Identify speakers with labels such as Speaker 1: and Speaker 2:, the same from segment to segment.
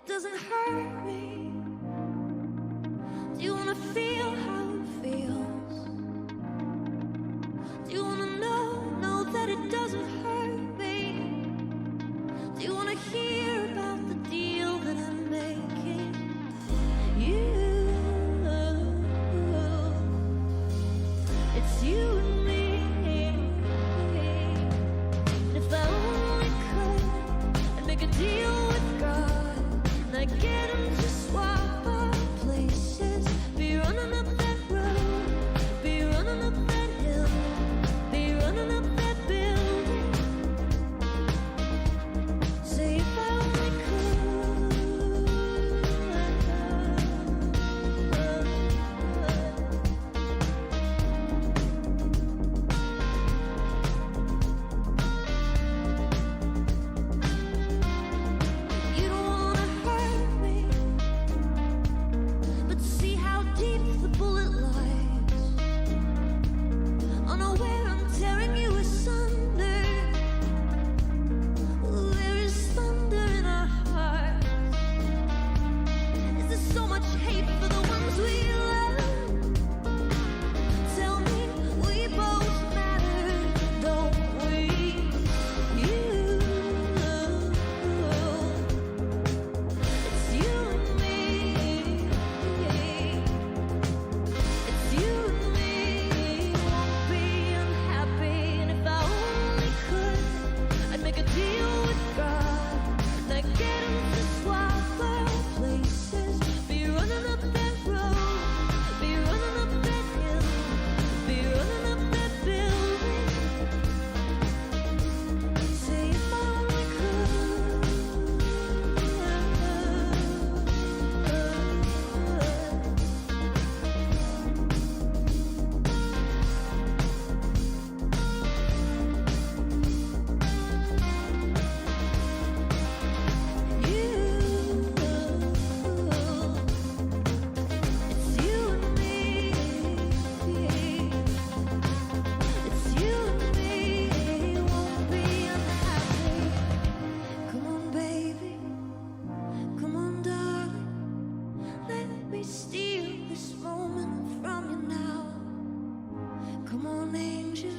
Speaker 1: doesn't hurt me? Do you wanna feel how it feels? Do you wanna know that it doesn't hurt me? Do you wanna hear about the deal that I'm making? It's you and me. And if I only could, I'd make a deal with God, and I'd get him to swap our places. Be running up that road, be running up that hill, be running up that building. Say if I only You don't wanna hurt me, but see how deep the bullet lies. Unaware I'm tearing you asunder. There is thunder in our hearts. Is there so much hate for the ones we love? Tell me, we both matter, don't we? It's you and me. It's you and me. Won't be unhappy, and if I only could, I'd make a deal with God, and I'd get him to swap our places. Be running up that road, be running up that hill, be running up that building. Say if I only It's you and me. It's you and me. Won't be unhappy. Come on, baby. Come on, darling. Let me steal this moment from you now. Come on, angel.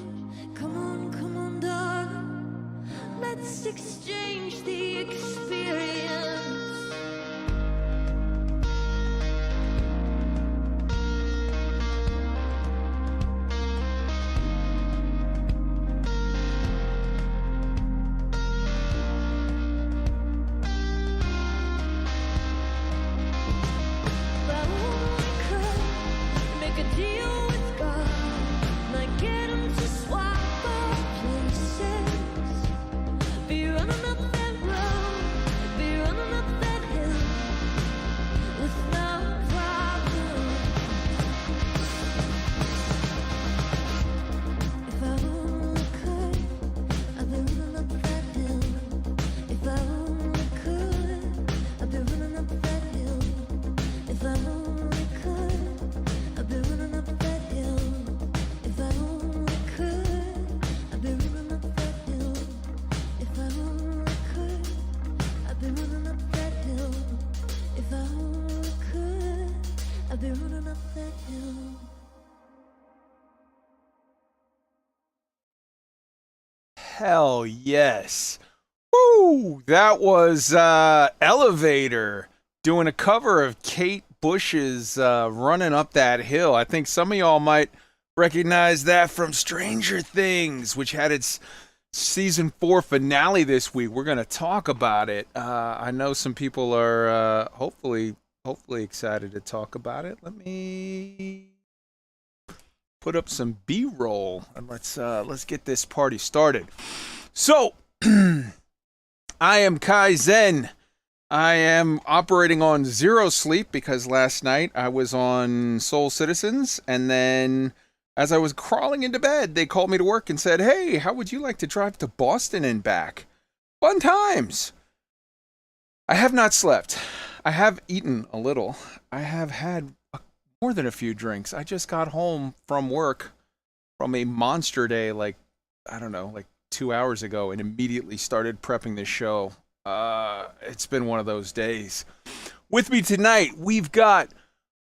Speaker 1: Come on, darling. Let's exchange the experience. If I only could make a deal with God, and I'd get him to swap our places. Be running up that road, be running up that hill, with no problem. If I only could, I'd be running up that hill. If I only could, I'd be running up that hill. If I only could, I'd be running up that hill. If I only could, I'd be running up that hill. If I only could, I'd be running up that hill. If I only could, I'd be running up that hill.
Speaker 2: Hell yes. Woo! That was Elevator doing a cover of Kate Bush's Running Up That Hill. I think some of y'all might recognize that from Stranger Things, which had its season 4 finale this week. We're going to talk about it. I know some people are hopefully excited to talk about it. Let me put up some B-roll and let's get this party started. So, I am Kai Zen. I am operating on zero sleep because last night I was on Soul Citizens, and then as I was crawling into bed, they called me to work and said, "Hey, how would you like to drive to Boston and back? Fun times." I have not slept. I have eaten a little. I have had more than a few drinks. I just got home from work from a monster day, like, I don't know, like 2 hours ago, and immediately started prepping this show. It's been one of those days. With me tonight, we've got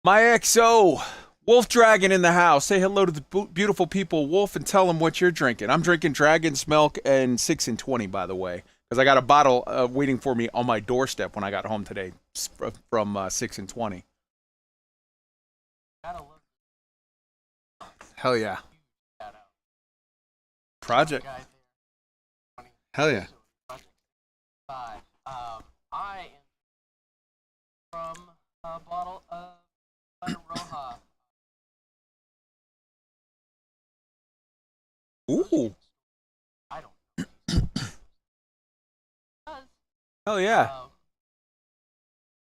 Speaker 2: my XO, WOLFDRAGON in the house. Say hello to the beautiful people, Wolf, and tell them what you're drinking. I'm drinking Dragon's Milk and 6 and 20, by the way, because I got a bottle waiting for me on my doorstep when I got home today from 6 and 20. Hell yeah. Project. Hell yeah.
Speaker 3: I am from a bottle of Roja.
Speaker 2: Ooh.
Speaker 3: I don't know.
Speaker 2: Hell yeah.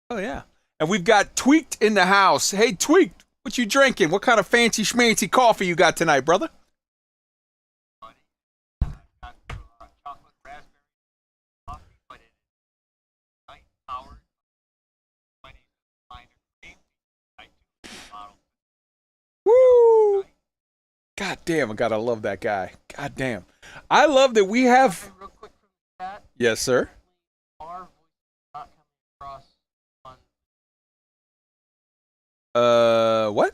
Speaker 2: Oh yeah. And we've got Tweaked in the house. Hey Tweaked, what you drinking? What kind of fancy schmancy coffee you got tonight, brother?
Speaker 3: Got chocolate raspberry coffee, but it is night hours.
Speaker 2: Woo! God damn, I gotta love that guy. God damn. I love that we have.
Speaker 3: Real quick from the chat.
Speaker 2: Yes, sir.
Speaker 3: Our voice is not coming across on.
Speaker 2: What?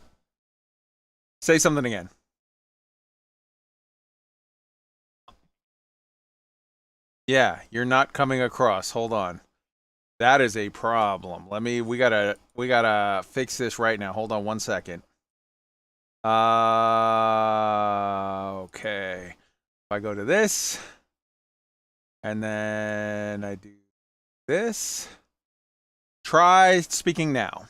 Speaker 2: Say something again. Yeah, you're not coming across. Hold on. That is a problem. We gotta fix this right now. Hold on 1 second. Okay. If I go to this, and then I do this. Try speaking now.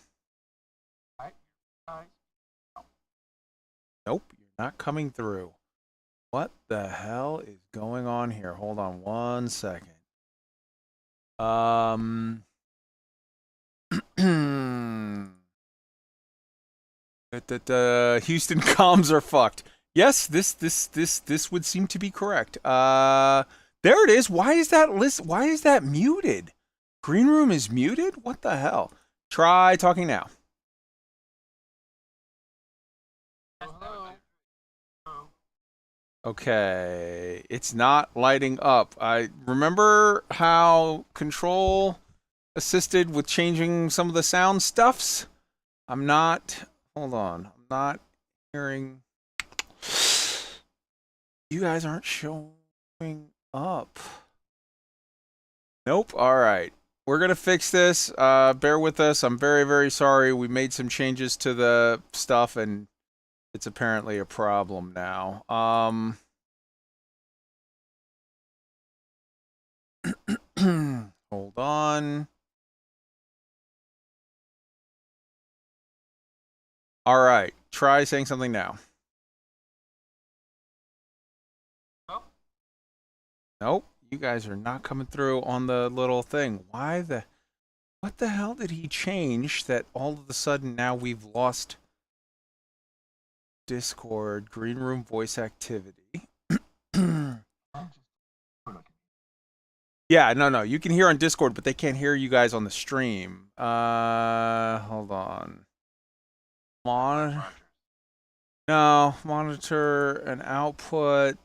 Speaker 2: Nope, you're not coming through. What the hell is going on here? Hold on 1 second. Houston comms are fucked. Yes, this would seem to be correct. There it is. Why is that list? Why is that muted? Green room is muted? What the hell? Try talking now. Okay, it's not lighting up. I remember how Control assisted with changing some of the sound stuffs. I'm not. Hold on. I'm not hearing. You guys aren't showing up. Nope. All right. We're going to fix this. Bear with us. I'm very, very sorry. We made some changes to the stuff, and it's apparently a problem now. Hold on. All right. Try saying something now. Nope. You guys are not coming through on the little thing. What the hell did he change that all of a sudden now we've lost Discord, green room voice activity? Yeah, no. You can hear on Discord, but they can't hear you guys on the stream. Hold on. Monitor and output.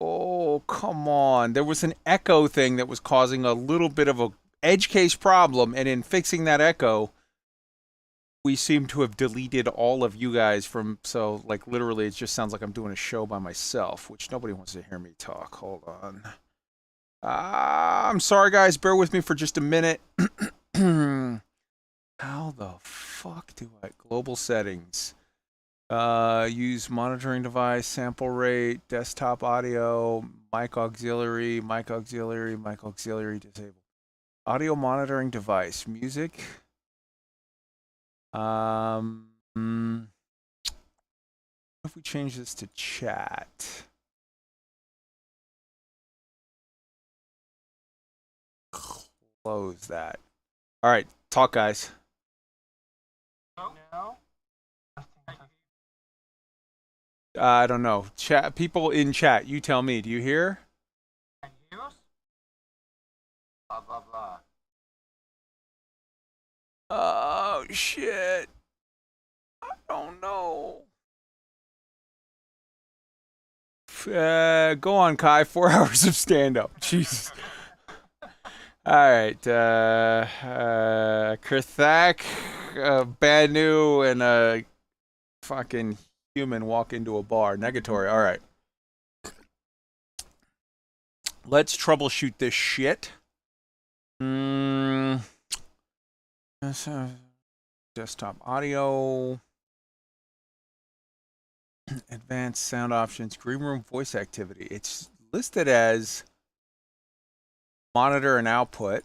Speaker 2: Oh, come on. There was an echo thing that was causing a little bit of a edge case problem, and in fixing that echo, we seem to have deleted all of you guys from, so, like, literally it just sounds like I'm doing a show by myself, which nobody wants to hear me talk. Hold on. I'm sorry, guys. Bear with me for just a minute. How the fuck do I... Global settings. Use monitoring device, sample rate, desktop audio, mic auxiliary, disabled. Audio monitoring device, music. If we change this to chat. Close that. All right, talk, guys.
Speaker 3: No.
Speaker 2: I don't know. Chat, people in chat, you tell me. Do you hear?
Speaker 3: Can you hear us? Blah blah blah.
Speaker 2: Oh shit. I don't know. Go on, Kai. 4 hours of stand-up. Jesus. All right, Krithak, Banu, and a fucking human walk into a bar. Negatory. All right, let's troubleshoot this shit. Desktop audio, advanced sound options, green room voice activity. It's listed as monitor and output.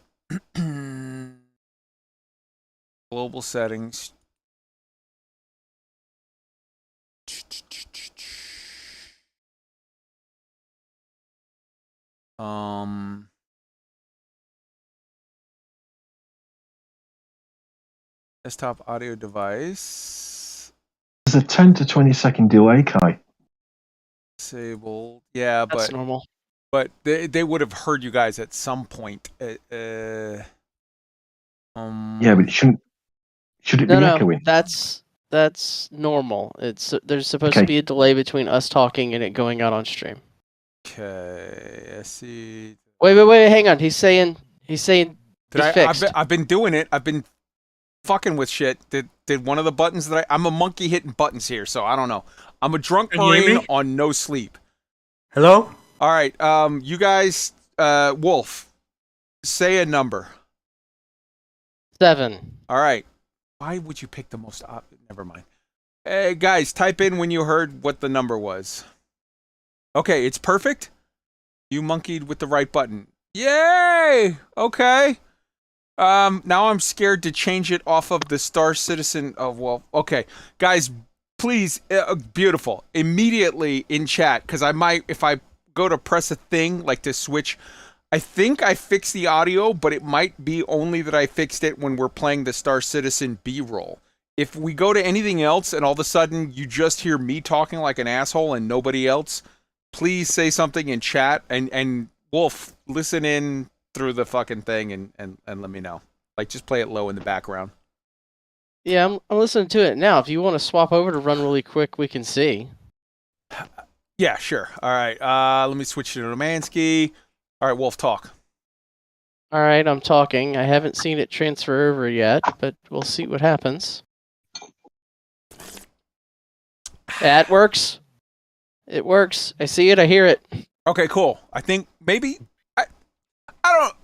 Speaker 2: Global settings. Desktop audio device.
Speaker 4: There's a 10 to 20 second delay, Kai.
Speaker 2: Disabled. Yeah,
Speaker 5: That's
Speaker 2: but
Speaker 5: normal.
Speaker 2: they would have heard you guys at some point.
Speaker 4: Yeah, but it shouldn't. Should it be
Speaker 5: No,
Speaker 4: echoing?
Speaker 5: that's normal. There's supposed to
Speaker 4: Okay.
Speaker 5: be a delay between us talking and it going out on stream.
Speaker 2: Okay, I see.
Speaker 5: Wait, hang on. He's saying it's fixed.
Speaker 2: I've been doing it. I've been fucking with shit. Did one of the buttons that I'm a monkey hitting buttons here, so I don't know. I'm a drunk
Speaker 6: Can you hear
Speaker 2: marine
Speaker 6: me?
Speaker 2: on no sleep.
Speaker 6: Hello?
Speaker 2: All right, you guys, Wolf, say a number.
Speaker 5: 7.
Speaker 2: All right. Why would you pick the most? Never mind. Hey guys, type in when you heard what the number was. Okay, it's perfect. You monkeyed with the right button. Yay! Okay. Now I'm scared to change it off of the Star Citizen of okay, guys, please, beautiful. Immediately in chat, because I might, if I go to press a thing like to switch. I think I fixed the audio, but it might be only that I fixed it when we're playing the Star Citizen B-roll. If we go to anything else and all of a sudden you just hear me talking like an asshole and nobody else, please say something in chat and Wolf, listen in through the fucking thing and let me know. Like, just play it low in the background.
Speaker 5: Yeah, I'm listening to it now. If you want to swap over to run really quick, we can see.
Speaker 2: Yeah, sure. All right. Let me switch to Romansky. All right, Wolf, talk.
Speaker 5: All right, I'm talking. I haven't seen it transfer over yet, but we'll see what happens. That works. It works. I see it. I hear it.
Speaker 2: Okay, cool. I think maybe I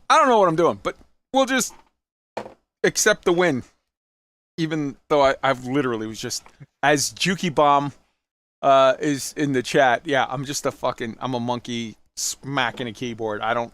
Speaker 2: don't know what I'm doing, but we'll just accept the win. Even though I've literally was just, as Juki Bomb is in the chat. Yeah, I'm a monkey smacking a keyboard. I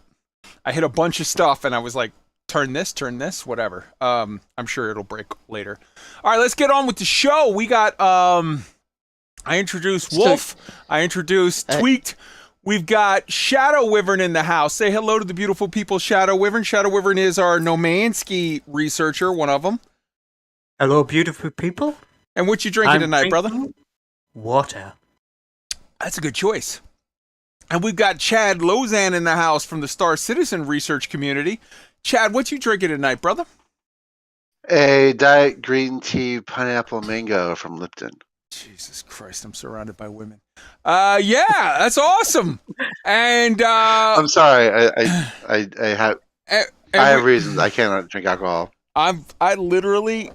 Speaker 2: hit a bunch of stuff and I was like, turn this, whatever. I'm sure it'll break later. All right, let's get on with the show. We got I introduced Wolf. I introduced Tweaked. We've got SHADOWWYVERN in the house. Say hello to the beautiful people, SHADOWWYVERN. SHADOWWYVERN is our Nomansky researcher, one of them.
Speaker 6: Hello, beautiful people.
Speaker 2: And what you drinking tonight, brother?
Speaker 6: Water.
Speaker 2: That's a good choice. And we've got Chad LOSAN in the house from the Star Citizen research community. Chad, what you drinking tonight, brother?
Speaker 7: A diet green tea pineapple mango from Lipton.
Speaker 2: Jesus Christ, I'm surrounded by women. Yeah, that's awesome. And
Speaker 7: I'm sorry, I have reasons I cannot drink alcohol.
Speaker 2: I literally,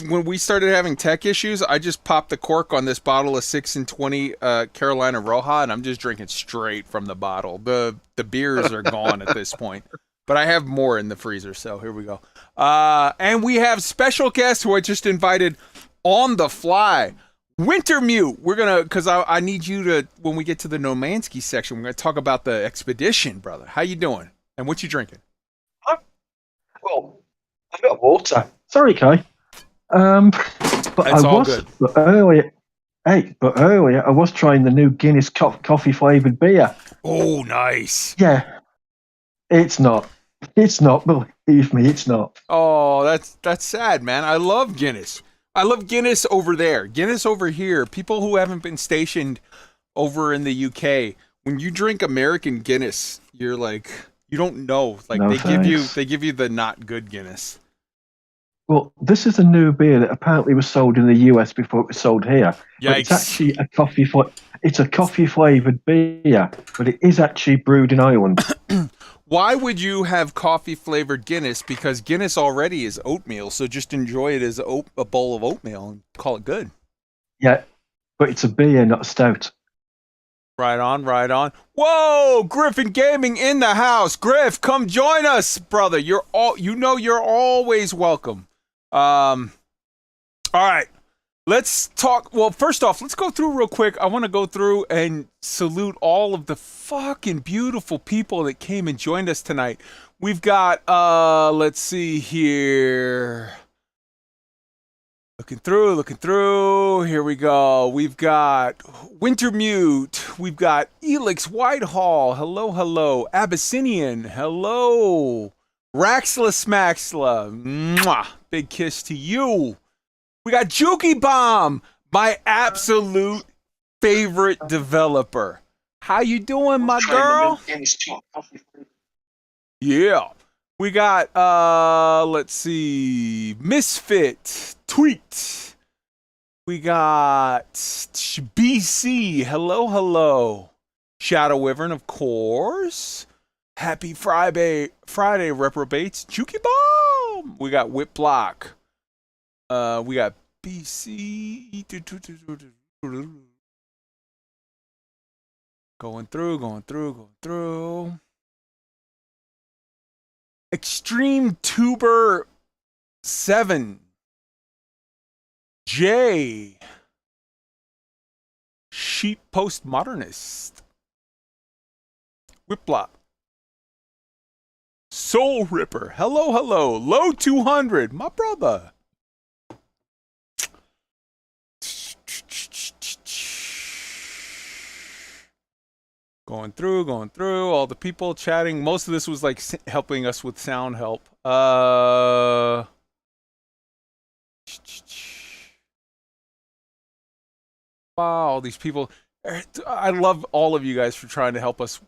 Speaker 2: when we started having tech issues, I just popped the cork on this bottle of 6 and 20 Carolina Roja, and I'm just drinking straight from the bottle. The beers are gone at this point, but I have more in the freezer, so here we go. And we have special guests who I just invited on the fly. Wintermute, we're gonna, because I need you to, when we get to the Nomansky section, we're gonna talk about the expedition, brother. How you doing? And what you drinking?
Speaker 4: Well, I've got water. Sorry, Kai. But
Speaker 2: That's all good.
Speaker 4: But earlier I was trying the new Guinness coffee flavored beer.
Speaker 2: Oh, nice.
Speaker 4: Yeah, it's not. Believe me, it's not.
Speaker 2: Oh, that's sad, man. I love Guinness. I love Guinness over there. Guinness over here. People who haven't been stationed over in the UK, when you drink American Guinness, you're like, you don't know. Like,
Speaker 4: No,
Speaker 2: they give you the not good Guinness.
Speaker 4: Well, this is a new beer that apparently was sold in the US before it was sold here. But it's
Speaker 2: Yikes.
Speaker 4: actually a coffee flavored beer, but it is actually brewed in Ireland.
Speaker 2: Why would you have coffee-flavored Guinness? Because Guinness already is oatmeal, so just enjoy it as a bowl of oatmeal and call it good.
Speaker 4: Yeah, but it's a beer, not a stout.
Speaker 2: Right on, right on. Whoa, Griffin Gaming in the house. Griff, come join us, brother. You're always welcome. All right. Let's talk. Well, first off, let's go through real quick. I want to go through and salute all of the fucking beautiful people that came and joined us tonight. We've got, let's see here. Looking through. Here we go. We've got Wintermute. We've got Elix Whitehall. Hello. Abyssinian. Hello. Raxla Smaxla. Mwah. Big kiss to you. We got Juki Bomb, my absolute favorite developer. How you doing, my girl? Yeah. We got, let's see, Misfit, Tweet. We got BC, hello. SHADOWWYVERN, of course. Happy Friday, reprobates. Juki Bomb. We got Whip Block. We got BC. Going through. Extreme Tuber 7. J. Sheep Postmodernist. Whiplock. Soul Ripper. Hello. Low 200. My brother. Going through all the people chatting. Most of this was like helping us with sound help. Wow, all these people. I love all of you guys for trying to help us.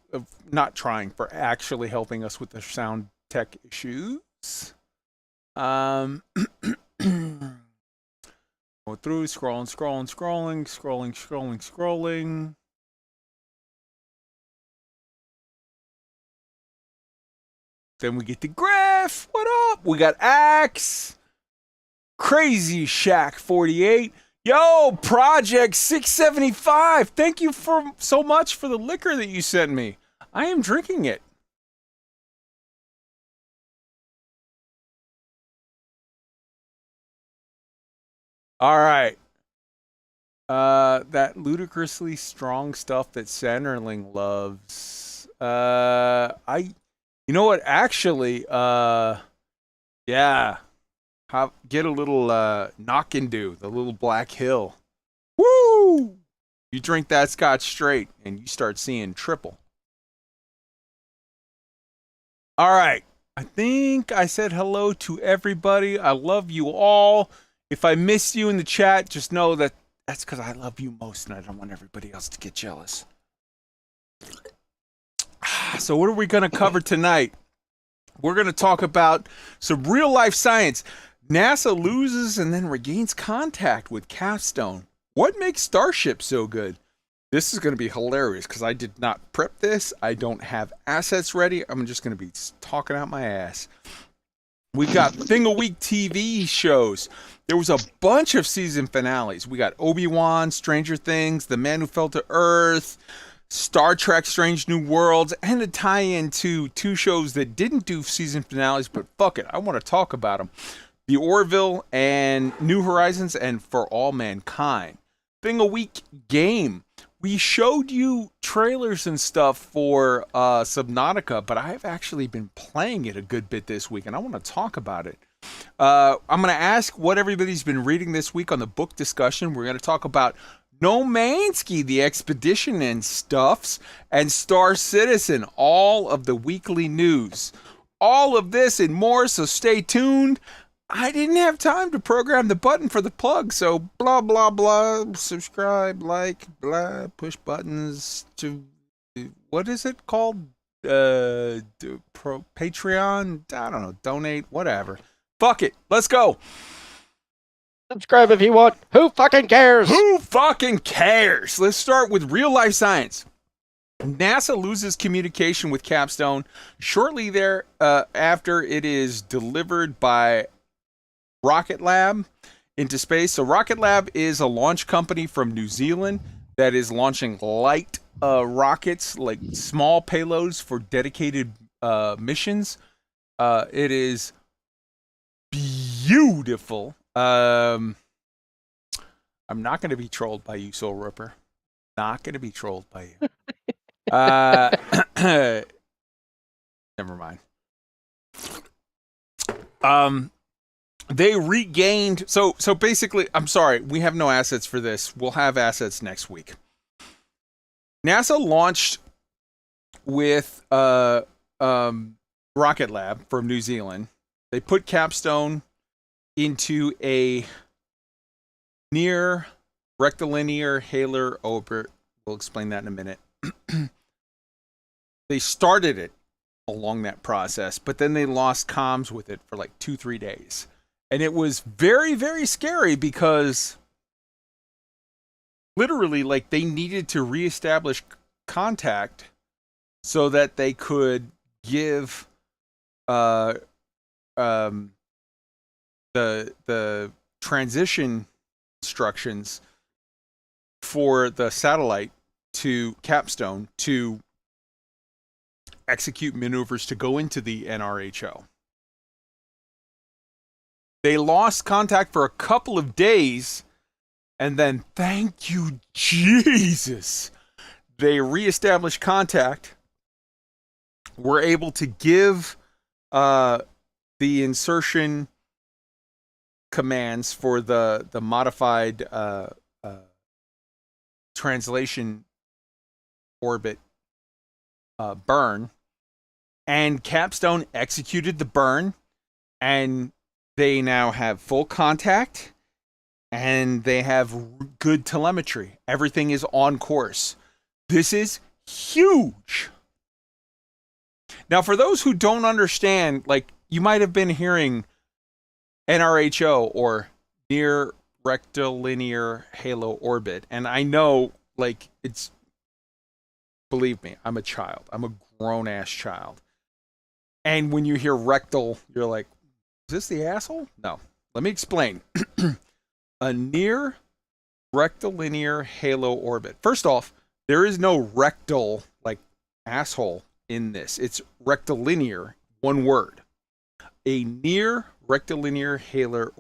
Speaker 2: Not trying, for actually helping us with the sound tech issues. Going through, scrolling. Then we get the Griff. What up? We got Axe. Crazy Shack 48. Yo, Project 675. Thank you so much for the liquor that you sent me. I am drinking it. All right. That ludicrously strong stuff that Sanderling loves. You know what? Actually, yeah. Get a little knock and do, the little Black Hill. Woo! You drink that Scotch straight and you start seeing triple. All right. I think I said hello to everybody. I love you all. If I missed you in the chat, just know that that's because I love you most and I don't want everybody else to get jealous. So what are we going to cover tonight? We're going to talk about some real life science. NASA loses and then regains contact with Capstone. What makes Starship so good? This is going to be hilarious because I did not prep this. I don't have assets ready. I'm just going to be talking out my ass. We've got Thing a Week TV shows. There was a bunch of season finales. We got Obi-Wan, Stranger Things, The Man Who Fell to Earth, Star Trek Strange New Worlds, and a tie-in to two shows that didn't do season finales, but fuck it, I want to talk about them. The Orville and New Horizons and For All Mankind. Thing a Week game. We showed you trailers and stuff for Subnautica, but I've actually been playing it a good bit this week, and I want to talk about it. I'm going to ask what everybody's been reading this week on the book discussion. We're going to talk about No Mansky, the expedition and stuffs, and Star Citizen, all of the weekly news. All of this and more, so stay tuned. I didn't have time to program the button for the plug, so blah, blah, blah, subscribe, like, blah, push buttons to, what is it called? Patreon? I don't know, donate, whatever. Fuck it, let's go.
Speaker 5: Subscribe if you want. Who fucking cares?
Speaker 2: Who fucking cares? Let's start with real life science. NASA loses communication with Capstone shortly there after it is delivered by Rocket Lab into space. So Rocket Lab is a launch company from New Zealand that is launching light rockets, like small payloads for dedicated missions. It is beautiful. I'm not going to be trolled by you, Soul Ripper. Not going to be trolled by you. Never mind. They regained. So basically, I'm sorry, we have no assets for this. We'll have assets next week. NASA launched with Rocket Lab from New Zealand. They put Capstone into a near rectilinear halo orbit. We'll explain that in a minute. They started it along that process, but then they lost comms with it for like 2-3 days. And it was very, very scary because literally, like, they needed to reestablish contact so that they could give the transition instructions for the satellite to Capstone to execute maneuvers to go into the NRHO. They lost contact for a couple of days, and then, thank you, Jesus, they reestablished contact, were able to give the insertion commands for the modified translation orbit burn, and Capstone executed the burn, and they now have full contact, and they have good telemetry. Everything is on course. This is huge. Now, for those who don't understand, like, you might have been hearing NRHO, or near rectilinear halo orbit, and I know, like, it's, believe me, I'm a child. I'm a grown-ass child. And when you hear rectal, you're like, is this the asshole? No. Let me explain. A near rectilinear halo orbit. First off, there is no rectal, like, asshole in this. It's rectilinear, one word. A near rectilinear halo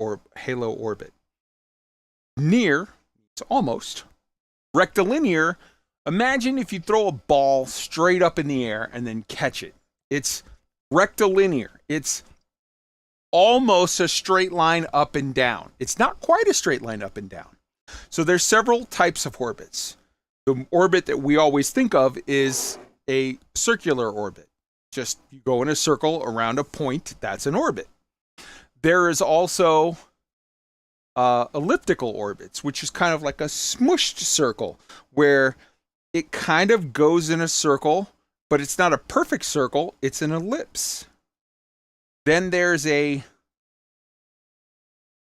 Speaker 2: orbit. Near, it's almost. Rectilinear, imagine if you throw a ball straight up in the air and then catch it. It's rectilinear. It's almost a straight line up and down. It's not quite a straight line up and down. So there's several types of orbits. The orbit that we always think of is a circular orbit. Just, you go in a circle around a point, that's an orbit. There is also elliptical orbits, which is kind of like a smushed circle, where it kind of goes in a circle, but it's not a perfect circle, it's an ellipse. Then there's a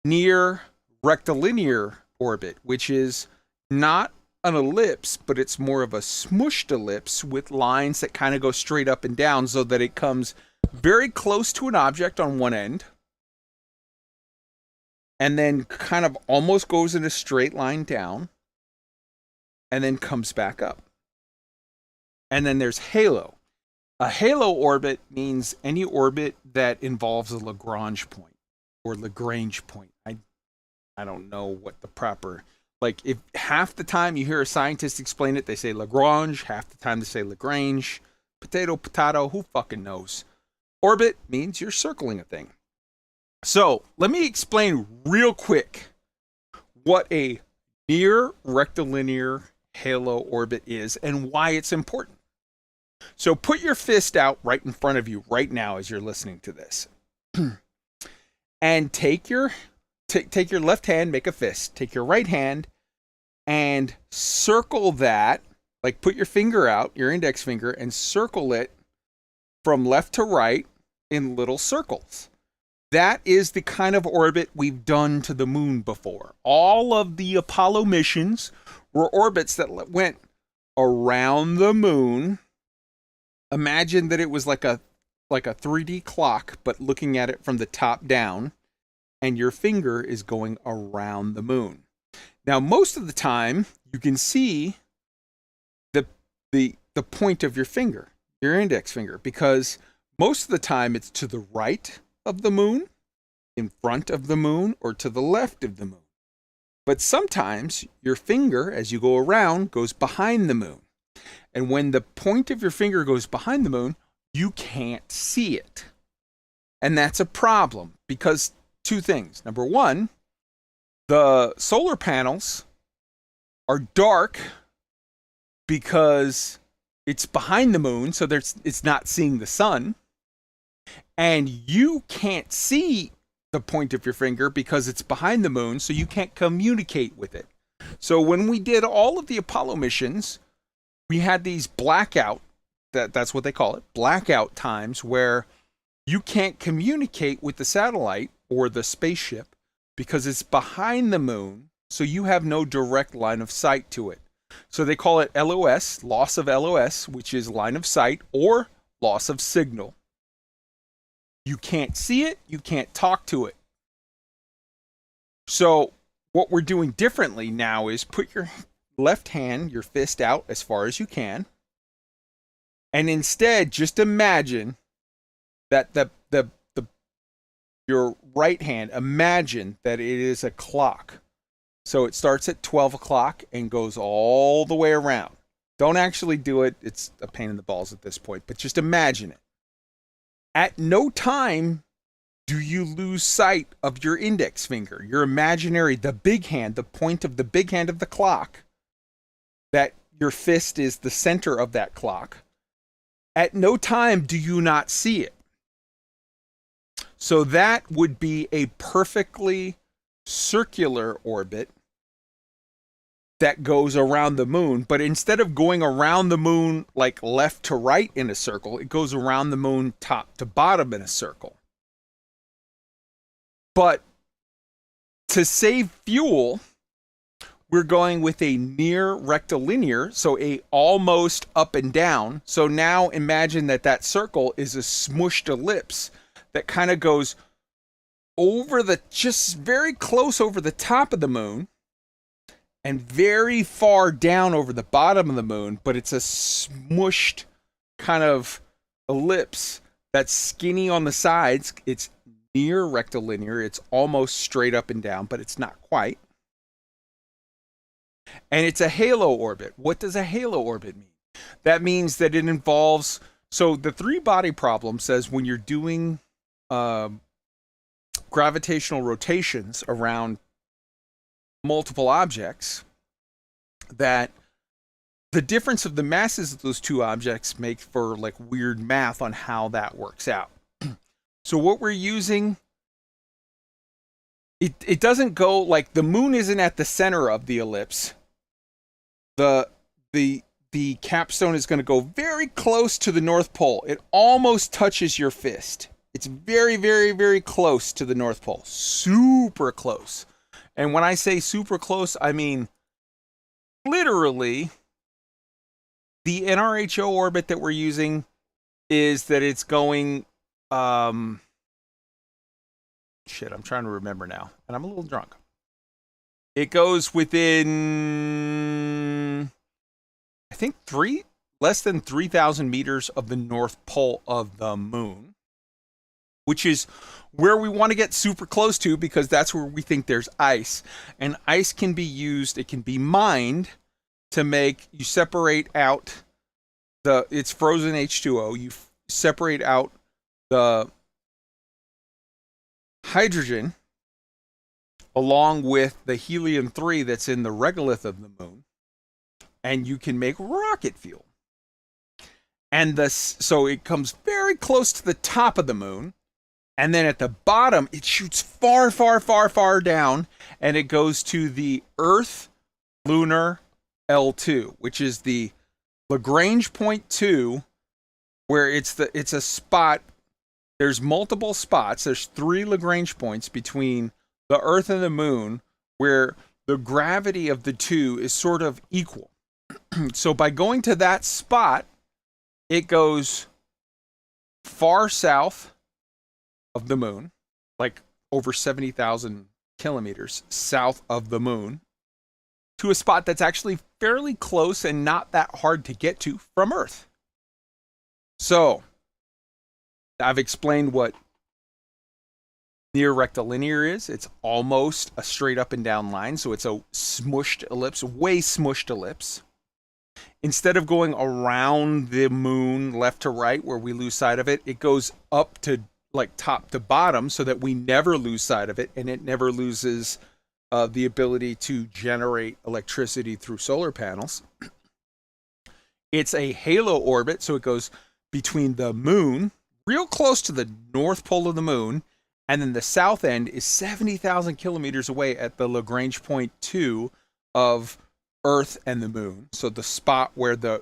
Speaker 2: near rectilinear orbit, which is not an ellipse, but it's more of a smushed ellipse with lines that kind of go straight up and down, so that it comes very close to an object on one end, and then kind of almost goes in a straight line down, and then comes back up. And then there's halo. A halo orbit means any orbit that involves a Lagrange point or Lagrange point. I don't know what the proper, like, if half the time you hear a scientist explain it, they say Lagrange, half the time they say Lagrange, potato, who fucking knows? Orbit means you're circling a thing. So let me explain real quick what a near rectilinear halo orbit is and why it's important. So put your fist out right in front of you right now as you're listening to this. And take your left hand, make a fist. Take your right hand and circle that, like, put your finger out, your index finger, and circle it from left to right in little circles. That is the kind of orbit we've done to the moon before. All of the Apollo missions were orbits that went around the moon. Imagine that it was like a 3D clock, but looking at it from the top down, and your finger is going around the moon. Now, most of the time, you can see the point of your finger, your index finger, because most of the time it's to the right of the moon, in front of the moon, or to the left of the moon. But sometimes your finger, as you go around, goes behind the moon. And when the point of your finger goes behind the moon, you can't see it. And that's a problem because two things. Number one, the solar panels are dark because it's behind the moon, so it's not seeing the sun. And you can't see the point of your finger because it's behind the moon, so you can't communicate with it. So when we did all of the Apollo missions, we had these blackout, that's what they call it, blackout times, where you can't communicate with the satellite or the spaceship because it's behind the moon, so you have no direct line of sight to it. So they call it LOS, loss of LOS, which is line of sight, or loss of signal. You can't see it, you can't talk to it. So what we're doing differently now is put your left hand, your fist out as far as you can, and instead just imagine that your right hand, imagine that it is a clock. So it starts at 12 o'clock and goes all the way around. Don't actually do it. It's a pain in the balls at this point, but just imagine it. At no time do you lose sight of your index finger, your imaginary, the big hand, the point of the big hand of the clock, that your fist is the center of that clock. At no time do you not see it. So that would be a perfectly circular orbit that goes around the moon, but instead of going around the moon like left to right in a circle, it goes around the moon top to bottom in a circle. But to save fuel, we're going with a near rectilinear, so a almost up and down. So now imagine that circle is a smushed ellipse that kind of goes over just very close over the top of the moon and very far down over the bottom of the moon, but it's a smushed kind of ellipse that's skinny on the sides. It's near rectilinear. It's almost straight up and down, but it's not quite. And it's a halo orbit. What does a halo orbit mean? That means that it involves, so the three-body problem says when you're doing gravitational rotations around multiple objects, that the difference of the masses of those two objects make for like weird math on how that works out. So what we're using, it doesn't go like the moon isn't at the center of the ellipse. The capstone is going to go very close to the North Pole. It almost touches your fist. It's very, very, very close to the North Pole. Super close. And when I say super close, I mean literally the NRHO orbit that we're using is that it's going shit, I'm trying to remember now, and I'm a little drunk. It goes within, I think, less than 3,000 meters of the North Pole of the moon, which is where we want to get super close to because that's where we think there's ice. And ice can be used, it can be mined to make, you separate out it's frozen H2O, you separate out the hydrogen along with the helium-3 that's in the regolith of the moon, and you can make rocket fuel. And so it comes very close to the top of the moon, and then at the bottom, it shoots far, far, far, far down, and it goes to the Earth Lunar L2, which is the Lagrange point 2, where it's a spot. There's multiple spots. There's 3 Lagrange points between the Earth and the moon where the gravity of the two is sort of equal. So by going to that spot, it goes far south of the moon, like over 70,000 kilometers south of the moon, to a spot that's actually fairly close and not that hard to get to from Earth. So I've explained what near rectilinear is. It's almost a straight up and down line, so it's a smushed ellipse, way smushed ellipse. Instead of going around the moon left to right where we lose sight of it, it goes up to like top to bottom so that we never lose sight of it, and it never loses the ability to generate electricity through solar panels. It's a halo orbit, so it goes between the moon, real close to the north pole of the moon, and then the south end is 70,000 kilometers away at the Lagrange point 2 of Earth and the moon. So the spot where the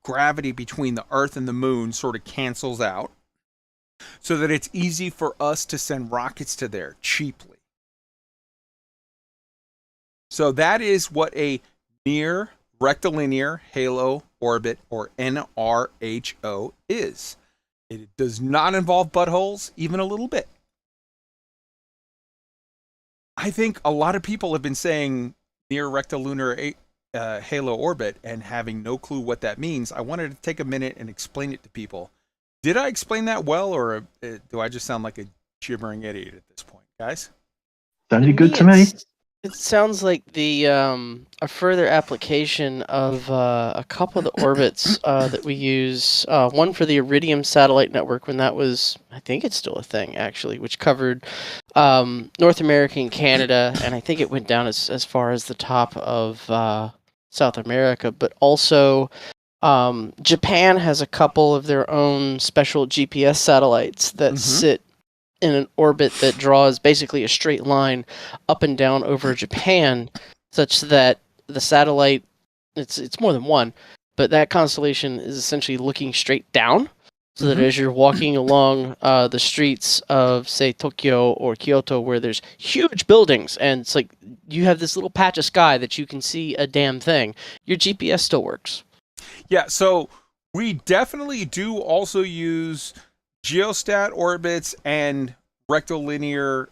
Speaker 2: gravity between the Earth and the moon sort of cancels out, so that it's easy for us to send rockets to there cheaply. So that is what a near rectilinear halo orbit, or NRHO, is. It does not involve buttholes, even a little bit. I think a lot of people have been saying near rectilinear halo orbit and having no clue what that means. I wanted to take a minute and explain it to people. Did I explain that well, or do I just sound like a gibbering idiot at this point, guys?
Speaker 4: Sounded good to me.
Speaker 5: It sounds like the a further application of a couple of the orbits that we use. One for the Iridium satellite network, when that was, I think it's still a thing actually, which covered North America and Canada, and I think it went down as far as the top of South America. But also, Japan has a couple of their own special GPS satellites that sit in an orbit that draws basically a straight line up and down over Japan, such that the satellite, it's more than one, but that constellation is essentially looking straight down, so that as you're walking along the streets of, say, Tokyo or Kyoto, where there's huge buildings, and it's like you have this little patch of sky that you can see a damn thing, your GPS still works.
Speaker 2: Yeah, so we definitely do also use geostat orbits and rectilinear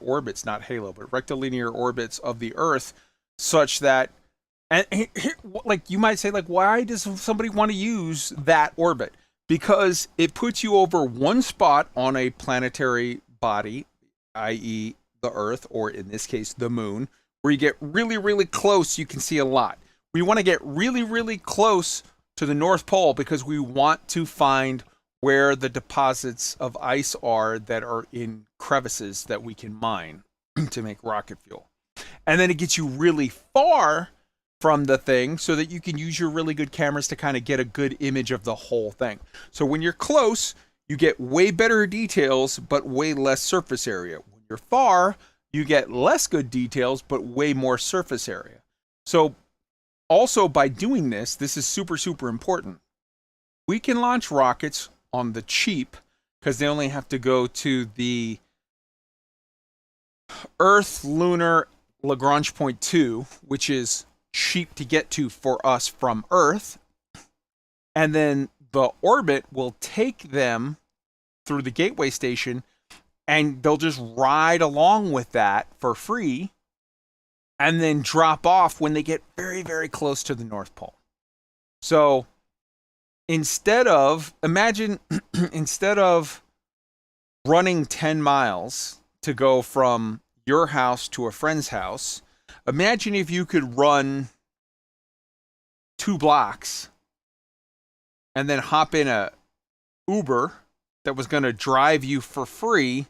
Speaker 2: orbits, not halo, but rectilinear orbits of the Earth, such that, and like you might say, like, why does somebody want to use that orbit? Because it puts you over one spot on a planetary body, i.e. the Earth, or in this case, the moon, where you get really, really close, you can see a lot. We want to get really, really close to the North Pole because we want to find where the deposits of ice are that are in crevices that we can mine to make rocket fuel. And then it gets you really far from the thing so that you can use your really good cameras to kind of get a good image of the whole thing. So when you're close, you get way better details, but way less surface area. When you're far, you get less good details, but way more surface area. So also, by doing this, this is super, super important. We can launch rockets on the cheap because they only have to go to the Earth Lunar Lagrange point 2, which is cheap to get to for us from Earth. And then the orbit will take them through the gateway station, and they'll just ride along with that for free, and then drop off when they get very, very close to the North Pole. So instead of running 10 miles to go from your house to a friend's house, imagine if you could run 2 blocks and then hop in a Uber that was going to drive you for free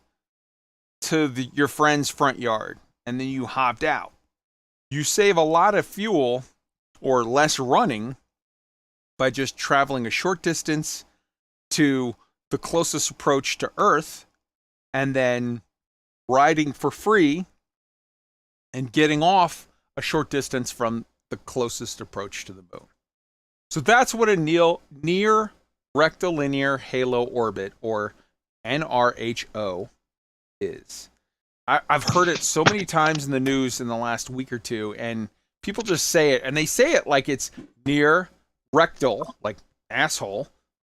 Speaker 2: to your friend's front yard, and then you hopped out. You save a lot of fuel or less running by just traveling a short distance to the closest approach to Earth and then riding for free and getting off a short distance from the closest approach to the moon. So that's what a near rectilinear halo orbit, or NRHO, is. I've heard it so many times in the news in the last week or two, and people just say it, and they say it like it's near, rectal, like asshole,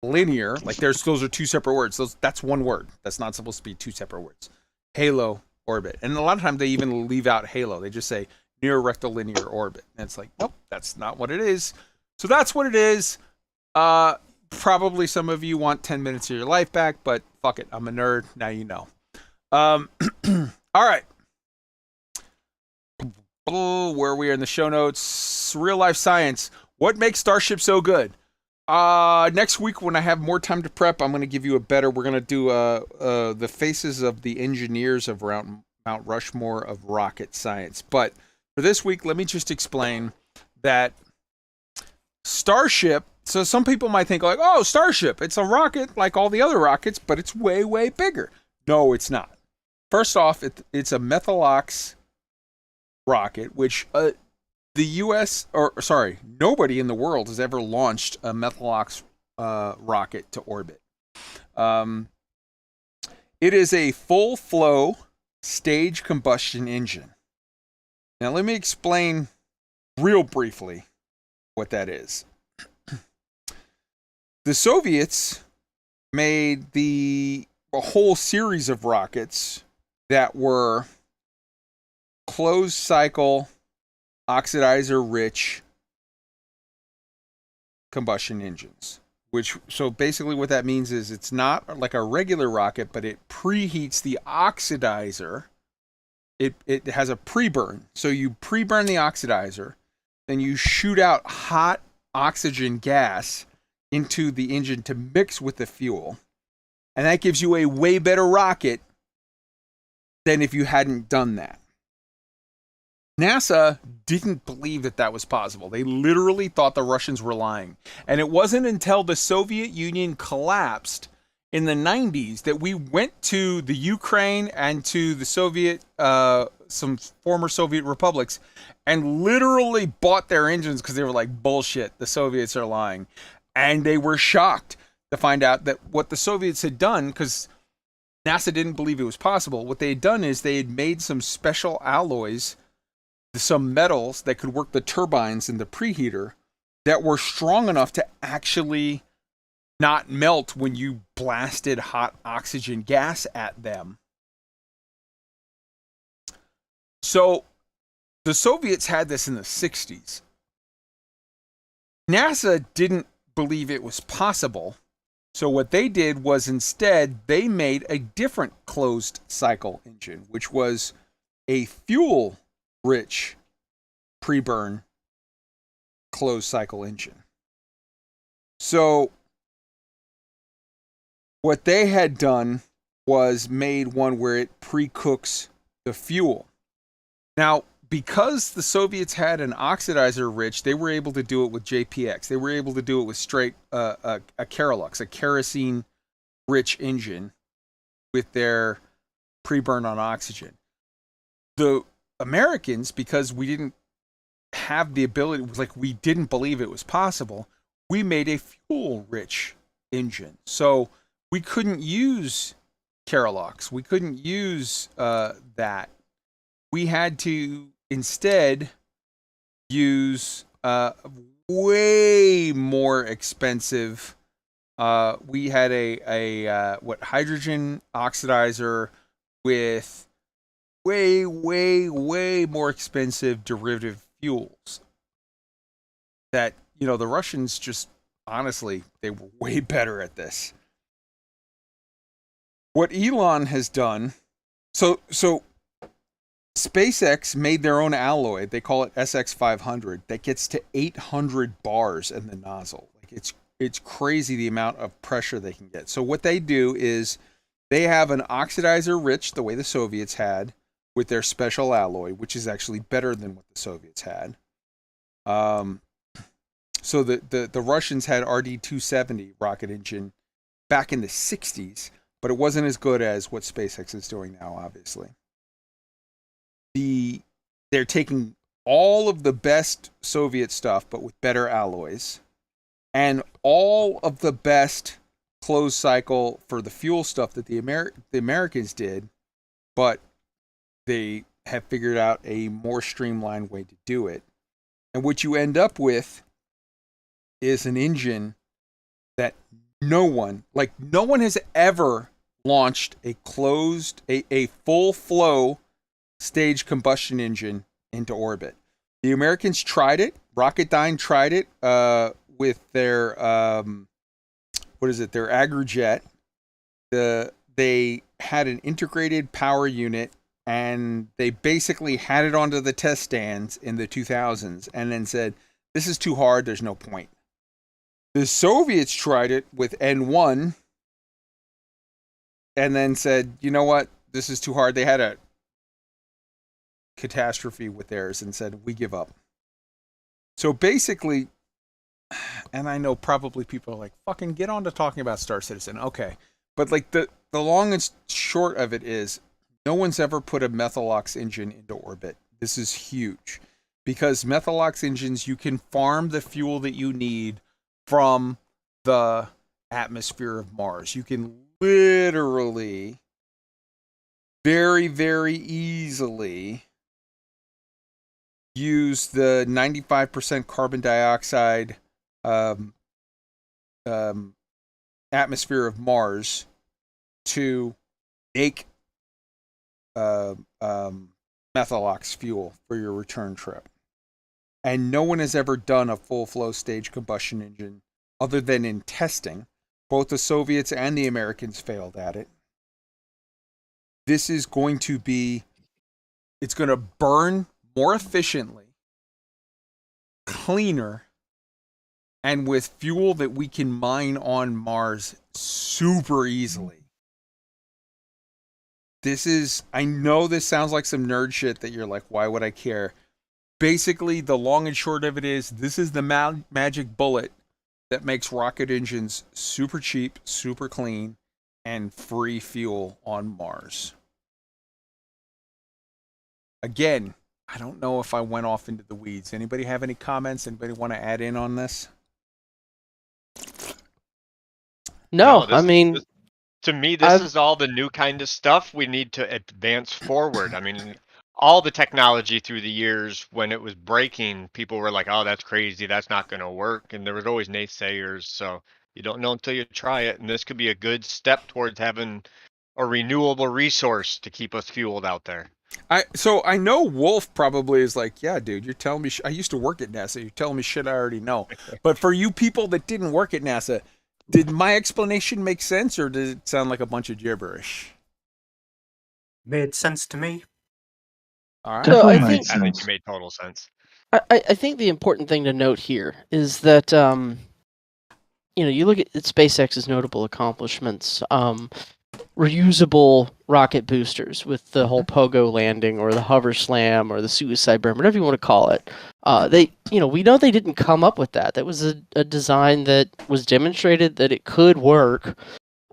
Speaker 2: linear, like those are two separate words. That's one word. That's not supposed to be two separate words. Halo orbit. And a lot of times they even leave out halo. They just say near rectal linear orbit. And it's like, nope, that's not what it is. So that's what it is. Probably some of you want 10 minutes of your life back, but fuck it. I'm a nerd. Now you know. All right. Where we are in the show notes. Real life science. What makes Starship so good? Next week when I have more time to prep, I'm going to give you a better. We're going to do the faces of the engineers of Mount Rushmore of rocket science. But for this week, let me just explain that Starship. So some people might think like, oh, Starship, it's a rocket like all the other rockets, but it's way, way bigger. No, it's not. First off, it's a methylox rocket, which the U.S. nobody in the world has ever launched a methylox rocket to orbit. It is a full flow stage combustion engine. Now let me explain real briefly what that is. The Soviets made a whole series of rockets that were closed cycle, oxidizer rich combustion engines. So basically what that means is it's not like a regular rocket, but it preheats the oxidizer. It has a pre-burn. So you pre-burn the oxidizer, then you shoot out hot oxygen gas into the engine to mix with the fuel. And that gives you a way better rocket than if you hadn't done that. NASA didn't believe that was possible. They literally thought the Russians were lying. And it wasn't until the Soviet Union collapsed in the 90s that we went to the Ukraine and to the some former Soviet republics and literally bought their engines because they were like, bullshit, the Soviets are lying. And they were shocked to find out that what the Soviets had done, because NASA didn't believe it was possible, what they had done is they had made some special alloys, some metals that could work the turbines in the preheater that were strong enough to actually not melt when you blasted hot oxygen gas at them. So the Soviets had this in the 60s. NASA didn't believe it was possible. So what they did was instead they made a different closed cycle engine, which was a fuel rich pre-burn closed cycle engine. So what they had done was made one where it pre-cooks the fuel. Now, because the Soviets had an oxidizer rich, they were able to do it with JPX. They were able to do it with straight a Kerolux, a kerosene rich engine with their pre-burn on oxygen. The Americans, because we didn't have the ability, like we didn't believe it was possible, we made a fuel rich engine. So we couldn't use Kerolux. We couldn't use that. We had to instead use way more expensive. We had a hydrogen oxidizer with way more expensive derivative fuels that, the Russians just, honestly, they were way better at this. What Elon has done, so SpaceX made their own alloy. They call it SX500 that gets to 800 bars in the nozzle. Like it's crazy the amount of pressure they can get. So what they do is they have an oxidizer rich, the way the Soviets had, with their special alloy, which is actually better than what the Soviets had. So the Russians had RD-270 rocket engine back in the 60s, but it wasn't as good as what SpaceX is doing now, obviously. They're taking all of the best Soviet stuff, but with better alloys, and all of the best closed cycle for the fuel stuff that the Americans did, but they have figured out a more streamlined way to do it. And what you end up with is an engine that no one has ever launched a full flow stage combustion engine into orbit. The Americans tried it. Rocketdyne tried it with their their Agrojet. They had an integrated power unit, and they basically had it onto the test stands in the 2000s and then said, this is too hard, there's no point. The Soviets tried it with N1 and then said, you know what, this is too hard. They had a catastrophe with theirs and said, we give up. So basically, and I know probably people are like, fucking get on to talking about Star Citizen. Okay. But like the long and short of it is, no one's ever put a Methalox engine into orbit. This is huge. Because Methalox engines, you can farm the fuel that you need from the atmosphere of Mars. You can literally very, very easily use the 95% carbon dioxide atmosphere of Mars to make Methalox fuel for your return trip. And no one has ever done a full flow stage combustion engine other than in testing. Both the Soviets and the Americans failed at it. This is going to be, it's going to burn more efficiently, cleaner, and with fuel that we can mine on Mars super easily. This is, I know this sounds like some nerd shit that you're like, why would I care? Basically, the long and short of it is, this is the magic bullet that makes rocket engines super cheap, super clean, and free fuel on Mars. Again, I don't know if I went off into the weeds. Anybody have any comments? Anybody want to add in on this?
Speaker 5: No,
Speaker 3: this-
Speaker 5: I mean,
Speaker 3: To me, this is all the new kind of stuff we need to advance forward. I mean, all the technology through the years, when it was breaking, people were like, oh, that's crazy, that's not going to work. And there was always naysayers. So you don't know until you try it. And this could be a good step towards having a renewable resource to keep us fueled out there.
Speaker 2: So I know Wolf probably is like, yeah, dude, you're telling me, I used to work at NASA. You're telling me shit I already know. But for you people that didn't work at NASA, did my explanation make sense, or did it sound like a bunch of gibberish?
Speaker 6: Made sense to me.
Speaker 2: All right.
Speaker 4: Definitely
Speaker 5: I
Speaker 4: made
Speaker 5: think-
Speaker 3: I think
Speaker 4: sense.
Speaker 3: it made total sense.
Speaker 5: I think the important thing to note here is that you look at SpaceX's notable accomplishments, reusable rocket boosters with the whole pogo landing or the hover slam or the suicide burn, whatever you want to call it. We know they didn't come up with that. That was a design that was demonstrated that it could work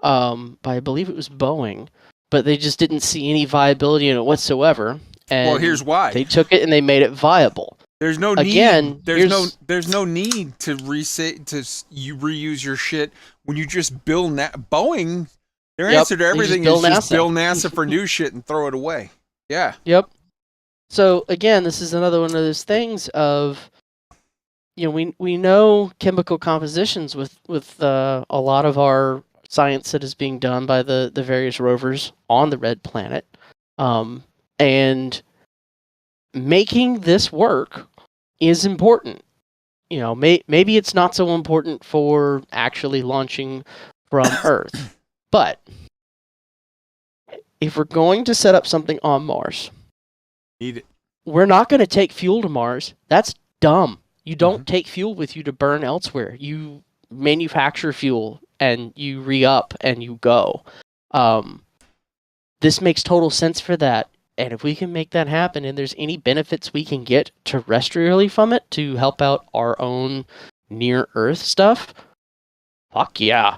Speaker 5: by, I believe it was Boeing, but they just didn't see any viability in it whatsoever. And
Speaker 2: Well, here's why.
Speaker 5: they took it and they made it viable.
Speaker 2: There's no need.
Speaker 5: Again,
Speaker 2: There's no need to reuse your shit when you just build Boeing. Their
Speaker 5: Yep,
Speaker 2: answer to
Speaker 5: they just
Speaker 2: everything
Speaker 5: build
Speaker 2: is just
Speaker 5: NASA.
Speaker 2: build NASA for new shit and throw it away. Yeah.
Speaker 5: Yep. So again, this is another one of those things of, we know chemical compositions with a lot of our science that is being done by the various rovers on the red planet, and making this work is important. Maybe it's not so important for actually launching from Earth, but if we're going to set up something on Mars,
Speaker 2: Need it.
Speaker 5: we're not going to take fuel to Mars. That's dumb. You don't take fuel with you to burn elsewhere. You manufacture fuel and you re-up and you go. This makes total sense for that. And if we can make that happen and there's any benefits we can get terrestrially from it to help out our own near-Earth stuff, fuck yeah.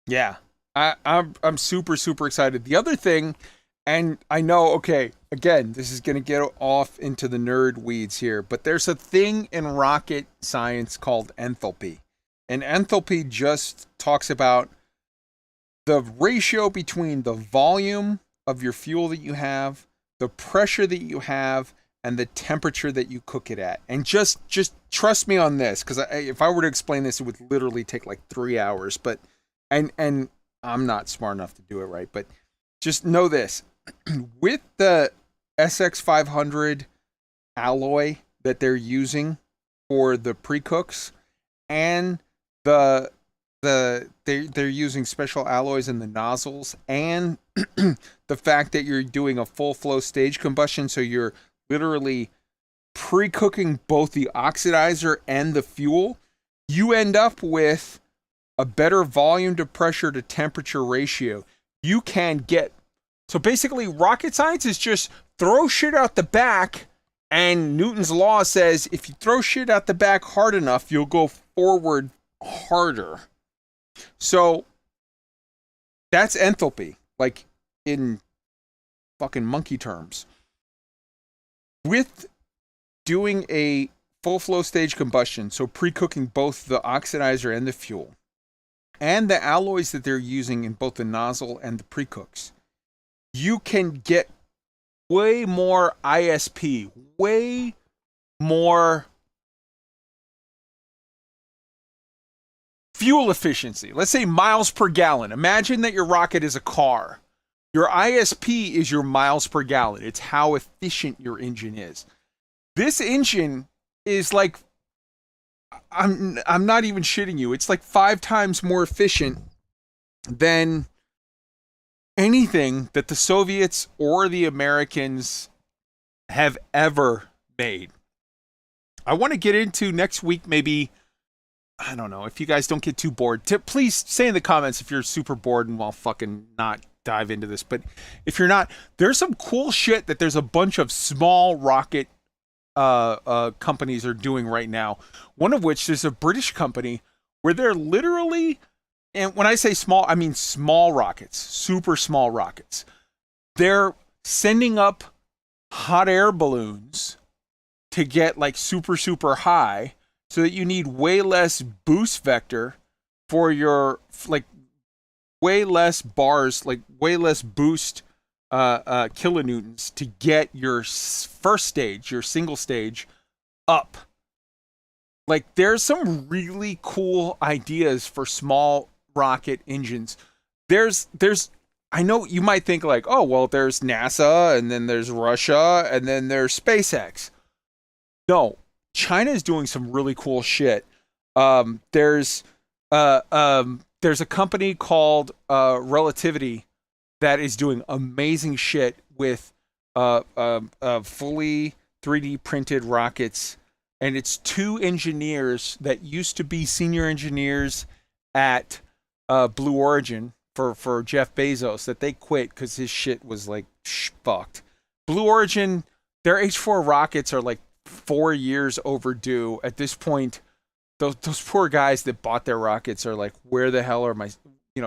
Speaker 2: Yeah. I'm super, super excited. The other thing, and I know, okay, again, this is going to get off into the nerd weeds here, but there's a thing in rocket science called enthalpy. And enthalpy just talks about the ratio between the volume of your fuel that you have, the pressure that you have, and the temperature that you cook it at. And just trust me on this, because if I were to explain this, it would literally take like 3 hours. But and I'm not smart enough to do it right. But just know this: with the SX500 alloy that they're using for the pre-cooks, and they're using special alloys in the nozzles, and the fact that you're doing a full flow stage combustion, so you're literally pre-cooking both the oxidizer and the fuel, you end up with a better volume to pressure to temperature ratio. You can get, so basically rocket science is just throw shit out the back, and Newton's law says if you throw shit out the back hard enough, you'll go forward harder. So that's enthalpy, like in fucking monkey terms. With doing a full flow stage combustion, so pre-cooking both the oxidizer and the fuel, and the alloys that they're using in both the nozzle and the pre-cooks, you can get way more ISP, way more fuel efficiency. Let's say miles per gallon. Imagine that your rocket is a car. Your ISP is your miles per gallon. It's how efficient your engine is. This engine is like, I'm not even shitting you. It's like 5 times more efficient than anything that the Soviets or the Americans have ever made. I want to get into next week, maybe, I don't know, if you guys don't get too bored, please say in the comments if you're super bored and I'll fucking not dive into this. But if you're not, there's some cool shit that there's a bunch of small rocket companies are doing right now. One of which is a British company where they're literally, and when I say small, I mean small rockets, super small rockets. They're sending up hot air balloons to get like super, super high, so that you need way less boost vector for your, like, way less bars, like way less boost kilonewtons to get your first stage, your single stage, up. Like, there's some really cool ideas for small rocket engines. There's I know you might think like, oh, well, there's NASA, and then there's Russia, and then there's SpaceX. No, China is doing some really cool shit. There's a company called Relativity that is doing amazing shit with fully 3D printed rockets, and it's 2 engineers that used to be senior engineers at Blue Origin for Jeff Bezos, that they quit because his shit was like fucked. Blue Origin, their H4 rockets are like 4 years overdue at this point. Those poor guys that bought their rockets are like, where the hell are my,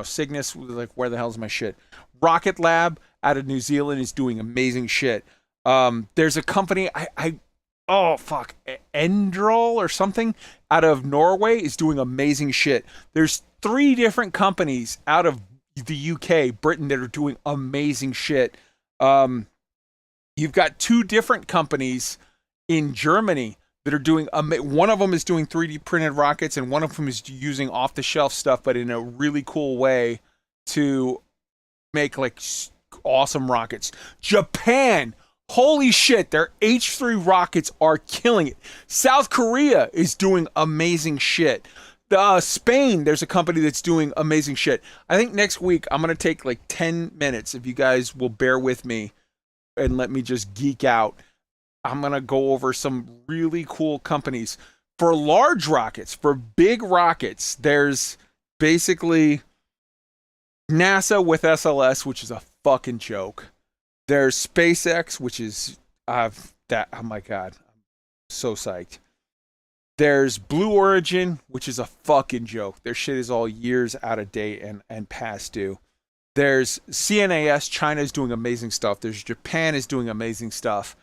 Speaker 2: Cygnus was like, where the hell is my shit? Rocket Lab out of New Zealand is doing amazing shit. There's a company, Endrol or something out of Norway is doing amazing shit. There's 3 different companies out of the UK, Britain, that are doing amazing shit. You've got 2 different companies in Germany that are doing, one of them is doing 3D printed rockets, and one of them is using off the shelf stuff, but in a really cool way to make like awesome rockets. Japan, holy shit, their H3 rockets are killing it. South Korea is doing amazing shit. Spain, there's a company that's doing amazing shit. I think next week I'm going to take like 10 minutes, if you guys will bear with me and let me just geek out. I'm going to go over some really cool companies. For large rockets, for big rockets, there's basically NASA with SLS, which is a fucking joke. There's SpaceX, which is, oh my God, I'm so psyched. There's Blue Origin, which is a fucking joke. Their shit is all years out of date and past due. There's CNAS, China is doing amazing stuff. There's Japan is doing amazing stuff.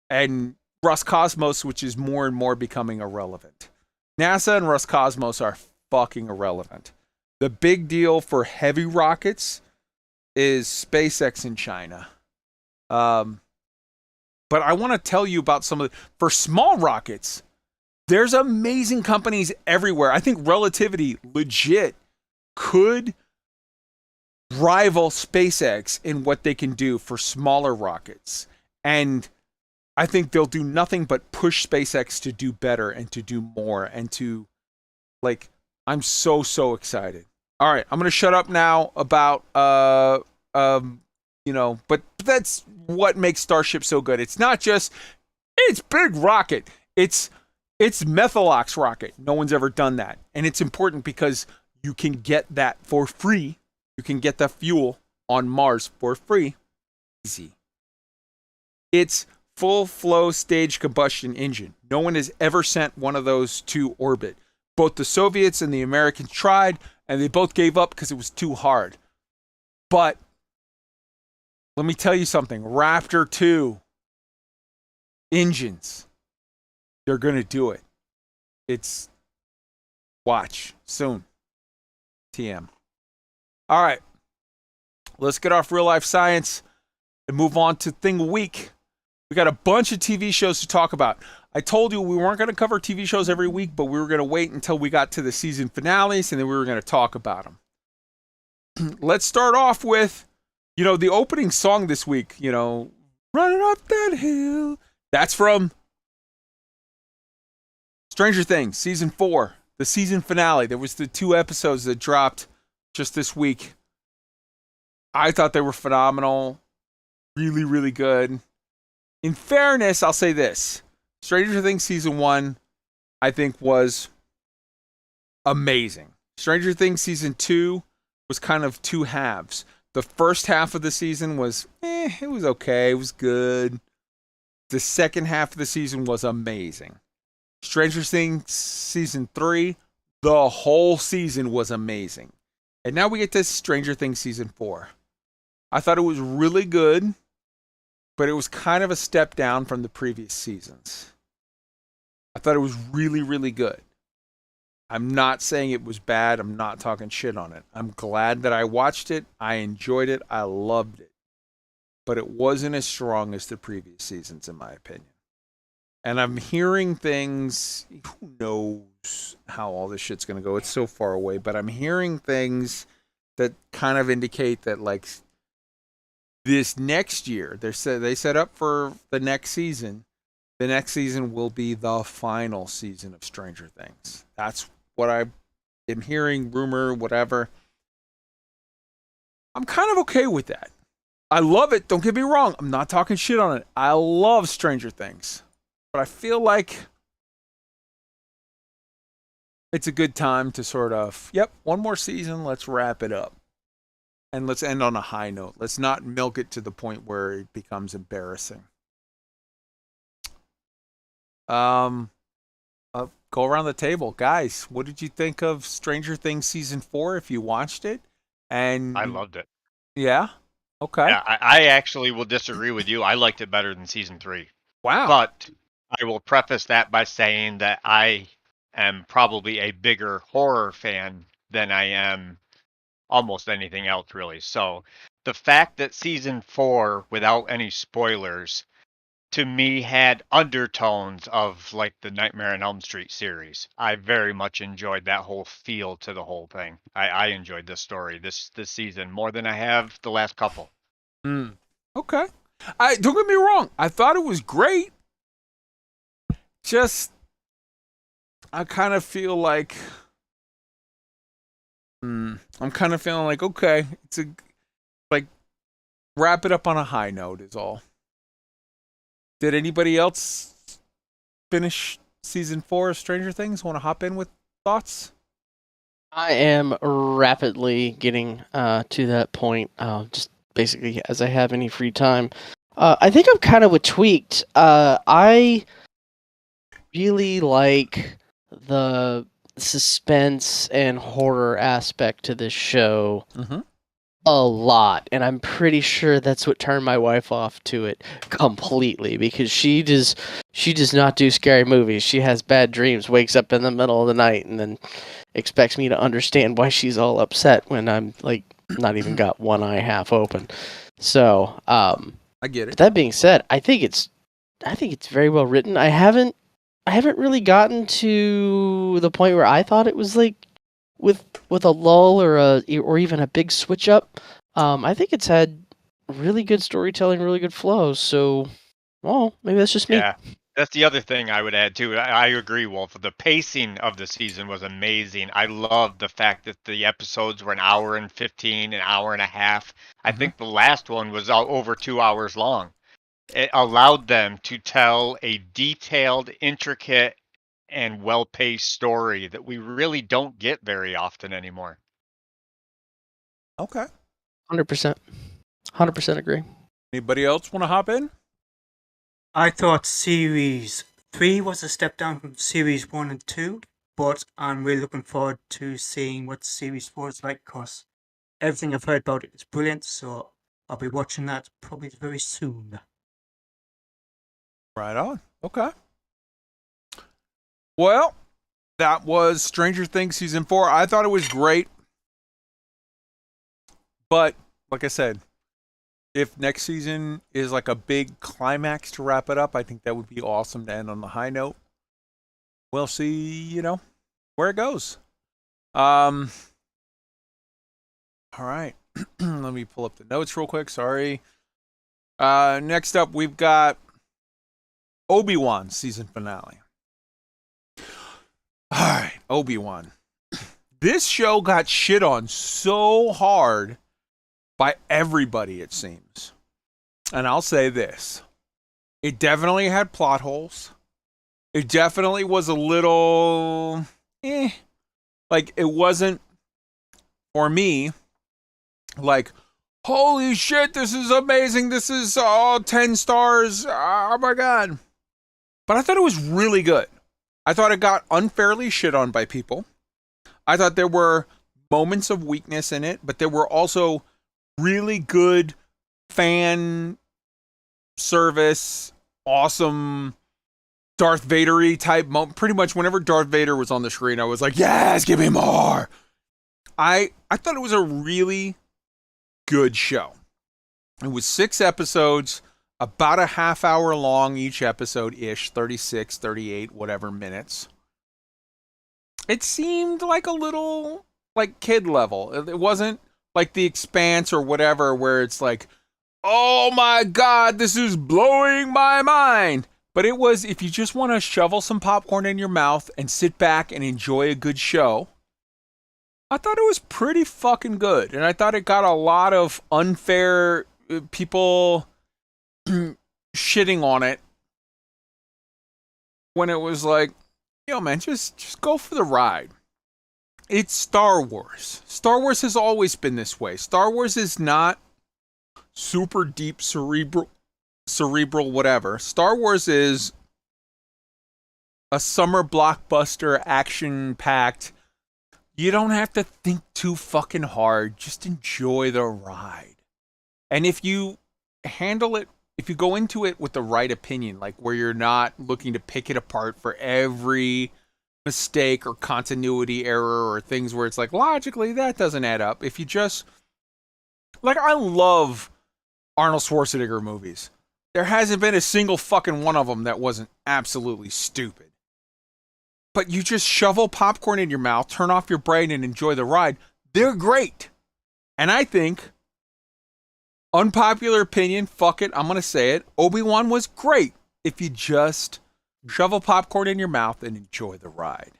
Speaker 2: And Roscosmos, which is more and more becoming irrelevant. NASA and Roscosmos are fucking irrelevant. The big deal for heavy rockets is SpaceX in China. But I want to tell you about some of for small rockets, there's amazing companies everywhere. I think Relativity legit could rival SpaceX in what they can do for smaller rockets. And I think they'll do nothing but push SpaceX to do better and to do more and to, like, I'm so excited. All right, I'm going to shut up now about, you know, but that's what makes Starship so good. It's not just, it's big rocket. It's Methalox rocket. No one's ever done that. And it's important because you can get that for free. You can get the fuel on Mars for free. Easy. It's full flow stage combustion engine. No one has ever sent one of those to orbit. Both the Soviets and the Americans tried, and they both gave up because it was too hard. But let me tell you something. Raptor 2 engines, they're going to do it. It's watch soon. TM. All right. Let's get off real life science and move on to Thing of the Week. We got a bunch of TV shows to talk about. I told you we weren't going to cover TV shows every week, but we were going to wait until we got to the season finales, and then we were going to talk about them. Let's start off with, you know, the opening song this week, you know, Running Up That Hill. That's from Stranger Things, season 4, the season finale. There was the 2 episodes that dropped just this week. I thought they were phenomenal. Really, really good. In fairness, I'll say this. Stranger Things season 1, I think, was amazing. Stranger Things season 2 was kind of 2 halves. The first half of the season was, it was okay. It was good. The second half of the season was amazing. Stranger Things season 3, the whole season was amazing. And now we get to Stranger Things season 4. I thought it was really good, but it was kind of a step down from the previous seasons. I thought it was really, really good. I'm not saying it was bad. I'm not talking shit on it. I'm glad that I watched it. I enjoyed it. I loved it. But it wasn't as strong as the previous seasons, in my opinion. And I'm hearing things, who knows how all this shit's going to go. It's so far away. But I'm hearing things that kind of indicate that, like, this next year, they set up for the next season. The next season will be the final season of Stranger Things. That's what I am hearing, rumor, whatever. I'm kind of okay with that. I love it. Don't get me wrong. I'm not talking shit on it. I love Stranger Things. But I feel like it's a good time to sort of, yep, one more season. Let's wrap it up. And let's end on a high note. Let's not milk it to the point where it becomes embarrassing. Go around the table. Guys, what did you think of Stranger Things season 4 if you watched it? And
Speaker 3: I loved it.
Speaker 2: Yeah? Okay.
Speaker 3: Yeah, I actually will disagree with you. I liked it better than season 3.
Speaker 2: Wow.
Speaker 3: But I will preface that by saying that I am probably a bigger horror fan than I am almost anything else, really. So the fact that season 4, without any spoilers, to me had undertones of like the Nightmare on Elm Street series. I very much enjoyed that whole feel to the whole thing. I enjoyed this story this season more than I have the last couple.
Speaker 2: Okay. Don't get me wrong. I thought it was great. Just, I kind of feel like, I'm kind of feeling like, okay, it's like, wrap it up on a high note is all. Did anybody else finish season 4 of Stranger Things? Want to hop in with thoughts?
Speaker 5: I am rapidly getting to that point, just basically as I have any free time. I think I'm kind of with Tweaked. I really like the suspense and horror aspect to this show a lot, and I'm pretty sure that's what turned my wife off to it completely, because she does not do scary movies. She has bad dreams, wakes up in the middle of the night, and then expects me to understand why she's all upset when I'm like not even got one eye half open. So,
Speaker 2: I get it.
Speaker 5: That being said, I think it's think it's very well written. I haven't really gotten to the point where I thought it was like with a lull or even a big switch up. I think it's had really good storytelling, really good flow. So, well, maybe that's just me.
Speaker 3: Yeah, that's the other thing I would add too. I agree, Wolf. The pacing of the season was amazing. I loved the fact that the episodes were an hour and 15, an hour and a half. I think the last one was over 2 hours long. It allowed them to tell a detailed, intricate, and well-paced story that we really don't get very often anymore.
Speaker 2: Okay.
Speaker 5: 100%. 100% agree.
Speaker 2: Anybody else want to hop in?
Speaker 6: I thought Series 3 was a step down from Series 1 and 2, but I'm really looking forward to seeing what Series 4 is like, because everything I've heard about it is brilliant, so I'll be watching that probably very soon.
Speaker 2: Right on. Okay. Well, that was Stranger Things Season 4. I thought it was great. But, like I said, if next season is like a big climax to wrap it up, I think that would be awesome to end on the high note. We'll see, where it goes. All right. Let me pull up the notes real quick. Sorry. Next up, we've got Obi-Wan season finale. All right, Obi-Wan. This show got shit on so hard by everybody, it seems. And I'll say this. It definitely had plot holes. It definitely was a little... Like, it wasn't, for me, like, holy shit, this is amazing. This is all 10 stars. Oh, my God. But I thought it was really good. I thought it got unfairly shit on by people. I thought there were moments of weakness in it, but there were also really good fan service, awesome Darth Vader-y type moment. Pretty much whenever Darth Vader was on the screen, I was like, yes, give me more. I thought it was a really good show. It was 6 episodes, about a half hour long each episode-ish, 36, 38, whatever minutes. It seemed like a little, like, kid level. It wasn't like The Expanse or whatever where it's like, oh my God, this is blowing my mind. But it was, if you just want to shovel some popcorn in your mouth and sit back and enjoy a good show, I thought it was pretty fucking good. And I thought it got a lot of unfair people shitting on it when it was like, yo man, just go for the ride. It's Star Wars. Star Wars has always been this way. Star Wars is not super deep, cerebral, whatever. Star Wars is a summer blockbuster, action-packed. You don't have to think too fucking hard. Just enjoy the ride. And if you handle it, if you go into it with the right opinion, like where you're not looking to pick it apart for every mistake or continuity error or things where it's like, logically, that doesn't add up. If you just, like, I love Arnold Schwarzenegger movies. There hasn't been a single fucking one of them that wasn't absolutely stupid. But you just shovel popcorn in your mouth, turn off your brain, and enjoy the ride. They're great. And I think, unpopular opinion, fuck it, I'm going to say it, Obi-Wan was great if you just shovel popcorn in your mouth and enjoy the ride.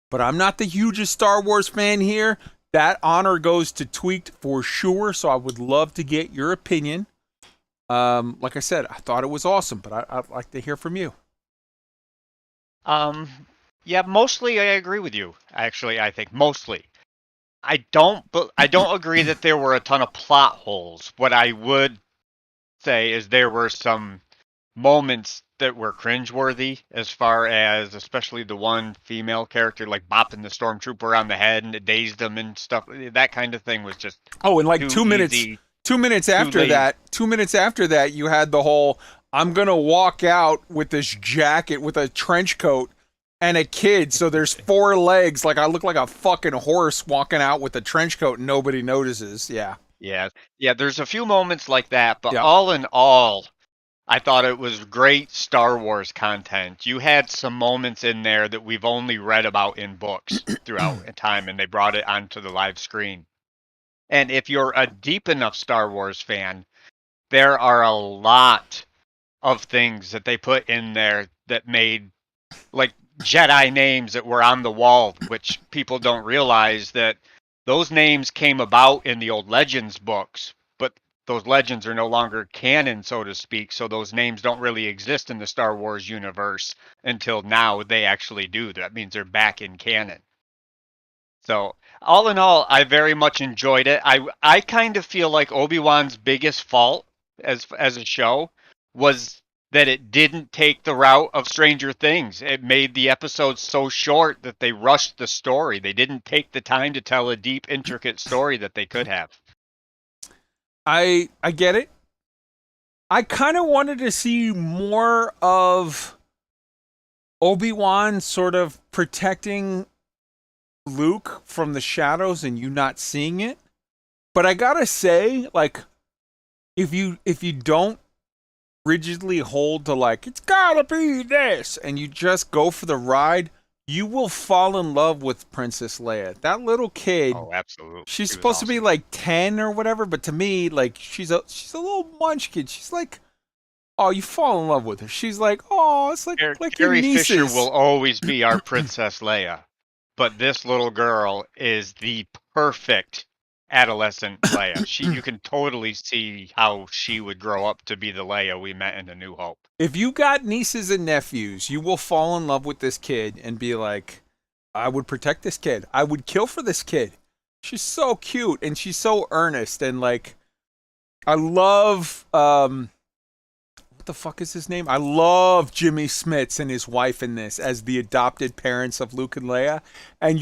Speaker 2: But I'm not the hugest Star Wars fan here. That honor goes to Tweaked for sure, so I would love to get your opinion. Like I said, I thought it was awesome, but I'd like to hear from you.
Speaker 3: Yeah, mostly I agree with you. Actually, I think mostly. I don't agree that there were a ton of plot holes. What I would say is there were some moments that were cringeworthy, as far as especially the one female character like bopping the stormtrooper around the head and it dazed him and stuff. That kind of thing was just
Speaker 2: and like 2 minutes.
Speaker 3: Easy.
Speaker 2: 2 minutes after that, 2 minutes after that, you had the whole, I'm going to walk out with this jacket with a trench coat and a kid. So there's 4 legs. Like I look like a fucking horse walking out with a trench coat and nobody notices. Yeah.
Speaker 3: Yeah. There's a few moments like that, but all in all, I thought it was great Star Wars content. You had some moments in there that we've only read about in books throughout time, and they brought it onto the live screen. And if you're a deep enough Star Wars fan, there are a lot of things that they put in there that made, like, Jedi names that were on the wall, which people don't realize that those names came about in the old Legends books, but those legends are no longer canon, so to speak, so those names don't really exist in the Star Wars universe until now they actually do. That means they're back in canon. So, all in all, I very much enjoyed it. I kind of feel like Obi-Wan's biggest fault as a show was that it didn't take the route of Stranger Things. It made the episodes so short that they rushed the story. They didn't take the time to tell a deep, intricate story that they could have.
Speaker 2: I get it. I kind of wanted to see more of Obi-Wan sort of protecting Luke from the shadows and you not seeing it. But I gotta say, like, if you don't rigidly hold to, like, it's gotta be this, and you just go for the ride, you will fall in love with Princess Leia. That little kid,
Speaker 3: Oh, absolutely.
Speaker 2: she's
Speaker 3: She was
Speaker 2: supposed to be
Speaker 3: awesome.
Speaker 2: like 10 or whatever, but to me, like, she's a little munchkin. She's like, oh, you fall in love with her. She's like, oh, it's like your
Speaker 3: Carrie Fisher
Speaker 2: nieces.
Speaker 3: will always be our Princess Leia, but this little girl is the perfect adolescent Leia. You can totally see how she would grow up to be the Leia we met in A New Hope.
Speaker 2: If you got nieces and nephews, you will fall in love with this kid and be like, I would protect this kid. I would kill for this kid. She's so cute and she's so earnest, and like, I love what the fuck is his name? I love Jimmy Smits and his wife in this as the adopted parents of Luke and Leia. And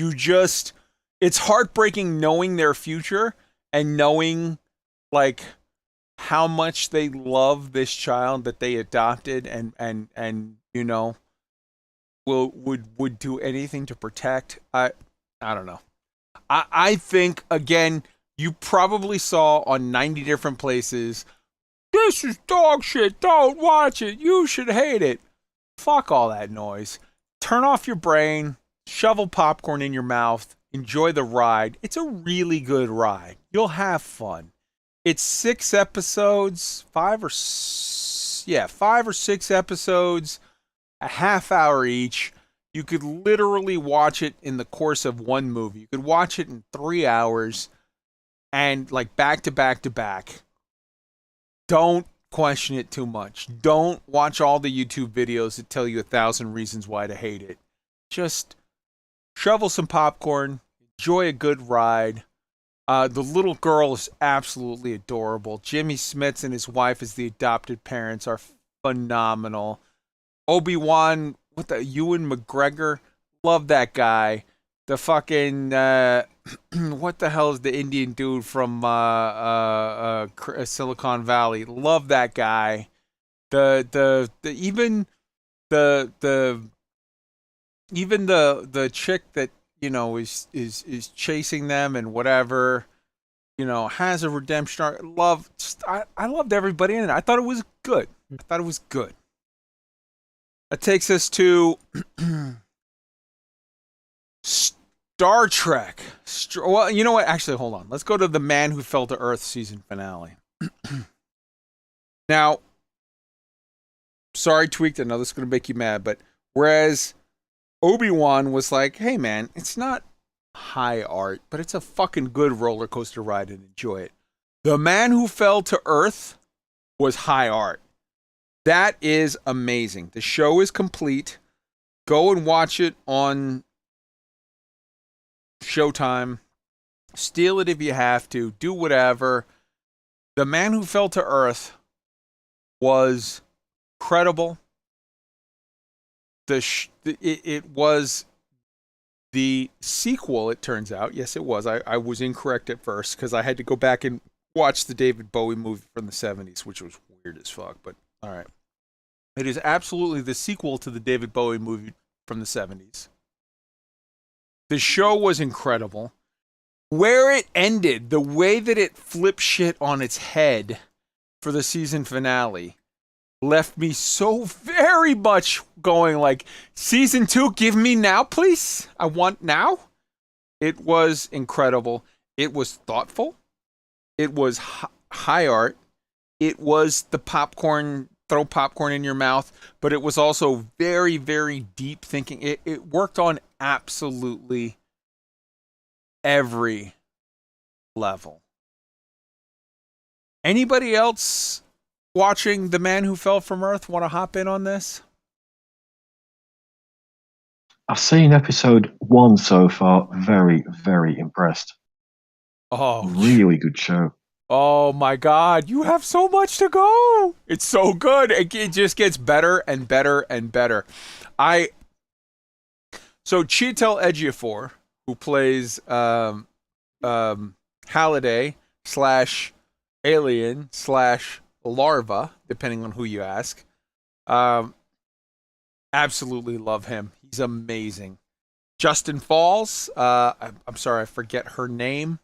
Speaker 2: it's heartbreaking knowing their future and knowing, like, how much they love this child that they adopted and you know, would do anything to protect. I don't know. I think, again, you probably saw on 90 different places, this is dog shit, don't watch it, you should hate it. Fuck all that noise. Turn off your brain, shovel popcorn in your mouth, enjoy the ride. It's a really good ride. You'll have fun. It's 6 episodes, 5 or 6 episodes, a half hour each. You could literally watch it in the course of one movie. You could watch it in 3 hours and, like, back to back to back. Don't question it too much. Don't watch all the YouTube videos that tell you 1,000 reasons why to hate it. Just shovel some popcorn, enjoy a good ride. The little girl is absolutely adorable. Jimmy Smits and his wife as the adopted parents are phenomenal. Obi-Wan, Ewan McGregor, love that guy. The fucking what the hell is the Indian dude from Silicon Valley? Love that guy. The chick that, you know, is chasing them and whatever, you know, has a redemption arc. I loved everybody in it. I thought it was good. That takes us to Star Trek. Well, you know what? Actually, hold on. Let's go to The Man Who Fell to Earth season finale. Now, sorry, Tweaked. I know this is going to make you mad, but whereas Obi-Wan was like, hey, man, it's not high art, but it's a fucking good roller coaster ride and enjoy it. The Man Who Fell to Earth was high art. That is amazing. The show is complete. Go and watch it on Showtime. Steal it if you have to. Do whatever. The Man Who Fell to Earth was credible. It was the sequel, it turns out. Yes, it was. I was incorrect at first because I had to go back and watch the David Bowie movie from the 70s, which was weird as fuck, but all right. It is absolutely the sequel to the David Bowie movie from the 70s. The show was incredible. Where it ended, the way that it flipped shit on its head for the season finale, left me so very much going like, season 2, give me now, please. I want now. It was incredible. It was thoughtful. It was high art. It was the popcorn, throw popcorn in your mouth, but it was also very, very deep thinking. It worked on absolutely every level. Anybody else watching The Man Who Fell from Earth want to hop in on this?
Speaker 4: I've seen episode 1 so far. Very, very impressed.
Speaker 2: Oh,
Speaker 4: really good show.
Speaker 2: Oh my God, you have so much to go. It's so good. It just gets better and better and better. So Chiwetel Ejiofor, who plays Halliday / alien / larva, depending on who you ask. Absolutely love him. He's amazing. Justin Falls, I'm sorry, I forget her name.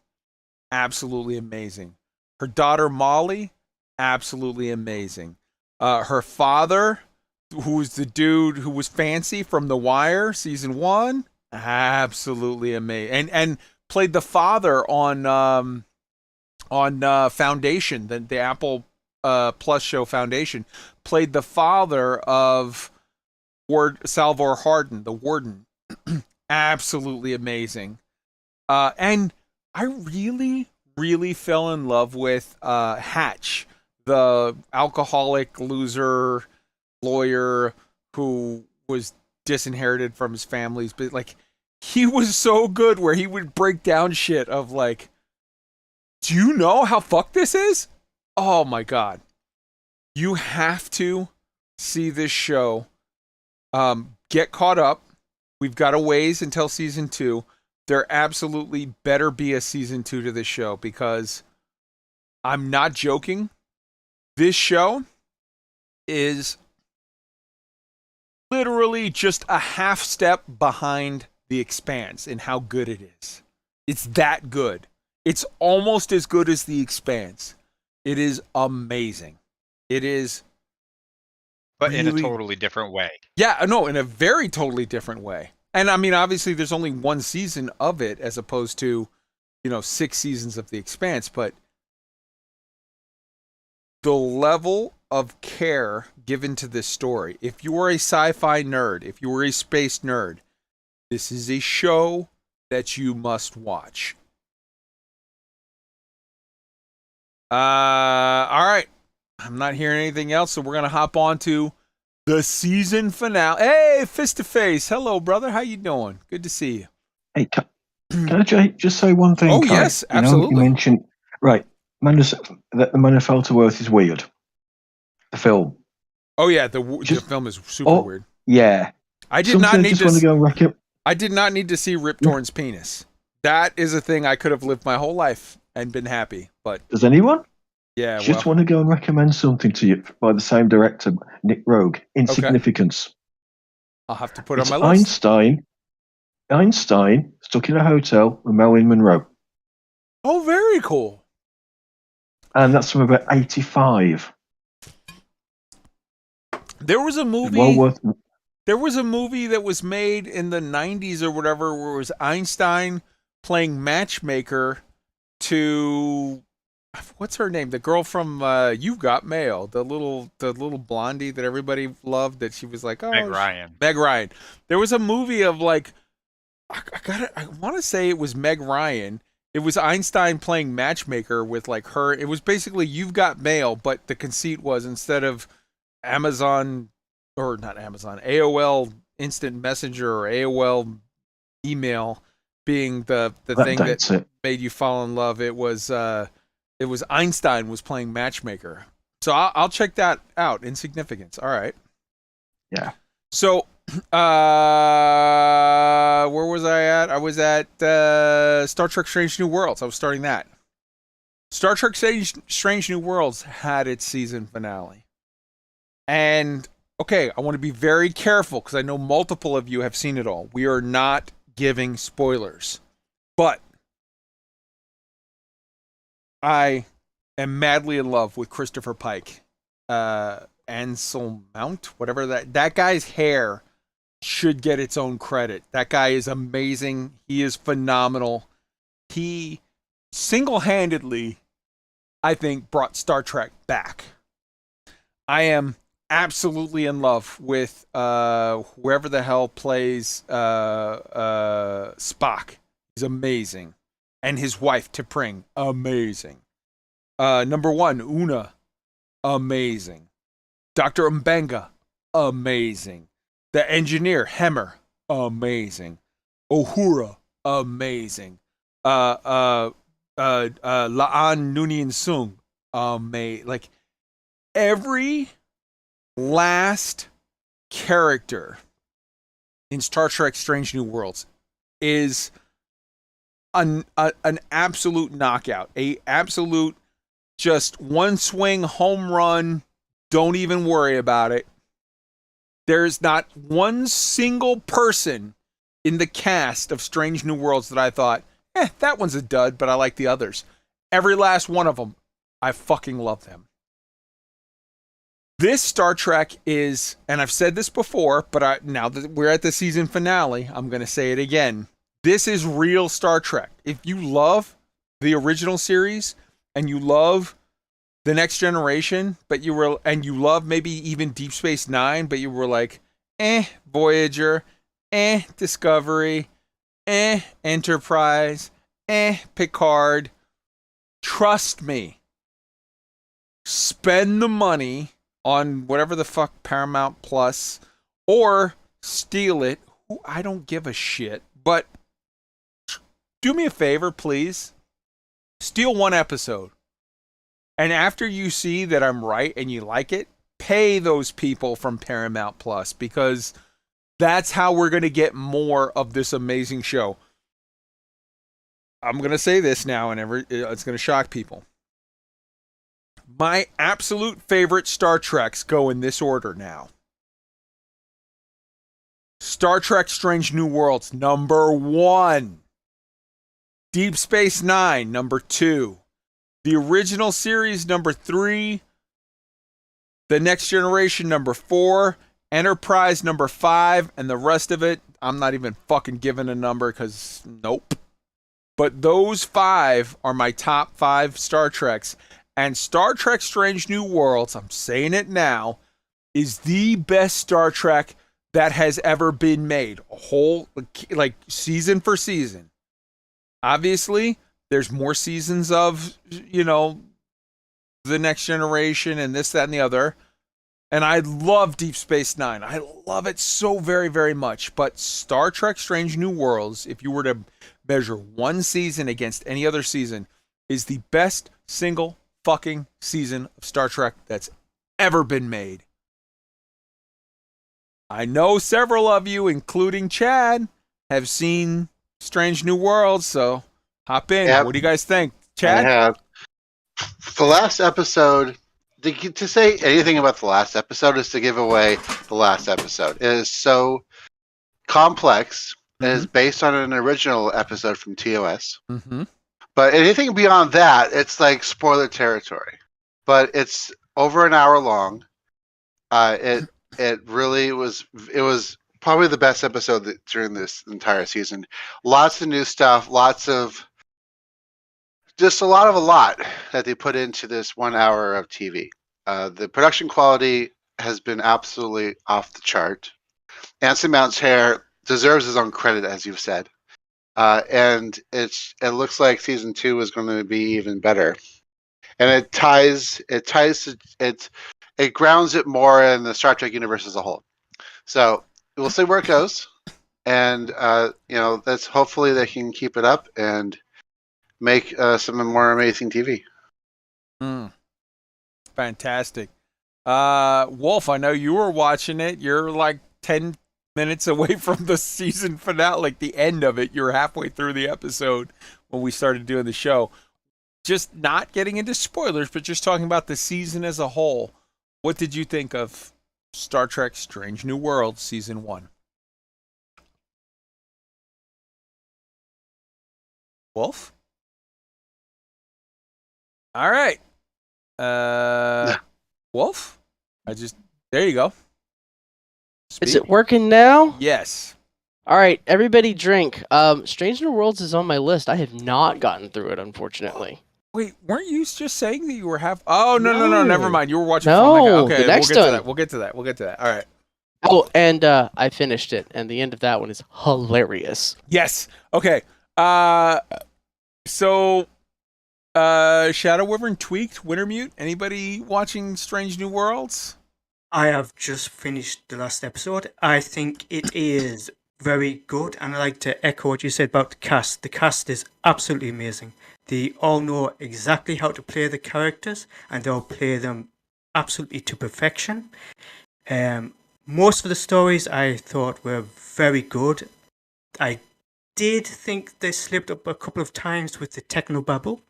Speaker 2: Absolutely amazing. Her daughter Molly, absolutely amazing. Her father, who's the dude who was Fancy from The Wire, season 1, absolutely amazing. And played the father on Foundation, the Apple Plus show Foundation. Played the father of Salvor Hardin, the warden. Absolutely amazing. And I really fell in love with Hatch, the alcoholic loser lawyer who was disinherited from his families, but like he was so good where he would break down shit of like, do you know how fucked this is? Oh my God. You have to see this show. Get caught up. We've got a ways until season 2. There absolutely better be a season 2 to this show because I'm not joking. This show is literally just a half step behind The Expanse in how good it is. It's that good. It's almost as good as The Expanse. It is amazing. It is.
Speaker 3: But
Speaker 2: really,
Speaker 3: in a totally different way.
Speaker 2: Yeah, no, in a very totally different way. And I mean, obviously, there's only one season of it as opposed to, 6 seasons of The Expanse. But the level of care given to this story, if you are a sci-fi nerd, if you are a space nerd, this is a show that you must watch. All right. I'm not hearing anything else, so we're going to hop on to the season finale. Hey, Fist to Face. Hello, brother. How you doing? Good to see you.
Speaker 4: Hey, can I just say one thing?
Speaker 2: Oh,
Speaker 4: Kai?
Speaker 2: yes, absolutely.
Speaker 4: You mentioned, right, that The Man Who Fell to Earth is weird. The film.
Speaker 2: Oh, yeah, the film is super weird.
Speaker 4: Yeah.
Speaker 2: I did not need
Speaker 4: to
Speaker 2: see Rip Torn's penis. That is a thing I could have lived my whole life and been happy. But
Speaker 4: does anyone?
Speaker 2: Yeah,
Speaker 4: just want to go and recommend something to you by the same director, Nick Rogue. Insignificance.
Speaker 2: Okay. I'll have to put it on my list.
Speaker 4: Einstein stuck in a hotel with Marilyn Monroe.
Speaker 2: Oh, very cool.
Speaker 4: And that's from about 85.
Speaker 2: There was a movie. There was a movie that was made in the 90s or whatever where it was Einstein playing matchmaker to, what's her name? The girl from You've Got Mail, the little blondie that everybody loved. That she was like, oh,
Speaker 3: Meg Ryan.
Speaker 2: Meg Ryan. There was a movie of like, I want to say it was Meg Ryan. It was Einstein playing matchmaker with like her. It was basically You've Got Mail, but the conceit was instead of AOL Instant Messenger or AOL email being the thing that made you fall in love, it was Einstein was playing matchmaker. So I'll check that out. Insignificance. All right.
Speaker 4: Yeah. So
Speaker 2: where was I at? I was at Star Trek Strange New Worlds. I was starting that. Star Trek Strange New Worlds had its season finale. And okay, I want to be very careful because I know multiple of you have seen it all. We are not giving spoilers. But I am madly in love with Christopher Pike Ansel Mount, whatever that guy's hair should get its own credit. That guy is amazing. He is phenomenal. He single-handedly, I think, brought Star Trek back. I am absolutely in love with whoever the hell plays Spock. He's amazing. And his wife, T'Pring, amazing. Number 1, Una, amazing. Dr. Mbenga, amazing. The engineer, Hemmer, amazing. Uhura, amazing. Laan Noonien Sung, amazing. Like, every last character in Star Trek Strange New Worlds is an absolute knockout. A absolute just one swing home run. Don't even worry about it. There's not one single person in the cast of Strange New Worlds that I thought, that one's a dud, but I like the others. Every last one of them, I fucking love them. This Star Trek is, and I've said this before, but now that we're at the season finale, I'm going to say it again. This is real Star Trek. If you love the original series and you love The Next Generation, but you love maybe even Deep Space Nine, but you were like, Voyager, Discovery, Enterprise, Picard. Trust me. Spend the money on whatever the fuck Paramount Plus, or steal it. I don't give a shit. But do me a favor, please. Steal one episode. And after you see that I'm right and you like it, pay those people from Paramount Plus, because that's how we're going to get more of this amazing show. I'm going to say this now, and it's going to shock people. My absolute favorite Star Treks go in this order now. Star Trek Strange New Worlds, number 1. Deep Space Nine, number 2. The original series, number 3. The Next Generation, number 4. Enterprise, number 5. And the rest of it, I'm not even fucking giving a number because nope. But those 5 are my top 5 Star Treks. And Star Trek Strange New Worlds, I'm saying it now, is the best Star Trek that has ever been made. A whole, like, season for season. Obviously, there's more seasons of, The Next Generation and this, that, and the other. And I love Deep Space Nine. I love it so very, very much. But Star Trek Strange New Worlds, if you were to measure one season against any other season, is the best single fucking season of Star Trek that's ever been made. I know several of you, including Chad, have seen Strange New Worlds, so hop in. Yep. What do you guys think? Chad?
Speaker 7: I have. The last episode, to say anything about the last episode is to give away the last episode. It is so complex. Mm-hmm. It is based on an original episode from TOS.
Speaker 2: Mm-hmm.
Speaker 7: But anything beyond that, it's like spoiler territory. But it's over an hour long. It really was. It was probably the best episode during this entire season. Lots of new stuff. Just a lot that they put into this 1 hour of TV. The production quality has been absolutely off the chart. Anson Mount's hair deserves his own credit, as you've said. And it looks like season 2 is going to be even better. And it grounds it more in the Star Trek universe as a whole. So we'll see where it goes. And, that's hopefully they can keep it up and make some more amazing TV.
Speaker 2: Fantastic. Wolf, I know you were watching it. You're like 10 minutes away from the season finale, like the end of it. You're halfway through the episode when we started doing the show. Just not getting into spoilers, but just talking about the season as a whole. What did you think of Star Trek Strange New Worlds Season 1? Wolf? All right. Wolf? There you go.
Speaker 5: Is
Speaker 2: Speak.
Speaker 5: it working now?
Speaker 2: Yes.
Speaker 5: All right, everybody drink. Strange New Worlds is on my list. I have not gotten through it, unfortunately.
Speaker 2: Wait, weren't you just saying that you were half? Oh no,
Speaker 5: No.
Speaker 2: never mind. You were watching.
Speaker 5: No,
Speaker 2: Okay,
Speaker 5: the next
Speaker 2: we'll get to
Speaker 5: one.
Speaker 2: that. We'll get to that. All right.
Speaker 5: Oh, and I finished it, and the end of that one is hilarious.
Speaker 2: Yes. Okay. So, SHADOWWYVERN tweaked Wintermute. Anybody watching Strange New Worlds?
Speaker 6: I have just finished the last episode. I think it is very good, and I like to echo what you said about the cast. The cast is absolutely amazing. They all know exactly how to play the characters, and they'll play them absolutely to perfection. Most of the stories I thought were very good. I did think they slipped up a couple of times with the technobabble,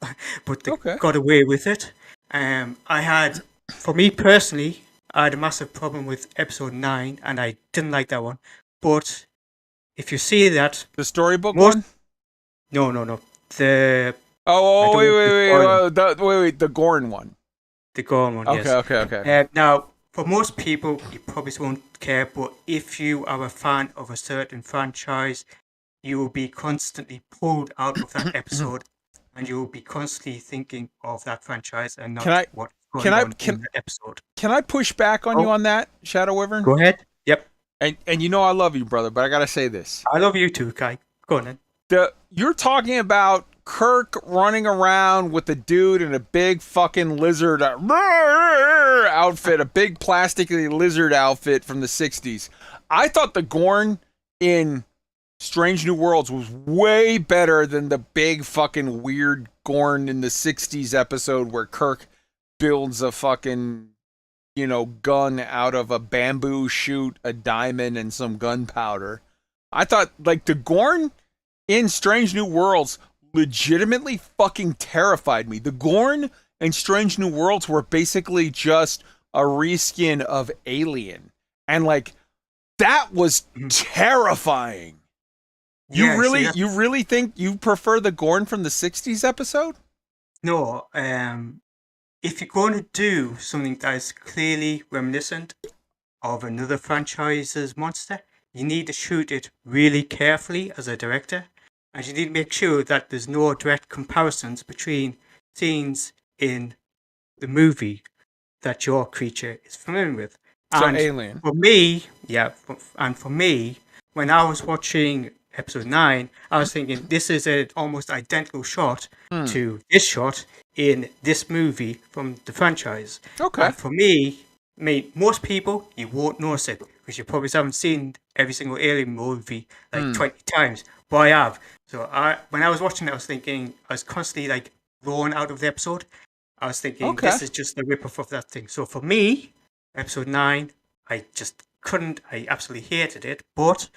Speaker 6: but they
Speaker 2: Okay.
Speaker 6: got away with it. For me personally, I had a massive problem with episode 9, and I didn't like that one. But if you see that,
Speaker 2: The storybook
Speaker 6: Most-
Speaker 2: one?
Speaker 6: no, the
Speaker 2: Oh,
Speaker 6: I
Speaker 2: wait,
Speaker 6: don't
Speaker 2: wait, the Gorn one.
Speaker 6: Gorn one.
Speaker 2: Okay,
Speaker 6: Yes.
Speaker 2: okay.
Speaker 6: Now, for most people, you probably won't care, but if you are a fan of a certain franchise, you will be constantly pulled out of that episode, and you will be constantly thinking of that franchise and not what's going on in the episode.
Speaker 2: Can I push back on you on that, SHADOWWYVERN?
Speaker 6: Go ahead. Yep.
Speaker 2: And you know I love you, brother, but I gotta say this.
Speaker 6: I love you too, Kai. Go on then.
Speaker 2: You're talking about Kirk running around with a dude in a big fucking lizard outfit, a big plastically lizard outfit from the 60s. I thought the Gorn in Strange New Worlds was way better than the big fucking weird Gorn in the 60s episode where Kirk builds a fucking, gun out of a bamboo shoot, a diamond, and some gunpowder. I thought, like, the Gorn in Strange New Worlds legitimately fucking terrified me. The Gorn in Strange New Worlds were basically just a reskin of Alien. And, like, that was terrifying. You really think you prefer the Gorn from the 60s episode?
Speaker 6: No, if you're going to do something that is clearly reminiscent of another franchise's monster, you need to shoot it really carefully as a director, and you need to make sure that there's no direct comparisons between scenes in the movie that your creature is familiar with.
Speaker 2: So
Speaker 6: And
Speaker 2: Alien.
Speaker 6: For me, for me, when I was watching episode 9, I was thinking this is an almost identical shot to this shot in this movie from the franchise.
Speaker 2: Okay.
Speaker 6: And for me, most people, you won't notice it because you probably haven't seen every single Alien movie like 20 times. But I have. So when I was watching it, I was constantly like blown out of the episode. I was thinking, this is just a rip-off of that thing. So for me, episode 9, I just couldn't, I absolutely hated it. But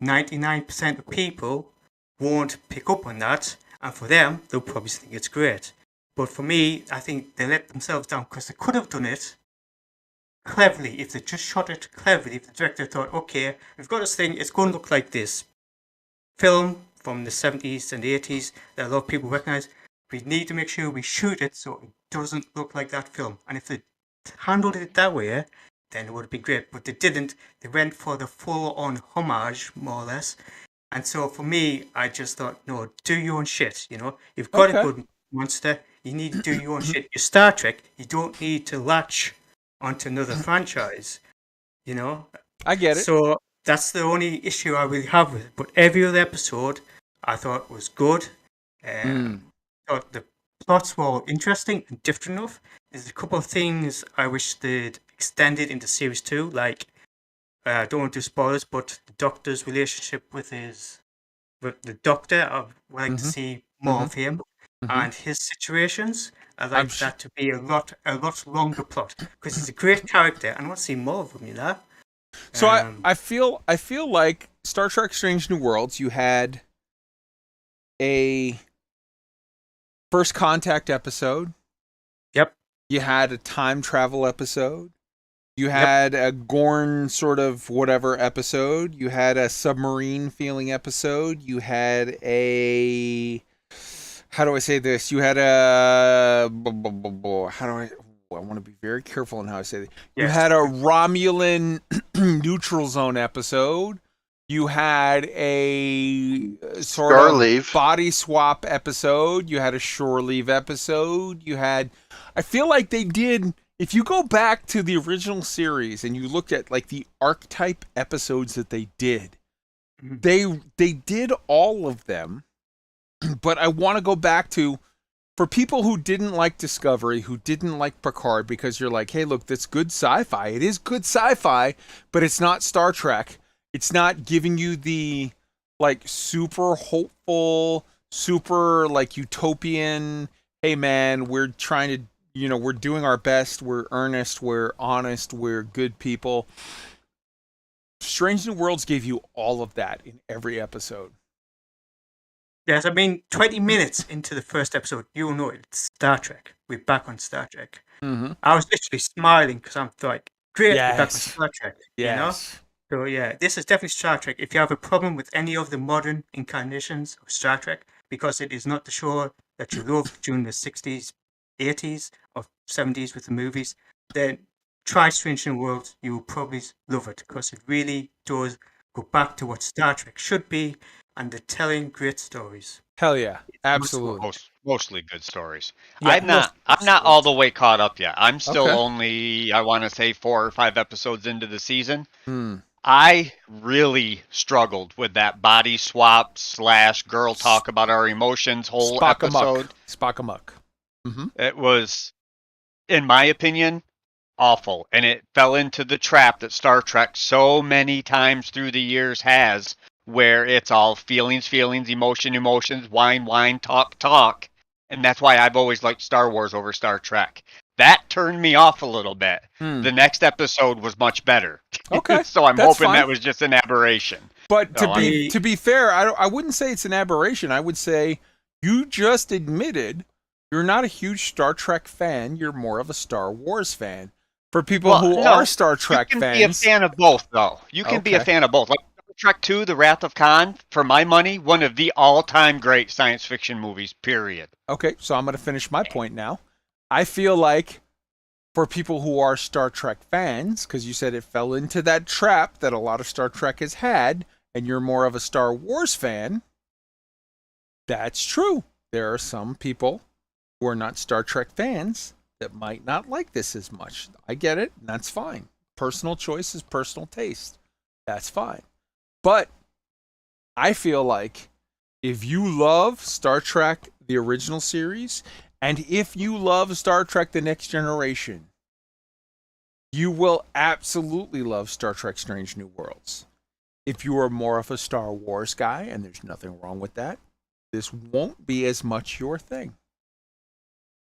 Speaker 6: 99% of people won't pick up on that. And for them, they'll probably think it's great. But for me, I think they let themselves down because they could have done it cleverly. If they just shot it cleverly, if the director thought, okay, we've got this thing, it's going to look like this film from the 70s and the 80s that a lot of people recognize. We need to make sure we shoot it so it doesn't look like that film. And if they handled it that way, then it would have been great. But they didn't. They went for the full-on homage, more or less. And so for me, I just thought, no, do your own shit. You've got a good monster. You need to do your own shit. Your Star Trek, you don't need to latch onto another franchise.
Speaker 2: I get it.
Speaker 6: So that's the only issue I really have with it. But every other episode I thought was good. Thought the plots were all interesting and different enough. There's a couple of things I wish they'd extended into series 2, like I don't want to do spoilers, but the Doctor's relationship with the Doctor. I would like to see more of him and his situations. I'd like that to be a lot longer plot because he's a great character and I want to see more of him.
Speaker 2: So I feel like Star Trek Strange New Worlds, you had a First Contact episode.
Speaker 6: Yep.
Speaker 2: You had a time travel episode. You had a Gorn sort of whatever episode. You had a submarine feeling episode. You had a... How do I say this? You had a... I want to be very careful in how I say that. You
Speaker 6: Yes.
Speaker 2: had a Romulan neutral zone episode. You had a sort
Speaker 7: Shore
Speaker 2: of
Speaker 7: leave.
Speaker 2: body swap episode. You had a shore leave episode. You had, I feel like they did, if you go back to the original series and you looked at like the archetype episodes that they did, they did all of them. But I want to go back to, for people who didn't like Discovery, who didn't like Picard, because you're like, hey, look, that's good sci-fi. It is good sci-fi, but it's not Star Trek. It's not giving you the like super hopeful, super like utopian, hey man, we're trying to, you know, we're doing our best, we're earnest, we're honest, we're good people. Strange New Worlds gave you all of that in every episode.
Speaker 6: Yes, I mean, 20 minutes into the first episode, you'll know it's Star Trek. We're back on Star Trek.
Speaker 2: Mm-hmm.
Speaker 6: I was literally smiling because I'm like, great, we're back on
Speaker 2: Yes.
Speaker 6: Star Trek.
Speaker 2: Yes.
Speaker 6: You know? So yeah, this is definitely Star Trek. If you have a problem with any of the modern incarnations of Star Trek, because it is not the show that you loved during the 60s, 80s, or 70s with the movies, then try Strange New Worlds. You will probably love it because it really does go back to what Star Trek should be, and they're telling great stories.
Speaker 2: Hell yeah, absolutely.
Speaker 3: Mostly good stories.
Speaker 2: Yeah,
Speaker 3: I'm not all the way caught up yet. I'm still
Speaker 2: Okay.
Speaker 3: only, I want to say, 4 or 5 episodes into the season.
Speaker 2: Hmm.
Speaker 3: I really struggled with that body swap / girl talk about our emotions whole episode.
Speaker 2: Spock-a-muck. Mm-hmm.
Speaker 3: It was, in my opinion, awful. And it fell into the trap that Star Trek so many times through the years has, where it's all feelings, emotions, whine, talk. And that's why I've always liked Star Wars over Star Trek. That turned me off a little bit.
Speaker 2: Hmm.
Speaker 3: The next episode was much better.
Speaker 2: Okay,
Speaker 3: So I'm
Speaker 2: that's
Speaker 3: hoping
Speaker 2: fine.
Speaker 3: that was just an aberration.
Speaker 2: But
Speaker 3: No,
Speaker 2: to be fair, I wouldn't say it's an aberration. I would say you just admitted you're not a huge Star Trek fan. You're more of a Star Wars fan. For people who are Star Trek
Speaker 3: you can
Speaker 2: fans,
Speaker 3: be a fan of both, though. You can be a
Speaker 2: Okay.
Speaker 3: fan of both. Like Star Trek 2, The Wrath of Khan, for my money, one of the all-time great science fiction movies, period.
Speaker 2: okay, so I'm going to finish my point now. I feel like for people who are Star Trek fans, because you said it fell into that trap that a lot of Star Trek has had, and you're more of a Star Wars fan, that's true. There are some people who are not Star Trek fans that might not like this as much. I get it, and that's fine. Personal choice is personal taste. That's fine. But I feel like if you love Star Trek, the original series, and if you love Star Trek The Next Generation, you will absolutely love Star Trek Strange New Worlds. If you are more of a Star Wars guy, and there's nothing wrong with that, this won't be as much your thing.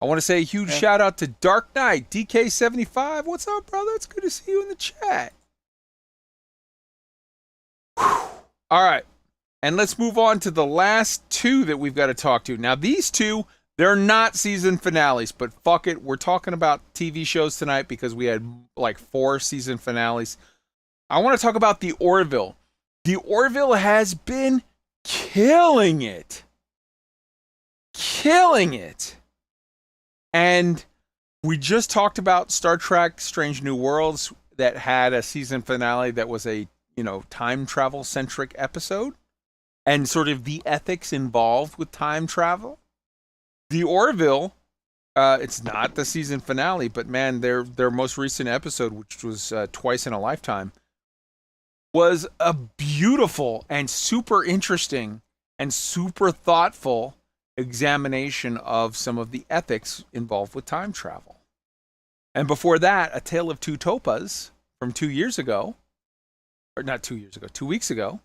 Speaker 2: I want to say a huge shout out to Dark Knight, DK75. What's up, brother? It's good to see you in the chat. Whew. All right. And let's move on to the last two that we've got to talk to. Now, these two, they're not season finales, but fuck it. We're talking about TV shows tonight because we had like 4 season finales. I want to talk about The Orville. The Orville has been killing it. Killing it. And we just talked about Star Trek Strange New Worlds that had a season finale that was a, time travel centric episode and sort of the ethics involved with time travel. The Orville, it's not the season finale, but man, their most recent episode, which was Twice in a Lifetime, was a beautiful and super interesting and super thoughtful examination of some of the ethics involved with time travel. And before that, A Tale of Two Topas from 2 years ago, or not 2 years ago, 2 weeks ago,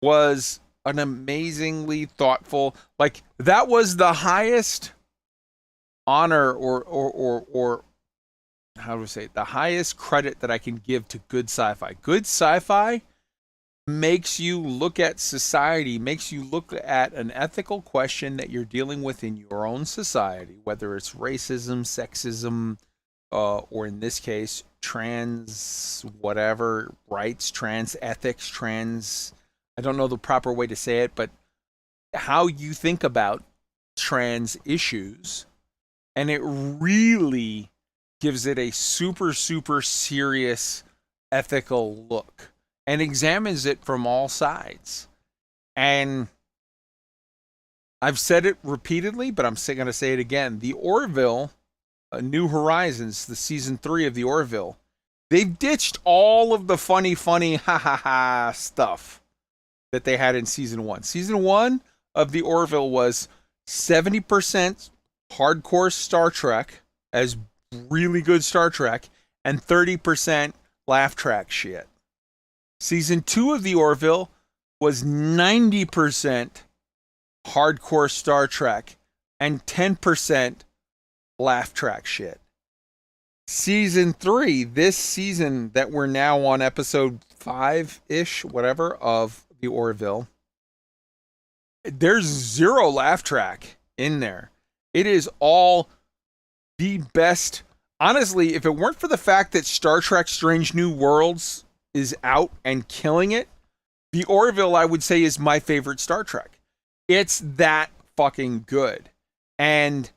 Speaker 2: was an amazingly thoughtful, like that was the highest honor or how do we say it? The highest credit that I can give to good sci-fi. Good sci-fi makes you look at society, makes you look at an ethical question that you're dealing with in your own society, whether it's racism, sexism, or in this case, trans whatever, rights, trans ethics, trans, I don't know the proper way to say it, but how you think about trans issues. And it really gives it a super, super serious ethical look and examines it from all sides. And I've said it repeatedly, but I'm going to say it again. The Orville, New Horizons, the season 3 of the Orville, they've ditched all of the funny, ha ha ha stuff that they had in season 1. Season 1 of the Orville was 70% hardcore Star Trek, as really good Star Trek, and 30% laugh track shit. Season 2 of the Orville was 90% hardcore Star Trek and 10% laugh track shit. Season 3, this season that we're now on episode 5-ish, whatever, of the Orville, there's 0 laugh track in there. It is all the best. Honestly, if it weren't for the fact that Star Trek Strange New Worlds is out and killing it, the Orville, I would say, is my favorite Star Trek. It's that fucking good. And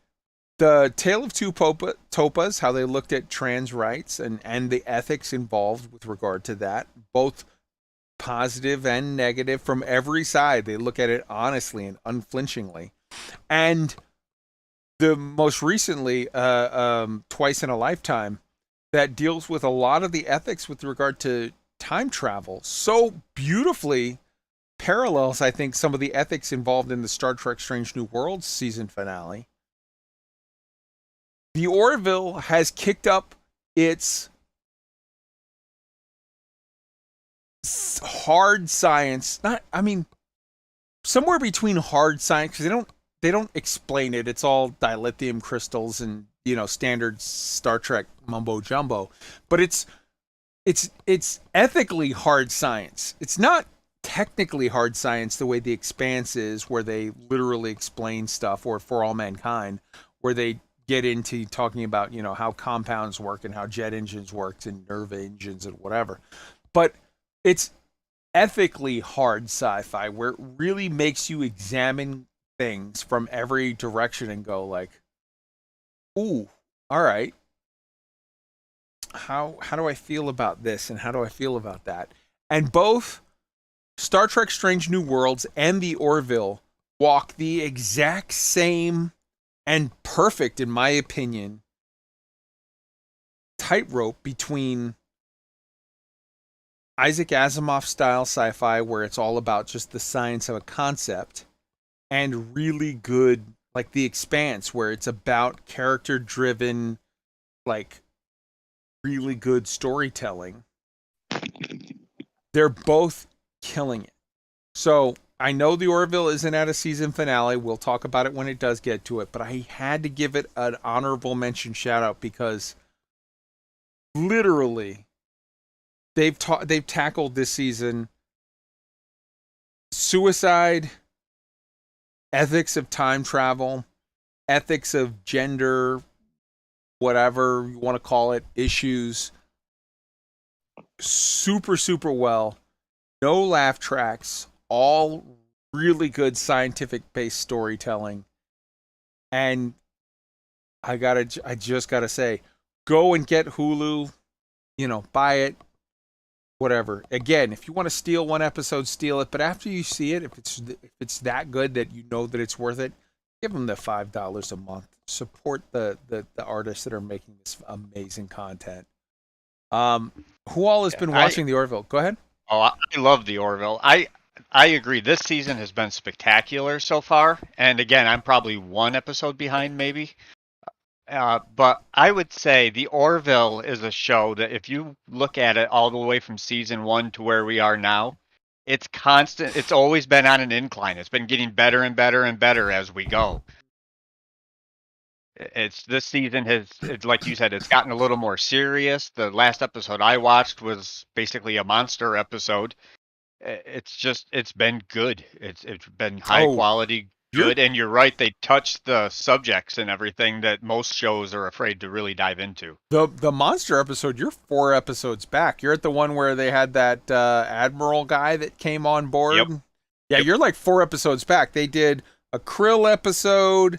Speaker 2: the Tale of Two Topas, how they looked at trans rights and the ethics involved with regard to that, both positive and negative from every side. They look at it honestly and unflinchingly. And the most recently, Twice in a Lifetime, that deals with a lot of the ethics with regard to time travel. So beautifully parallels, I think, some of the ethics involved in the Star Trek Strange New Worlds season finale. The Orville has kicked up its hard science, somewhere between hard science, because they don't explain it. It's all dilithium crystals and, standard Star Trek mumbo jumbo. But it's ethically hard science. It's not technically hard science the way The Expanse is, where they literally explain stuff, or For All Mankind, where they get into talking about, how compounds work and how jet engines work and nerve engines and whatever. But it's ethically hard sci-fi, where it really makes you examine things from every direction and go like, ooh, all right, how do I feel about this and how do I feel about that? And both Star Trek Strange New Worlds and the Orville walk the exact same and perfect, in my opinion, tightrope between Isaac Asimov style sci-fi, where it's all about just the science of a concept, and really good, like The Expanse, where it's about character-driven, like really good storytelling. They're both killing it. So I know the Orville isn't at a season finale. We'll talk about it when it does get to it, but I had to give it an honorable mention shout out because literally they've tackled this season suicide, ethics of time travel, ethics of gender, whatever you want to call it, issues, super, super well. No laugh tracks, all really good scientific-based storytelling. And I just gotta say, go and get Hulu, buy it, whatever. Again, if you want to steal one episode, steal it. But after you see it, if it's that good that you know that it's worth it, give them the $5 a month. Support the artists that are making this amazing content. Who all has been watching the Orville? Go ahead.
Speaker 3: Oh, I love the Orville. I agree. This season has been spectacular so far. And again, I'm probably one episode behind, maybe. But I would say the Orville is a show that if you look at it all the way from season 1 to where we are now, it's constant. It's always been on an incline. It's been getting better and better and better as we go. This season it's like you said, it's gotten a little more serious. The last episode I watched was basically a monster episode. It's been good. It's been high quality, good. And you're right, they touch the subjects and everything that most shows are afraid to really dive into.
Speaker 2: The monster episode, you're 4 episodes back. You're at the one where they had that admiral guy that came on board.
Speaker 3: Yep.
Speaker 2: Yeah,
Speaker 3: Yep.
Speaker 2: You're like 4 episodes back. They did a Krill episode,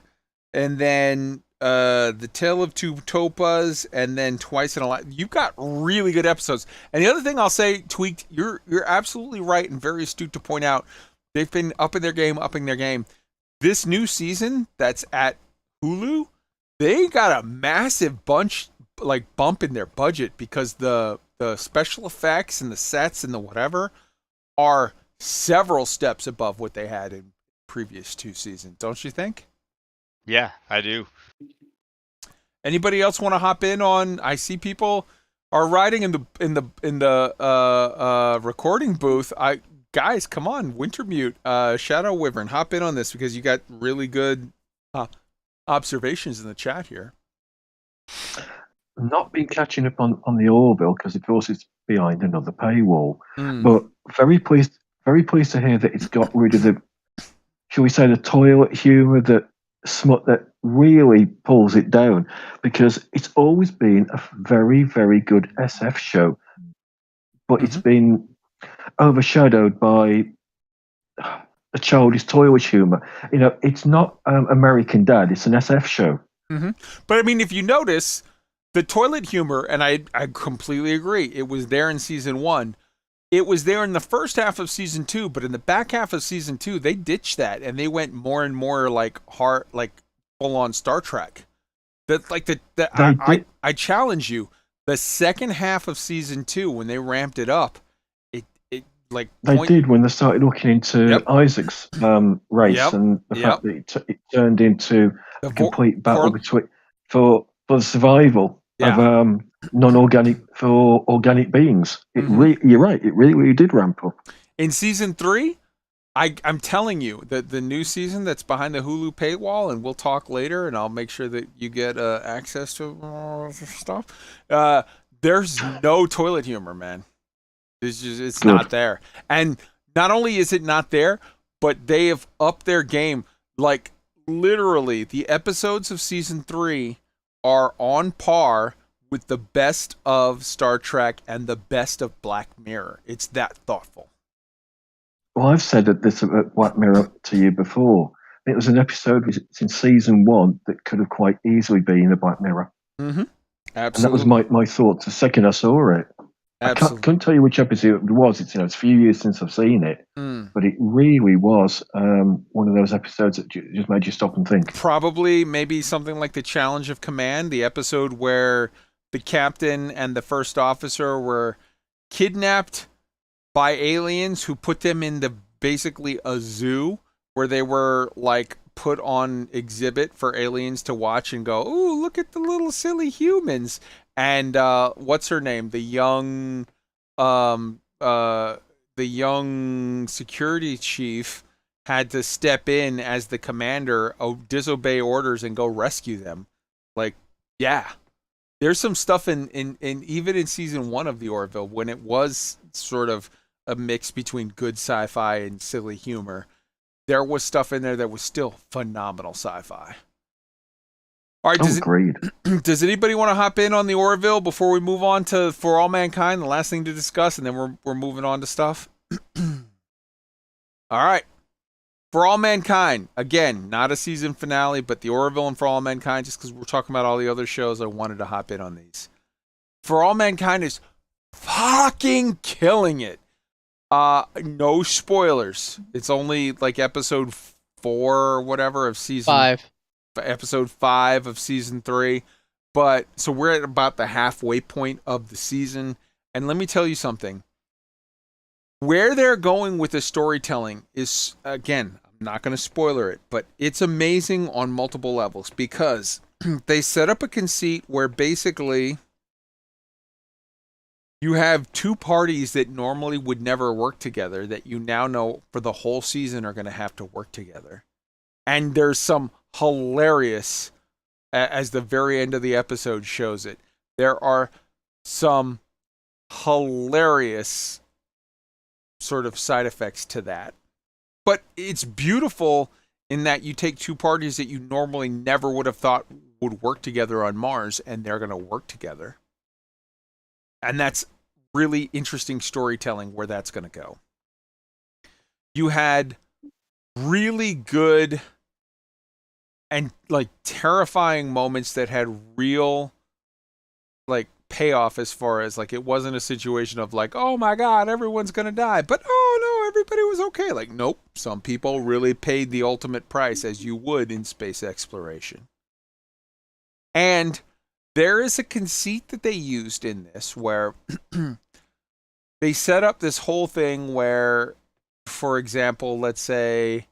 Speaker 2: and then The Tale of Two Topas, and then Twice in a Life. You've got really good episodes. And the other thing I'll say, Tweaked, you're absolutely right and very astute to point out. They've been upping their game. This new season that's at Hulu, they got a massive bump in their budget because the special effects and the sets and the whatever are several steps above what they had in previous 2 seasons. Don't you think?
Speaker 3: Yeah, I do.
Speaker 2: Anybody else want to hop in on? I see people are writing in the recording booth. Guys, come on, Wintermute, SHADOWWYVERN, hop in on this because you got really good observations in the chat here.
Speaker 4: Not been catching up on the Orville because, of course, it's behind another paywall. But very pleased to hear that it's got rid of the, shall we say, the toilet humour that really pulls it down, because it's always been a very, very good SF show, but it's been overshadowed by a childish toilet humour. It's not American Dad; it's an SF show.
Speaker 2: But I mean, if you notice, the toilet humor, and I completely agree, it was there in season 1. It was there in the first half of season 2, but in the back half of season 2, they ditched that and they went more and more like full on Star Trek. I challenge you. The second half of season 2, when they ramped it up, they
Speaker 4: did when they started looking into Isaac's race and the fact that it turned into a complete battle for the survival of organic beings. You're right. It really did ramp up.
Speaker 2: In season 3, I'm telling you that the new season that's behind the Hulu paywall, and we'll talk later, and I'll make sure that you get access to stuff. There's no toilet humor, man. It's not there. And not only is it not there, but they have upped their game. Like, literally, the episodes of season 3 are on par with the best of Star Trek and the best of Black Mirror. It's that thoughtful.
Speaker 4: Well, I've said this about Black Mirror to you before. It was an episode in season 1 that could have quite easily been in a Black Mirror.
Speaker 2: Absolutely.
Speaker 4: And that was my thoughts the second I saw it.
Speaker 2: Absolutely.
Speaker 4: I couldn't tell you which episode it was. It's a few years since I've seen it, but it really was one of those episodes that just made you stop and think.
Speaker 2: Probably, maybe something like the Challenge of Command, the episode where the captain and the first officer were kidnapped by aliens who put them in basically a zoo where they were like put on exhibit for aliens to watch and go, "Ooh, look at the little silly humans." And what's her name? The young security chief had to step in as the commander, disobey orders, and go rescue them. Like, yeah, there's some stuff in even in season 1 of the Orville when it was sort of a mix between good sci-fi and silly humor. There was stuff in there that was still phenomenal sci-fi. All right, does anybody want to hop in on the Orville before we move on to For All Mankind, the last thing to discuss, and then we're moving on to stuff? All right. For All Mankind, again, not a season finale, but the Orville and For All Mankind, just because we're talking about all the other shows, I wanted to hop in on these. For All Mankind is fucking killing it. No spoilers. It's only like episode 4 or whatever of season
Speaker 5: 5.
Speaker 2: Episode 5 of season 3. But so we're at about the halfway point of the season. And let me tell you something. Where they're going with the storytelling is, again, I'm not going to spoiler it, but it's amazing on multiple levels because they set up a conceit where basically you have 2 parties that normally would never work together that you now know for the whole season are going to have to work together. And there's some hilarious, as the very end of the episode shows it, there are some hilarious sort of side effects to that. But it's beautiful in that you take 2 parties that you normally never would have thought would work together on Mars, and they're going to work together. And that's really interesting storytelling where that's going to go. You had really good and like terrifying moments that had real like payoff, as far as like it wasn't a situation of like, oh my god, everyone's gonna die, but oh no, everybody was okay. Like, nope, some people really paid the ultimate price, as you would in space exploration. And there is a conceit that they used in this where they set up this whole thing where, for example, let's say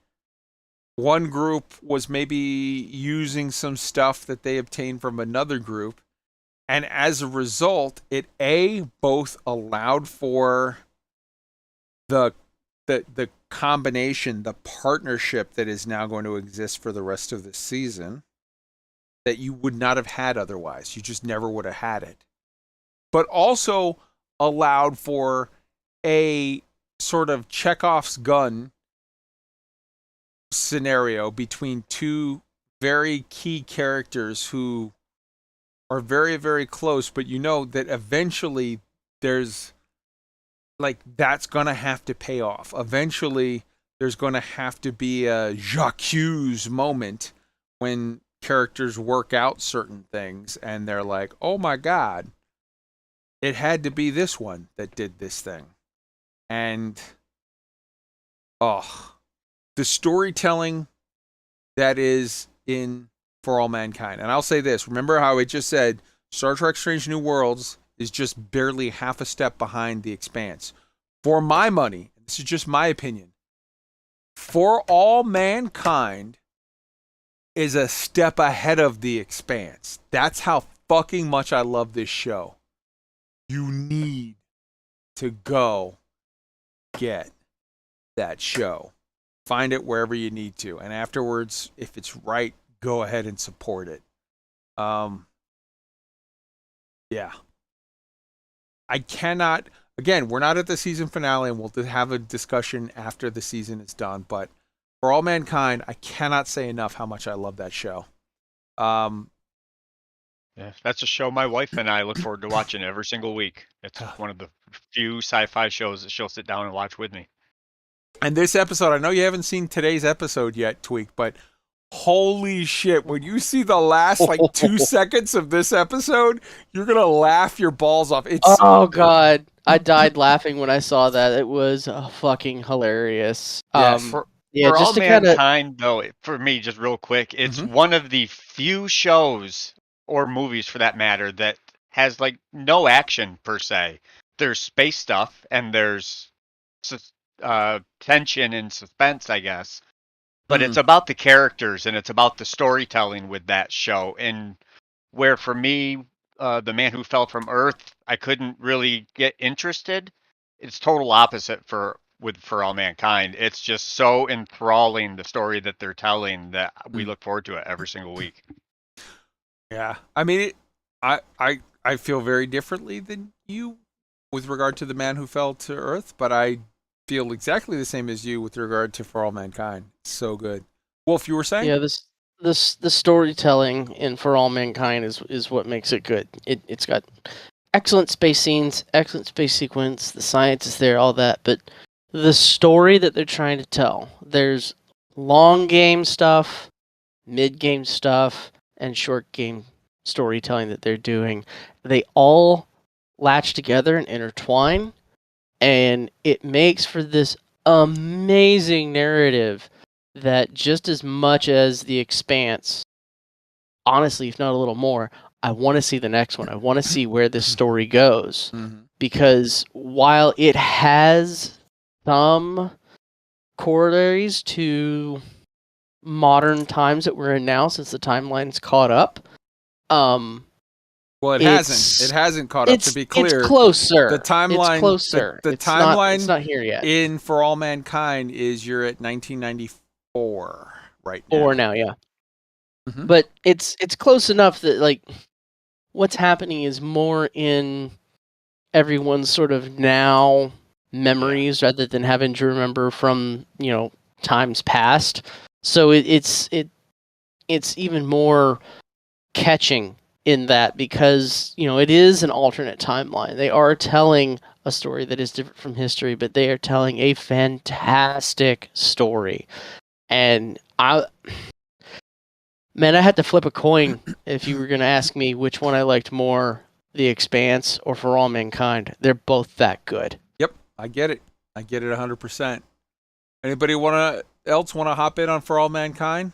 Speaker 2: one group was maybe using some stuff that they obtained from another group, and as a result, it both allowed for the combination, the partnership that is now going to exist for the rest of the season that you would not have had otherwise. You just never would have had it. But also allowed for a sort of Chekhov's gun scenario between two very key characters who are very, very close, but you know that eventually there's like that's gonna have to pay off. Eventually there's gonna have to be a J'accuse moment when characters work out certain things and they're like, oh my god, it had to be this one that did this thing. And the storytelling that is in For All Mankind. And I'll say this, remember how I just said Star Trek Strange New Worlds is just barely half a step behind The Expanse. For my money, this is just my opinion, For All Mankind is a step ahead of The Expanse. That's how fucking much I love this show. You need to go get that show. Find it wherever you need to. And afterwards, if it's right, go ahead and support it. Yeah. I cannot, again, we're not at the season finale, and we'll have a discussion after the season is done, but For All Mankind, I cannot say enough how much I love that show.
Speaker 3: Yeah, that's a show my wife and I look forward to watching every single week. It's one of the few sci-fi shows that she'll sit down and watch with me.
Speaker 2: And this episode, I know you haven't seen today's episode yet, Tweak, but holy shit, when you see the last like 2 seconds of this episode, you're going to laugh your balls off.
Speaker 5: Oh god, I died laughing when I saw that. It was fucking hilarious.
Speaker 3: For All Mankind, though, for me, just real quick, it's one of the few shows or movies, for that matter, that has like no action per se. There's space stuff and there's tension and suspense, I guess. But it's about the characters and it's about the storytelling with that show. And where for me, The Man Who Fell from Earth, I couldn't really get interested. It's total opposite for All Mankind. It's just so enthralling, the story that they're telling, that we look forward to it every single week.
Speaker 2: Yeah, I mean, I feel very differently than you with regard to The Man Who Fell to Earth, but I feel exactly the same as you with regard to For All Mankind. It's so good. Wolf, you were saying?
Speaker 5: Yeah, the storytelling in For All Mankind is what makes it good. It's got excellent space scenes, excellent space sequence, the science is there, all that, but the story that they're trying to tell, there's long game stuff, mid game stuff, and short game storytelling that they're doing. They all latch together and intertwine, and it makes for this amazing narrative that, just as much as The Expanse, honestly, if not a little more, I want to see the next one. I want to see where this story goes. Because while it has some corollaries to modern times that we're in now, since the timeline's caught up,
Speaker 2: well, it hasn't. It hasn't caught up, to be clear.
Speaker 5: It's closer.
Speaker 2: The timeline.
Speaker 5: It's closer.
Speaker 2: The timeline.
Speaker 5: It's not here yet.
Speaker 2: In For All Mankind is you're at 1994 right now.
Speaker 5: Or now, yeah. But it's close enough that like what's happening is more in everyone's sort of now memories rather than having to remember from times past. So it's even more catching in that, because it is an alternate timeline. They are telling a story that is different from history, but they are telling a fantastic story. And Man, I had to flip a coin if you were going to ask me which one I liked more, The Expanse or For All Mankind. They're both that good.
Speaker 2: Yep, I get it. I get it 100%. Anybody else want to hop in on For All Mankind?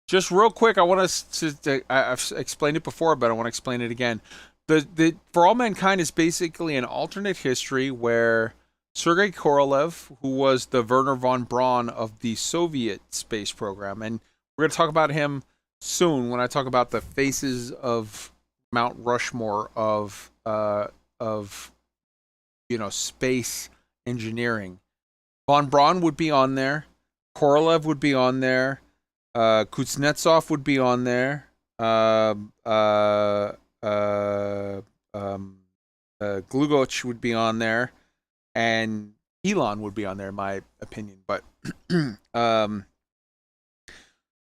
Speaker 2: Just real quick, I want to. I've explained it before, but I want to explain it again. The For All Mankind is basically an alternate history where Sergei Korolev, who was the Werner von Braun of the Soviet space program, and we're going to talk about him soon when I talk about the faces of Mount Rushmore of space engineering. Von Braun would be on there. Korolev would be on there. Kuznetsov would be on there. Glugoch would be on there, and Elon would be on there, in my opinion. But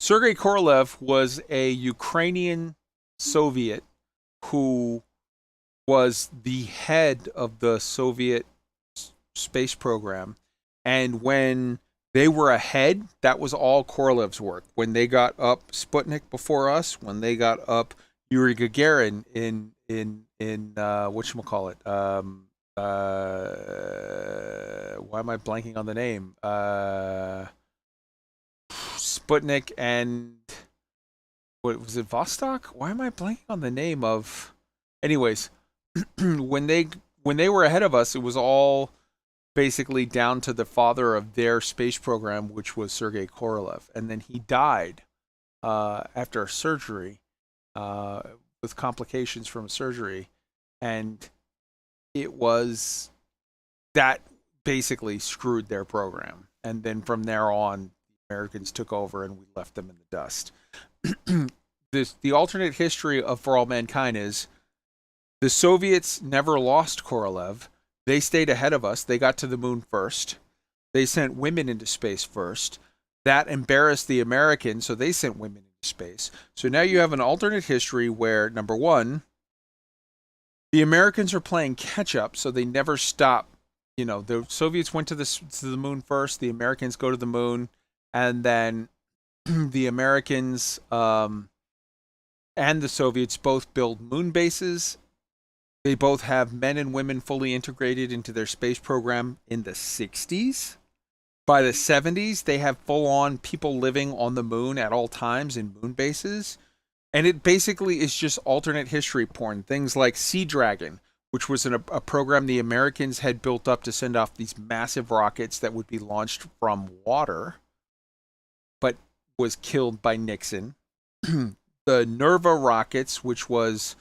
Speaker 2: Sergei Korolev was a Ukrainian Soviet who was the head of the Soviet space program, and when they were ahead, that was all Korolev's work. When they got up Sputnik before us, when they got up Yuri Gagarin in whatchamacallit, why am I blanking on the name? Sputnik and what was it, Vostok? Why am I blanking on the name of? Anyways, when they were ahead of us, it was all basically down to the father of their space program, which was Sergei Korolev, and then he died after surgery with complications from surgery, and it was that basically screwed their program. And then from there on, the Americans took over and we left them in the dust. The alternate history of For All Mankind is the Soviets never lost Korolev. They stayed ahead of us. They got to the moon first. They sent women into space first. That embarrassed the Americans, so they sent women into space. So now you have an alternate history where, number one, the Americans are playing catch up, so they never stop. You know, the Soviets went to the moon first. The Americans go to the moon, and then the Americans and the Soviets both build moon bases. They both have men and women fully integrated into their space program in the 60s. By the 70s, they have full-on people living on the moon at all times in moon bases. And it basically is just alternate history porn. Things like Sea Dragon, which was a program the Americans had built up to send off these massive rockets that would be launched from water, but was killed by Nixon. The Nerva rockets, which was...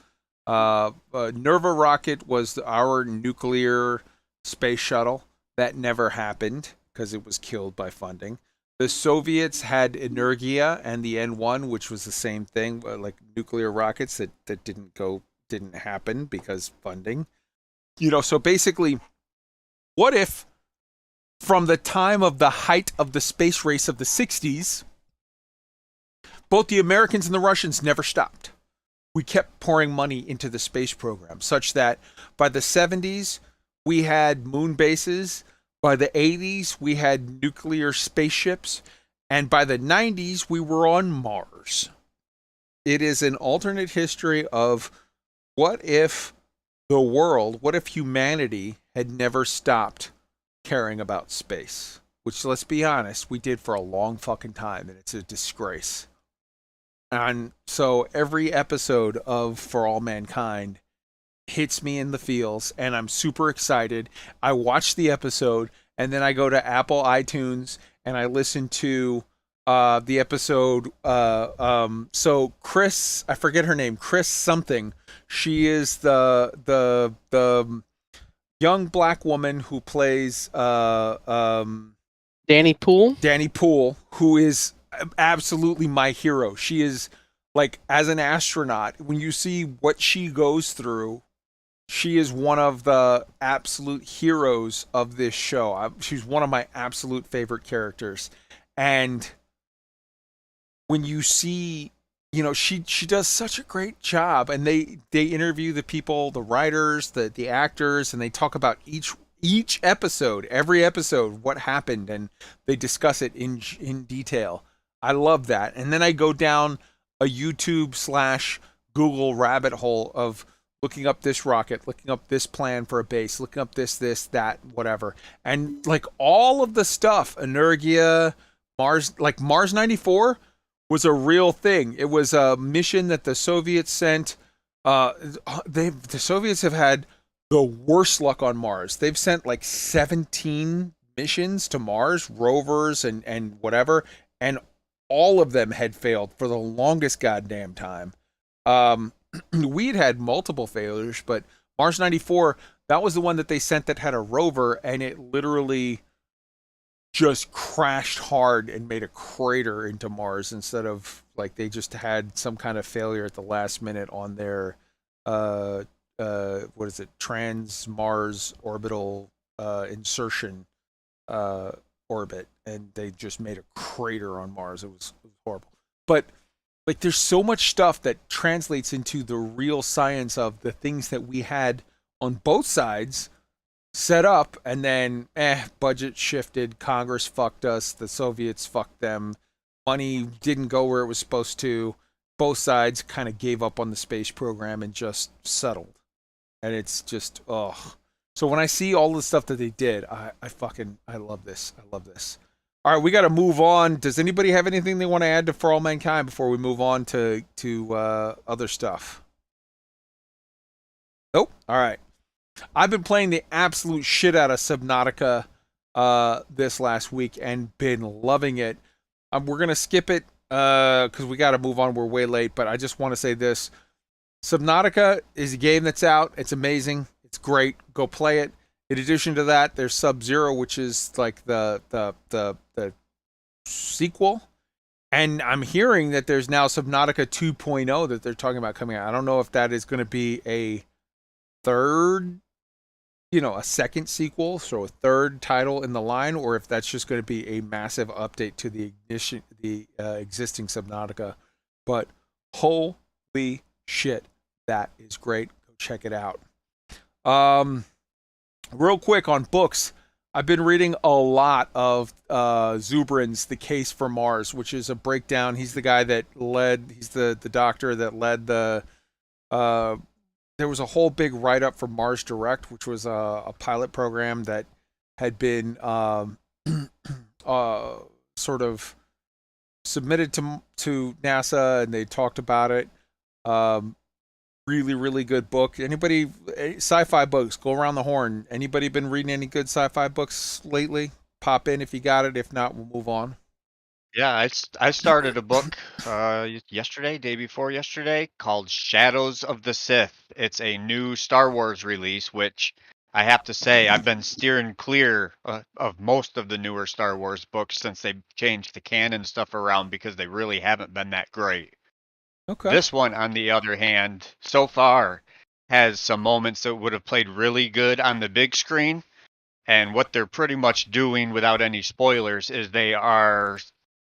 Speaker 2: Nerva rocket was our nuclear space shuttle. That never happened because it was killed by funding. The Soviets had Energia and the N1, which was the same thing, like nuclear rockets that didn't happen because funding. So basically, what if from the time of the height of the space race of the 60s, both the Americans and the Russians never stopped? We kept pouring money into the space program, such that by the 70s, we had moon bases. By the 80s, we had nuclear spaceships. And by the 90s, we were on Mars. It is an alternate history of what if humanity had never stopped caring about space? Which, let's be honest, we did for a long fucking time, and it's a disgrace. And so every episode of For All Mankind hits me in the feels, and I'm super excited. I watch the episode, and then I go to Apple iTunes, and I listen to the episode. So Chris, I forget her name, Chris something. She is the young black woman who plays
Speaker 5: Danny Poole.
Speaker 2: Danny Poole, who is absolutely my hero. She is, like, as an astronaut, when you see what she goes through, she is one of the absolute heroes of this show. She's one of my absolute favorite characters. And when you see, she does such a great job, and they interview the people, the writers, the actors, and they talk about each episode, every episode, what happened, and they discuss it in detail. I love that. And then I go down a YouTube/Google rabbit hole of looking up this rocket, looking up this plan for a base, looking up this, that, whatever. And like all of the stuff, Energia, Mars, like Mars 94 was a real thing. It was a mission that the Soviets sent. The Soviets have had the worst luck on Mars. They've sent like 17 missions to Mars, rovers and whatever, and all of them had failed for the longest goddamn time. We'd had multiple failures, but Mars 94, that was the one that they sent that had a rover, and it literally just crashed hard and made a crater into Mars instead of like they just had some kind of failure at the last minute on their what is it, trans-Mars orbital insertion orbit, and they just made a crater on Mars. It was horrible. But like there's so much stuff that translates into the real science of the things that we had on both sides set up, and then budget shifted, Congress fucked us, the Soviets fucked them, money didn't go where it was supposed to, both sides kind of gave up on the space program and just settled. And it's just so when I see all the stuff that they did, I love this. I love this. All right, we got to move on. Does anybody have anything they want to add to For All Mankind before we move on to other stuff? Nope. All right. I've been playing the absolute shit out of Subnautica this last week and been loving it. We're going to skip it because we got to move on. We're way late, but I just want to say this. Subnautica is a game that's out. It's amazing. It's great. Go play it. In addition to that, there's Sub-Zero, which is like the sequel. And I'm hearing that there's now Subnautica 2.0 that they're talking about coming out. I don't know if that is going to be a third, a second sequel, so a third title in the line, or if that's just going to be a massive update to the existing Subnautica. But holy shit, that is great. Go check it out. Real quick on books, I've been reading a lot of Zubrin's The Case for Mars, which is a breakdown. He's the guy that he's the doctor that led the there was a whole big write-up for Mars Direct, which was a pilot program that had been sort of submitted to NASA, and they talked about it. Really, really good book. Anybody, sci-fi books, go around the horn. Anybody been reading any good sci-fi books lately? Pop in if you got it. If not, we'll move on.
Speaker 3: Yeah, I started a book yesterday, day before yesterday, called Shadows of the Sith. It's a new Star Wars release, which I have to say I've been steering clear of most of the newer Star Wars books since they changed the canon stuff around because they really haven't been that great.
Speaker 2: Okay.
Speaker 3: This one, on the other hand, so far has some moments that would have played really good on the big screen. And what they're pretty much doing, without any spoilers, is they are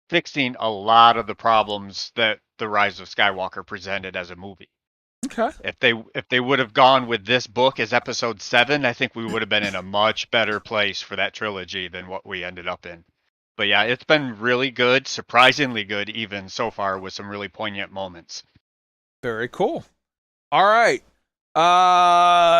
Speaker 3: fixing a lot of the problems that The Rise of Skywalker presented as a movie.
Speaker 2: Okay.
Speaker 3: If they would have gone with this book as episode 7, I think we would have been in a much better place for that trilogy than what we ended up in. But yeah, it's been really good, surprisingly good even so far, with some really poignant moments.
Speaker 2: Very cool. All right.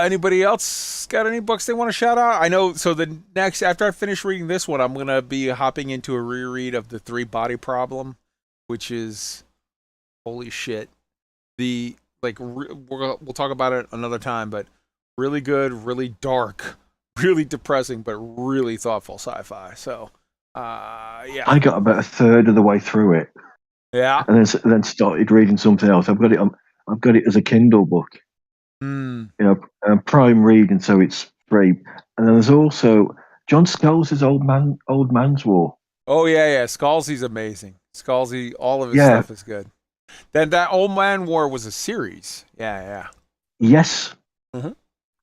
Speaker 2: Anybody else got any books they want to shout out? I know. So the next, after I finish reading this one, I'm gonna be hopping into a reread of The Three Body Problem, which is holy shit. We'll talk about it another time, but really good, really dark, really depressing, but really thoughtful sci-fi. So, yeah.
Speaker 4: I got about a third of the way through it.
Speaker 2: Yeah.
Speaker 4: And then started reading something else. I've got it as a Kindle book. Prime reading, so it's free. And then there's also John Scalzi's Old Man's War.
Speaker 2: Oh yeah. Scalzi's amazing. Scalzi, all of his stuff is good. Then that Old Man War was a series. Yeah.
Speaker 4: Yes.
Speaker 2: Mm-hmm.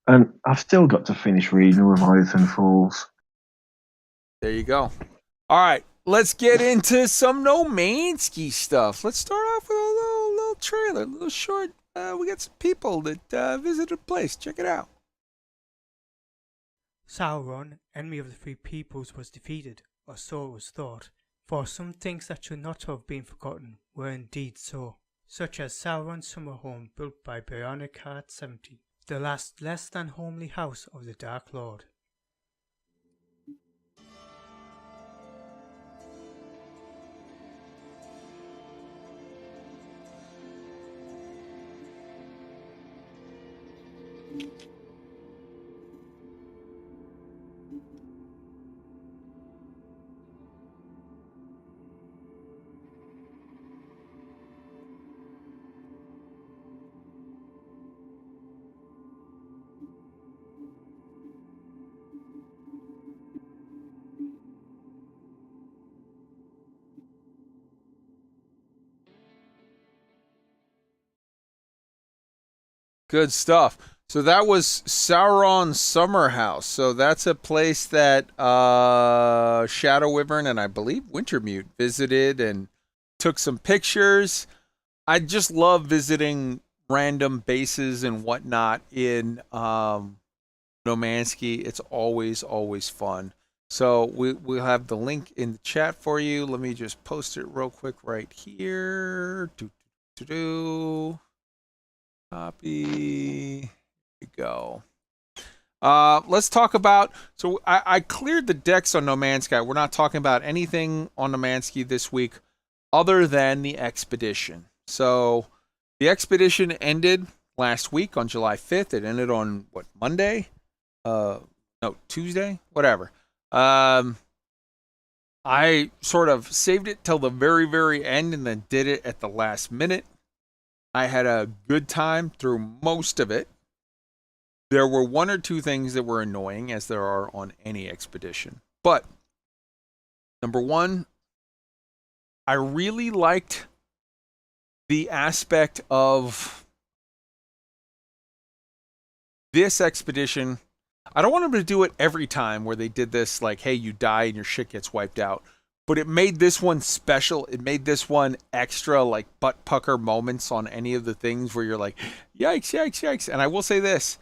Speaker 4: And I've still got to finish reading Leviathan Falls.
Speaker 2: There you go. All right, let's get into some No Manski stuff. Let's start off with a little trailer, a little short. We got some people that visited a place. Check it out.
Speaker 6: Sauron, enemy of the Three Peoples, was defeated, or so it was thought, For some things that should not have been forgotten were indeed so, such as Sauron's summer home built by Bionic Heart 70, the last less than homely house of the Dark Lord.
Speaker 2: Good stuff. So that was Sauron's Summer House. So that's a place that SHADOWWYVERN and I believe Wintermute visited and took some pictures. I just love visiting random bases and whatnot in Nomansky. It's always fun. So we'll have the link in the chat for you. Let me just post it real quick right here. Copy. Here we go. Let's talk about. So I cleared the decks on No Man's Sky. We're not talking about anything on No Man's Sky this week other than the expedition. So the expedition ended last week on July 5th. It ended on what, Monday? No, Tuesday? Whatever. I sort of saved it till the very end and then did it at the last minute. I had a good time through most of it. There were one or two things that were annoying, as there are on any expedition. But, number one, I really liked the aspect of this expedition. I don't want them to do it every time where they did this, like, hey, you die and your shit gets wiped out. But it made this one special. It made this one extra, like, butt pucker moments on any of the things where you're like, yikes. And I will say this.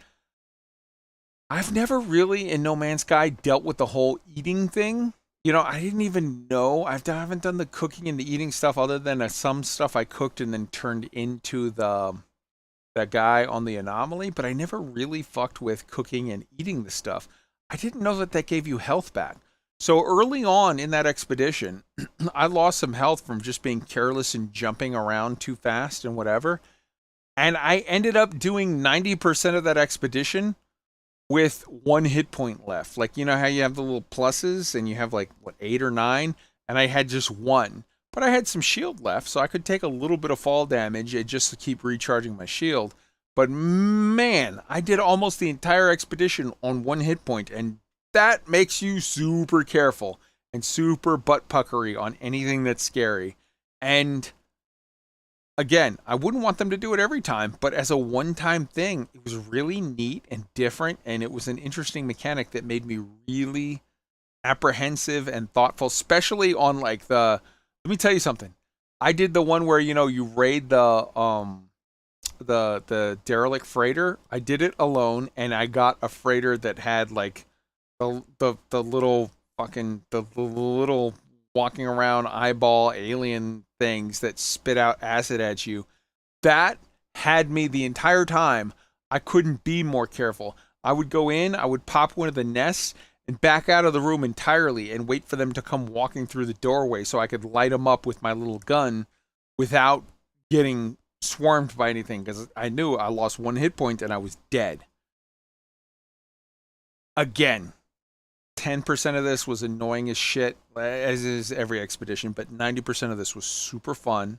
Speaker 2: I've never really, in No Man's Sky, dealt with the whole eating thing. You know, I didn't even know. I haven't done the cooking and the eating stuff other than some stuff I cooked and then turned into that guy on the anomaly. But I never really fucked with cooking and eating the stuff. I didn't know that gave you health back. So early on in that expedition, I lost some health from just being careless and jumping around too fast and whatever. And I ended up doing 90% of that expedition with 1 hit point left. Like, you know how you have the little pluses and you have like, what, 8 or 9? And I had just 1. But I had some shield left, so I could take a little bit of fall damage and just to keep recharging my shield. But man, I did almost the entire expedition on 1 hit point, and that makes you super careful and super butt puckery on anything that's scary. And again, I wouldn't want them to do it every time, but as a one-time thing, it was really neat and different, and it was an interesting mechanic that made me really apprehensive and thoughtful, especially on like the. Let me tell you something. I did the one where, you know, you raid the derelict freighter. I did it alone, and I got a freighter that had like the little fucking the little walking around eyeball alien things that spit out acid at you. That had me the entire time. I couldn't be more careful. I would go in, I would pop one of the nests and back out of the room entirely and wait for them to come walking through the doorway so I could light them up with my little gun without getting swarmed by anything, because I knew I lost 1 hit point and I was dead. Again, 10% of this was annoying as shit, as is every expedition, but 90% of this was super fun,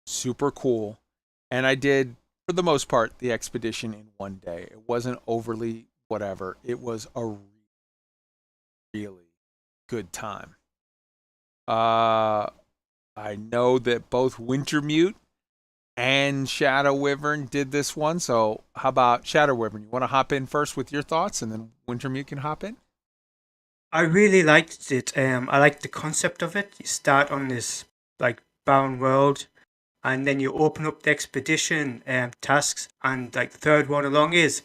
Speaker 2: super cool, and I did, for the most part, the expedition in 1 day. It wasn't overly whatever. It was a really good time. I know that both Wintermute and SHADOWWYVERN did this one, so how about SHADOWWYVERN? You want to hop in first with your thoughts, and then Wintermute can hop in?
Speaker 6: I really liked it. I liked the concept of it. You start on this like barren world, and then you open up the expedition tasks, and like the third one along is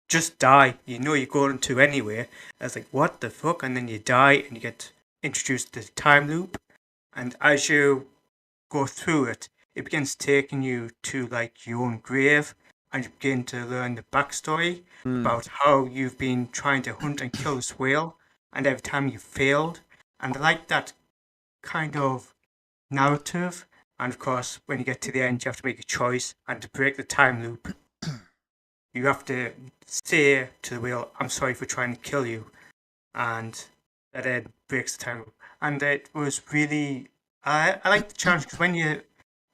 Speaker 6: just die. You know you're going to anyway. I was like, what the fuck? And then you die, and you get introduced to the time loop. And as you go through it, it begins taking you to like your own grave, and you begin to learn the backstory about how you've been trying to hunt and kill this whale, and every time you failed. And I like that kind of narrative. And of course, when you get to the end, you have to make a choice, and to break the time loop, you have to say to the whale, "I'm sorry for trying to kill you," and that then breaks the time loop. And it was really, I like the challenge because when you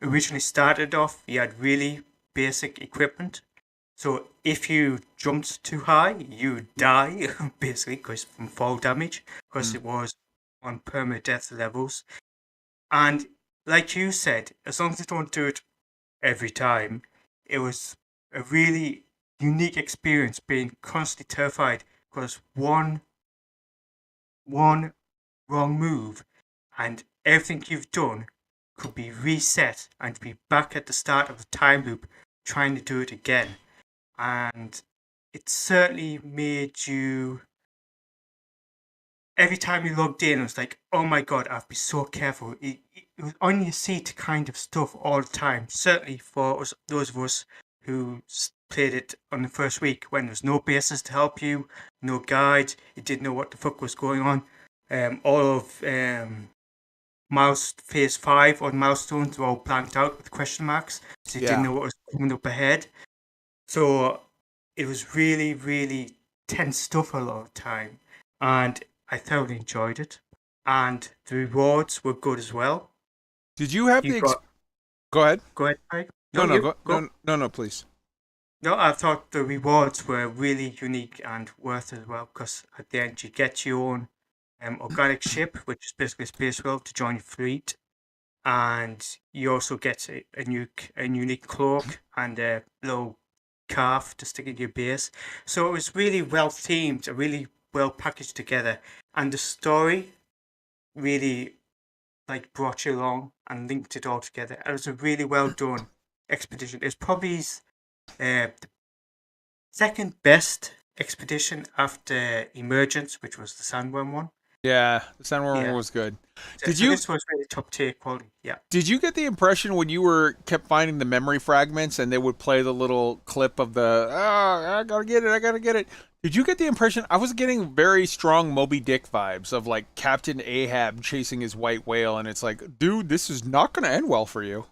Speaker 6: originally started off, you had really basic equipment. So if you jumped too high, you die basically because from fall damage, because it was on permadeath levels. And like you said, as long as you don't do it every time, it was a really unique experience being constantly terrified because one wrong move and everything you've done could be reset and be back at the start of the time loop trying to do it again. And it certainly made you, every time you logged in, it was like, oh my god, I have to be so careful. It was on your seat kind of stuff all the time. Certainly for us, those of us who played it on the first week when there was no bases to help you, no guide, you didn't know what the fuck was going on. All of phase 5 or milestones were all blanked out with question marks, so you didn't know what was coming up ahead. So it was really, really tense stuff a lot of the time, and I thoroughly enjoyed it. And the rewards were good as well.
Speaker 2: Did you have Go ahead.
Speaker 6: Go ahead, Craig.
Speaker 2: No, please.
Speaker 6: No, I thought the rewards were really unique and worth it as well, because at the end you get your own organic ship, which is basically a space whale, to join your fleet, and you also get a unique cloak and a little calf to stick in your base. So it was really well themed, really well packaged together, and the story really like brought you along and linked it all together. It was a really well done expedition. It's probably the second best expedition after Emergence, which was the Sandworm one.
Speaker 2: Yeah, the Sandworm one was good.
Speaker 6: So this was really top tier quality. Yeah.
Speaker 2: Did you get the impression when you kept finding the memory fragments and they would play the little clip of I gotta get it. Did you get the impression I was getting very strong Moby Dick vibes of like Captain Ahab chasing his white whale, and it's like, dude, this is not gonna end well for you.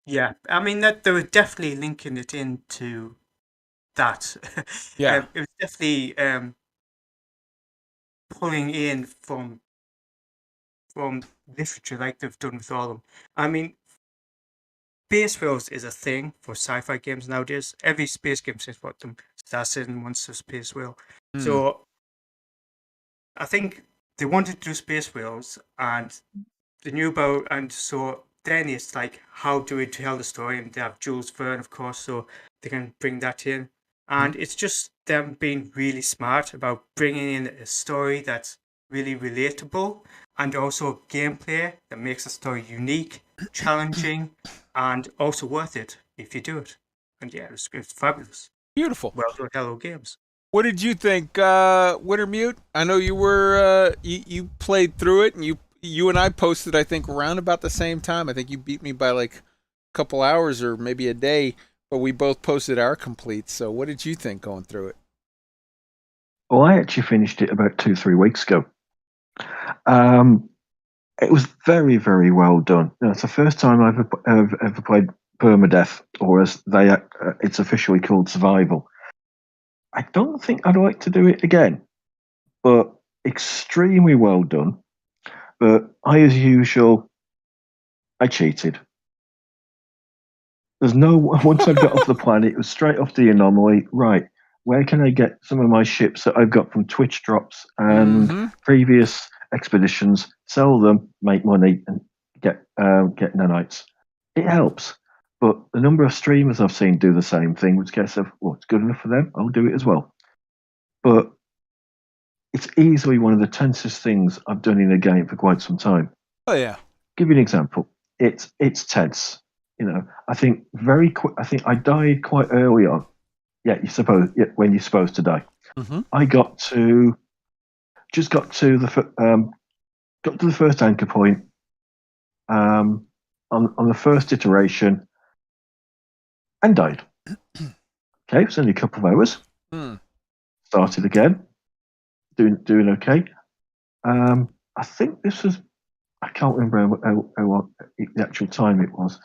Speaker 6: Yeah, I mean that they were definitely linking it into that.
Speaker 2: Yeah,
Speaker 6: it was definitely pulling in from literature like they've done with all of them. I mean, space whales is a thing for sci-fi games nowadays. Every space game says what them. Star Citizen wants a space whale. So I think they wanted to do space whales, and they knew about, and so then it's like, how do we tell the story? And they have Jules Verne, of course, so they can bring that in. And it's just them being really smart about bringing in a story that's really relatable, and also gameplay that makes the story unique, challenging, and also worth it if you do it. And yeah, it's fabulous.
Speaker 2: Beautiful.
Speaker 6: Well done, Hello Games.
Speaker 2: What did you think, Wintermute? I know you were you played through it, and you and I posted, I think, around about the same time. I think you beat me by like a couple hours or maybe a day, but we both posted our completes. So what did you think going through it?
Speaker 4: Well, I actually finished it about 2-3 weeks ago. It was very, very well done. It's the first time I've ever played permadeath, or as it's officially called survival. I don't think I'd like to do it again, but extremely well done. But I, as usual, I cheated. There's no, once I got off the planet, it was straight off the anomaly. Right, where can I get some of my ships that I've got from Twitch drops and previous expeditions, sell them, make money, and get nanites? It helps. But the number of streamers I've seen do the same thing, which gets of, well, it's good enough for them, I'll do it as well. But it's easily one of the tensest things I've done in a game for quite some time.
Speaker 2: Oh yeah.
Speaker 4: Give you an example. It's tense. You know, I think very quick. I think I died quite early on. Yeah, when you're supposed to die. I just got to the got to the first anchor point. On the first iteration, and died. Okay, it's only a couple of hours. Started again, doing okay. I think this was, I can't remember what the actual time it was,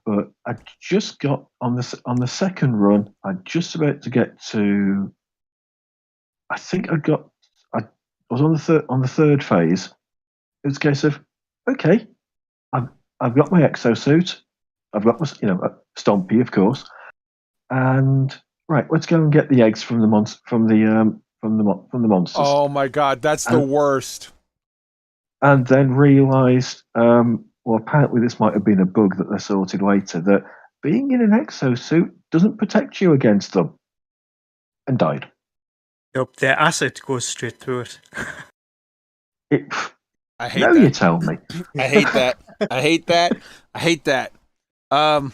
Speaker 4: but I just got on the second run. I just about to get to. I think I was on the third phase. It was a case of, okay, I've got my exosuit, I've got my Stompy, of course, and right, let's go and get the eggs from the monsters.
Speaker 2: Oh my god, that's the worst.
Speaker 4: And then realised, well, apparently this might have been a bug that they sorted later, that being in an exosuit doesn't protect you against them, and died.
Speaker 6: Nope, their acid goes straight through it.
Speaker 2: I hate
Speaker 4: that.
Speaker 2: You
Speaker 4: tell me.
Speaker 2: I hate that. I hate that. I hate that.
Speaker 4: And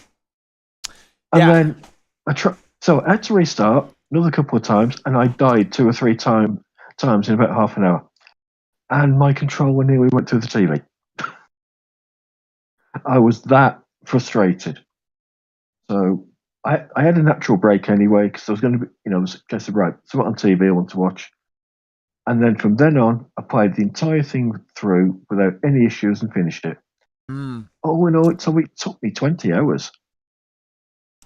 Speaker 4: then so I had to restart another couple of times, and I died 2 or 3 times in about half an hour. And my controller nearly went through the TV. I was that frustrated. So I had a natural break anyway, because I was going to be, it was a case of, right, something on TV I want to watch. And then from then on, I played the entire thing through without any issues and finished it. Oh, and all, it took me 20 hours.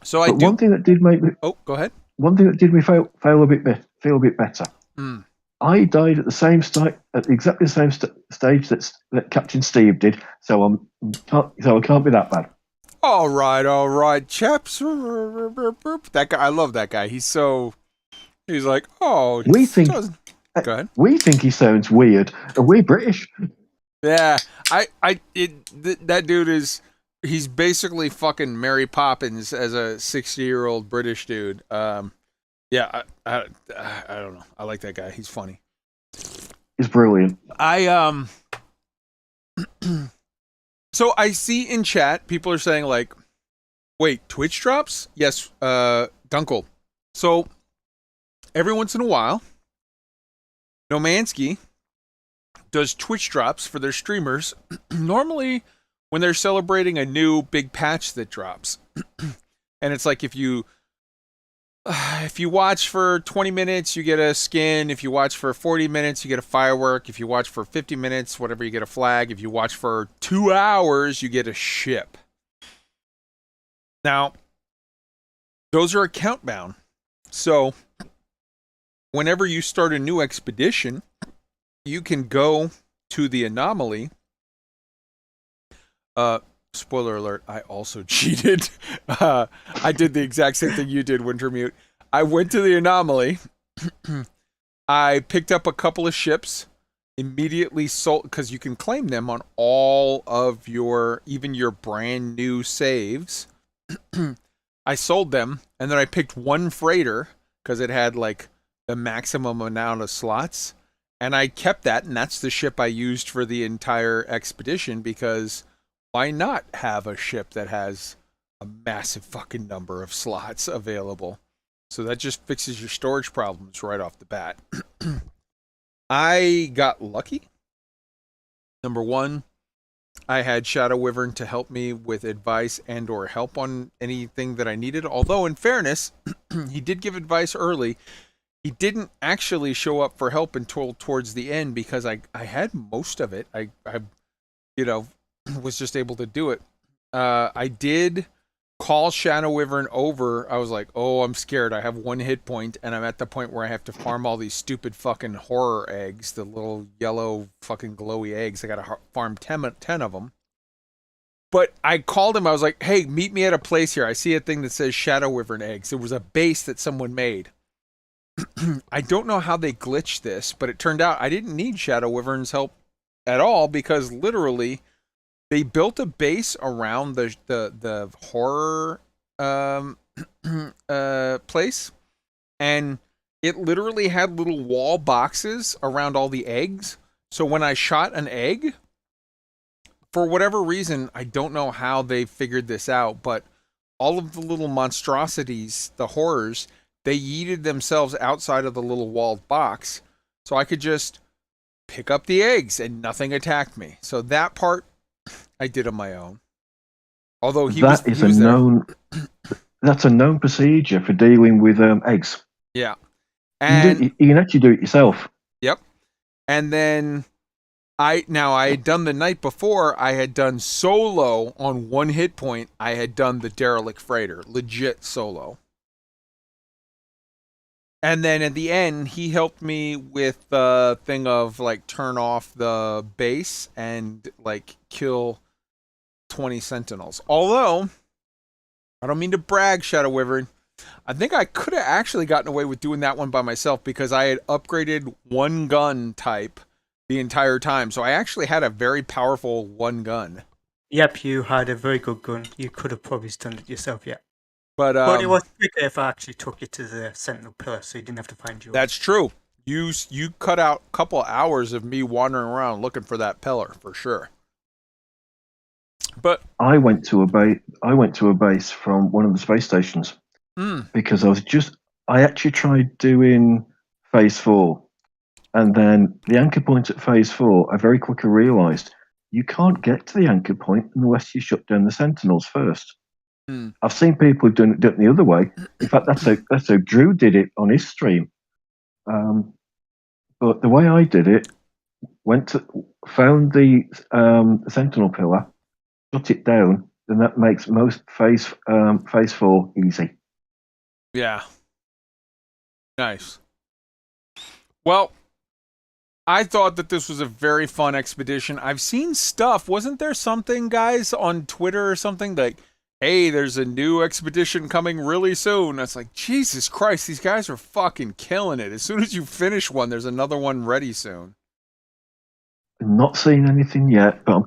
Speaker 2: So
Speaker 4: one thing that did make me...
Speaker 2: Oh, go ahead.
Speaker 4: One thing that did me feel a bit better. I died at the same at exactly the same stage that Captain Steve did, so I can't be that bad.
Speaker 2: All right, chaps. That guy, I love that guy. He's like, oh.
Speaker 4: We think.
Speaker 2: Go ahead.
Speaker 4: We think he sounds weird. Are we British?
Speaker 2: Yeah, that dude is. He's basically fucking Mary Poppins as a 60-year-old British dude. Yeah, I don't know. I like that guy. He's funny.
Speaker 4: He's brilliant.
Speaker 2: So I see in chat people are saying like, wait, Twitch drops? Yes, Dunkel. So every once in a while, Nomansky does Twitch drops for their streamers. Normally when they're celebrating a new big patch that drops. And it's like if you watch for 20 minutes, you get a skin. If you watch for 40 minutes, you get a firework. If you watch for 50 minutes, whatever, you get a flag. If you watch for 2 hours, you get a ship. Now, those are account bound. So, whenever you start a new expedition, you can go to the anomaly. Spoiler alert, I also cheated. I did the exact same thing you did, Wintermute. I went to the anomaly. I picked up a couple of ships, immediately sold, because you can claim them on all of even your brand new saves. I sold them, and then I picked one freighter, because it had like the maximum amount of slots. And I kept that, and that's the ship I used for the entire expedition, because why not have a ship that has a massive fucking number of slots available? So that just fixes your storage problems right off the bat. I got lucky. Number one, I had SHADOWWYVERN to help me with advice and or help on anything that I needed. Although, in fairness, he did give advice early. He didn't actually show up for help until towards the end, because I had most of it. I was just able to do it. I did call SHADOWWYVERN over. I was like, oh, I'm scared. I have 1 hit point, and I'm at the point where I have to farm all these stupid fucking horror eggs, the little yellow fucking glowy eggs. I gotta farm 10 of them. But I called him. I was like, hey, meet me at a place here. I see a thing that says SHADOWWYVERN eggs. It was a base that someone made. I don't know how they glitched this, but it turned out I didn't need SHADOWWYVERN's help at all, because literally they built a base around the horror place, and it literally had little wall boxes around all the eggs. So when I shot an egg, for whatever reason, I don't know how they figured this out, but all of the little monstrosities, the horrors, they yeeted themselves outside of the little walled box. So I could just pick up the eggs, and nothing attacked me. So that part I did on my own. Although he was there.
Speaker 4: That's a known procedure for dealing with eggs.
Speaker 2: Yeah.
Speaker 4: And you can actually do it yourself.
Speaker 2: Yep. And then I had done the night before, I had done solo on 1 hit point. I had done the derelict freighter, legit solo. And then at the end, he helped me with the thing of like turn off the base and like kill 20 sentinels. Although, I don't mean to brag, SHADOWWYVERN. I think I could have actually gotten away with doing that one by myself because I had upgraded 1 gun type the entire time. So I actually had a very powerful 1 gun.
Speaker 6: Yep, you had a very good gun. You could have probably done it yourself, yeah.
Speaker 2: But
Speaker 6: it was quicker if I actually took it to the Sentinel pillar, so you didn't have to find yours.
Speaker 2: That's true. You cut out a couple hours of me wandering around looking for that pillar for sure. But
Speaker 4: I went to a base from one of the space stations because I actually tried doing phase 4, and then the anchor point at phase 4. I very quickly realised you can't get to the anchor point unless you shut down the sentinels first. I've seen people who've done it the other way. In fact, that's how Drew did it on his stream. But the way I did it, found the sentinel pillar, shut it down, then that makes most phase 4 easy.
Speaker 2: Yeah. Nice. Well, I thought that this was a very fun expedition. I've seen stuff. Wasn't there something, guys, on Twitter or something like, hey, there's a new expedition coming really soon. It's like, Jesus Christ, these guys are fucking killing it. As soon as you finish one, there's another one ready soon.
Speaker 4: Not seen anything yet, but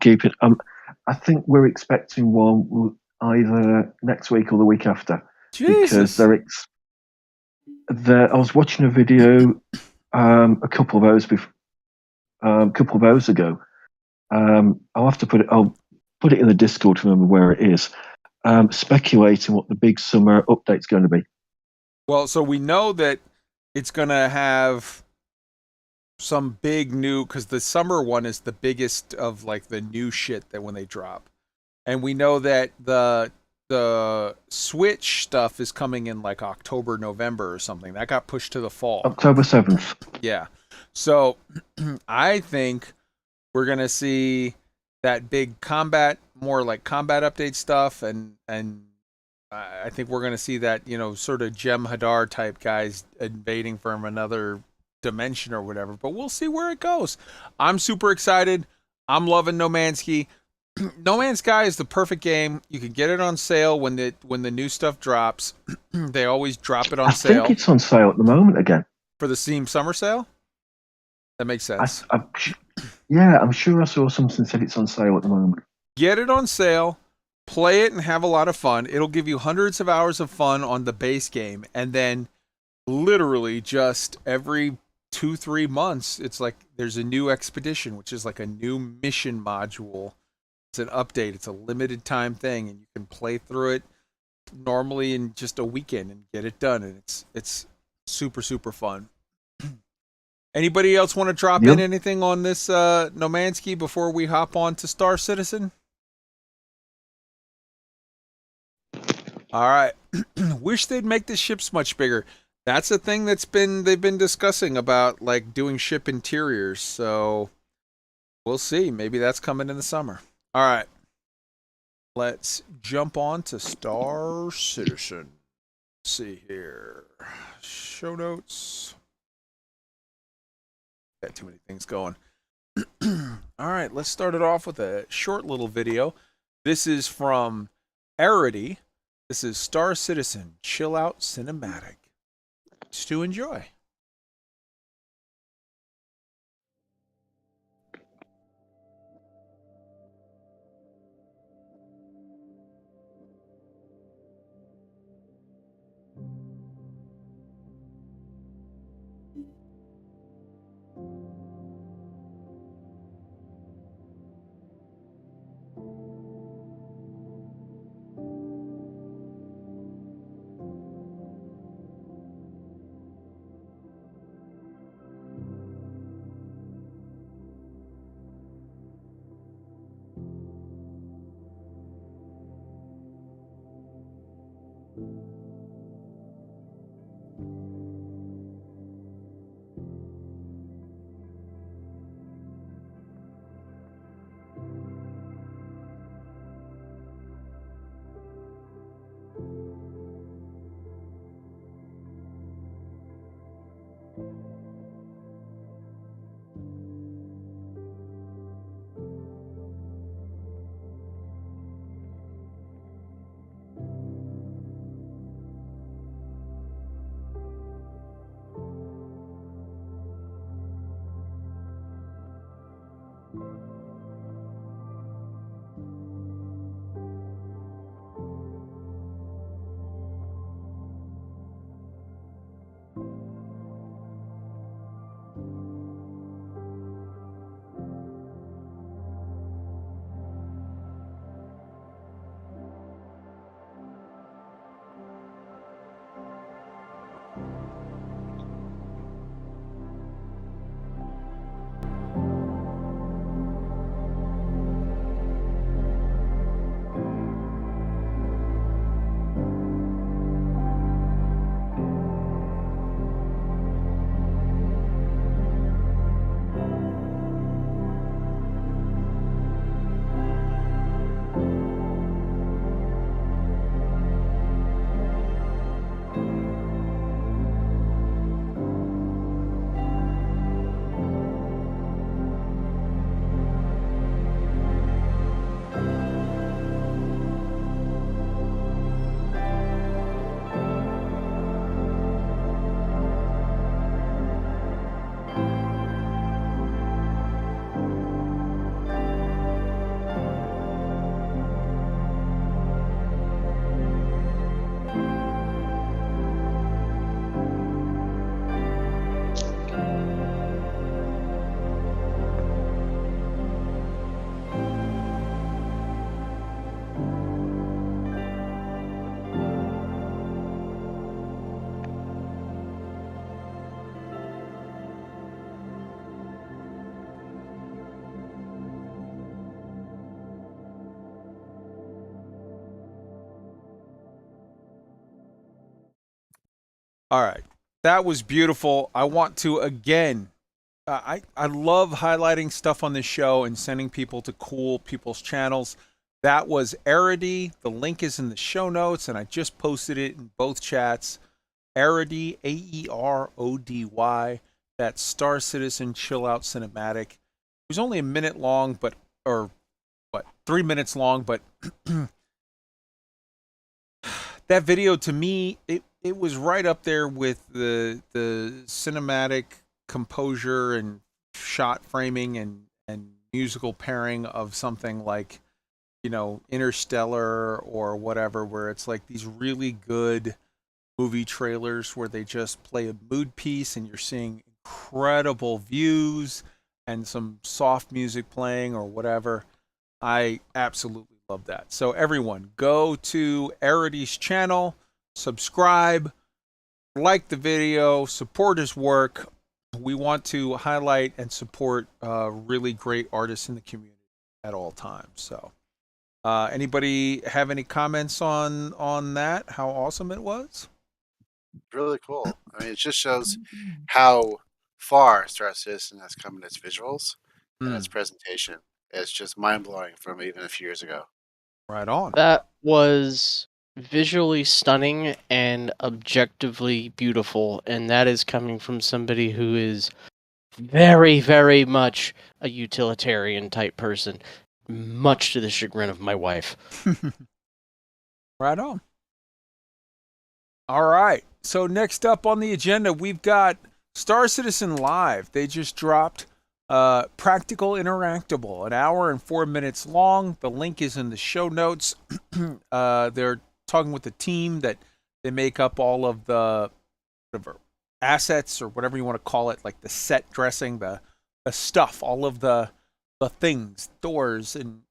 Speaker 4: I think we're expecting one either next week or the week after.
Speaker 2: Jesus.
Speaker 4: Because I was watching a video a couple of hours ago. I'll put it in the Discord to remember where it is. Speculating what the big summer update's going to be.
Speaker 2: Well, so we know that it's going to have some big new, because the summer one is the biggest of like the new shit that when they drop. And we know that the Switch stuff is coming in like October, November or something. That got pushed to the fall.
Speaker 4: October 7th.
Speaker 2: Yeah. So I think we're going to see that big more like combat update stuff, and I think we're going to see that, sort of Jem Hadar type guys invading from another dimension or whatever, but we'll see where it goes. I'm super excited. I'm loving No Man's Sky. No Man's Sky is the perfect game. You can get it on sale when the new stuff drops. They always drop it on sale.
Speaker 4: I think it's on sale at the moment again.
Speaker 2: For the Steam summer sale? That makes sense.
Speaker 4: I'm sure I saw something that said it's on sale at the moment.
Speaker 2: Get it on sale, play it, and have a lot of fun. It'll give you hundreds of hours of fun on the base game, and then literally just every 2-3 months, it's like there's a new expedition, which is like a new mission module. It's an update. It's a limited time thing, and you can play through it normally in just a weekend and get it done, and it's super, super fun. Anybody else want to drop in anything on this No Man's Sky before we hop on to Star Citizen? All right. Wish they'd make the ships much bigger. That's a thing they've been discussing about, like doing ship interiors. So we'll see. Maybe that's coming in the summer. All right. Let's jump on to Star Citizen. Let's see here. Show notes. Got too many things going. All right, let's start it off with a short little video. This is from Arity. This is Star Citizen Chill Out Cinematic. Just to enjoy. All right. That was beautiful. I want to again I love highlighting stuff on this show and sending people to cool people's channels. That was Arody. The link is in the show notes, and I just posted it in both chats. Arody, Aerody. That Star Citizen Chill Out Cinematic. It was only a minute long, but, or what, 3 minutes long, but that video to me, it was right up there with the cinematic composure and shot framing and musical pairing of something like, you know, Interstellar or whatever, where it's like these really good movie trailers where they just play a mood piece and you're seeing incredible views and some soft music playing or whatever. I absolutely love that. So everyone, go to Arody's channel, subscribe, like the video, support his work. We want to highlight and support really great artists in the community at all times. So anybody have any comments on that? How awesome it was?
Speaker 7: Really cool. I mean, it just shows how far Star Citizen has come in its visuals and its presentation. It's just mind-blowing from even a few years ago.
Speaker 2: Right on.
Speaker 5: That was visually stunning and objectively beautiful, and that is coming from somebody who is very, very much a utilitarian type person, much to the chagrin of my wife.
Speaker 2: Right on. All right. So next up on the agenda, we've got Star Citizen Live. They just dropped Practical Interactable, 1 hour and 4 minutes long. The link is in the show notes. They're talking with the team that they make up all of the whatever assets or whatever you want to call it, like the set dressing, the stuff, all of the things, doors and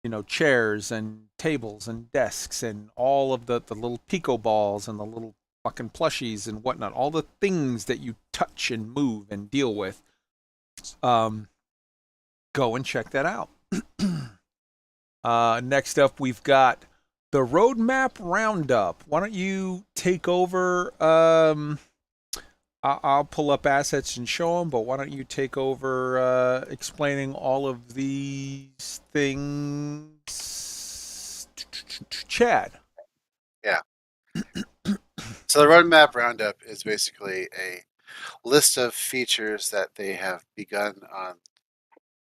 Speaker 2: you know, chairs and tables and desks and all of the little pico balls and the little fucking plushies and whatnot, all the things that you touch and move and deal with. Go and check that out. Next up, we've got the Roadmap Roundup. Why don't you take over? I'll pull up assets and show them, but why don't you take over explaining all of these things, Chad?
Speaker 7: Yeah. So the roadmap roundup is basically a list of features that they have begun on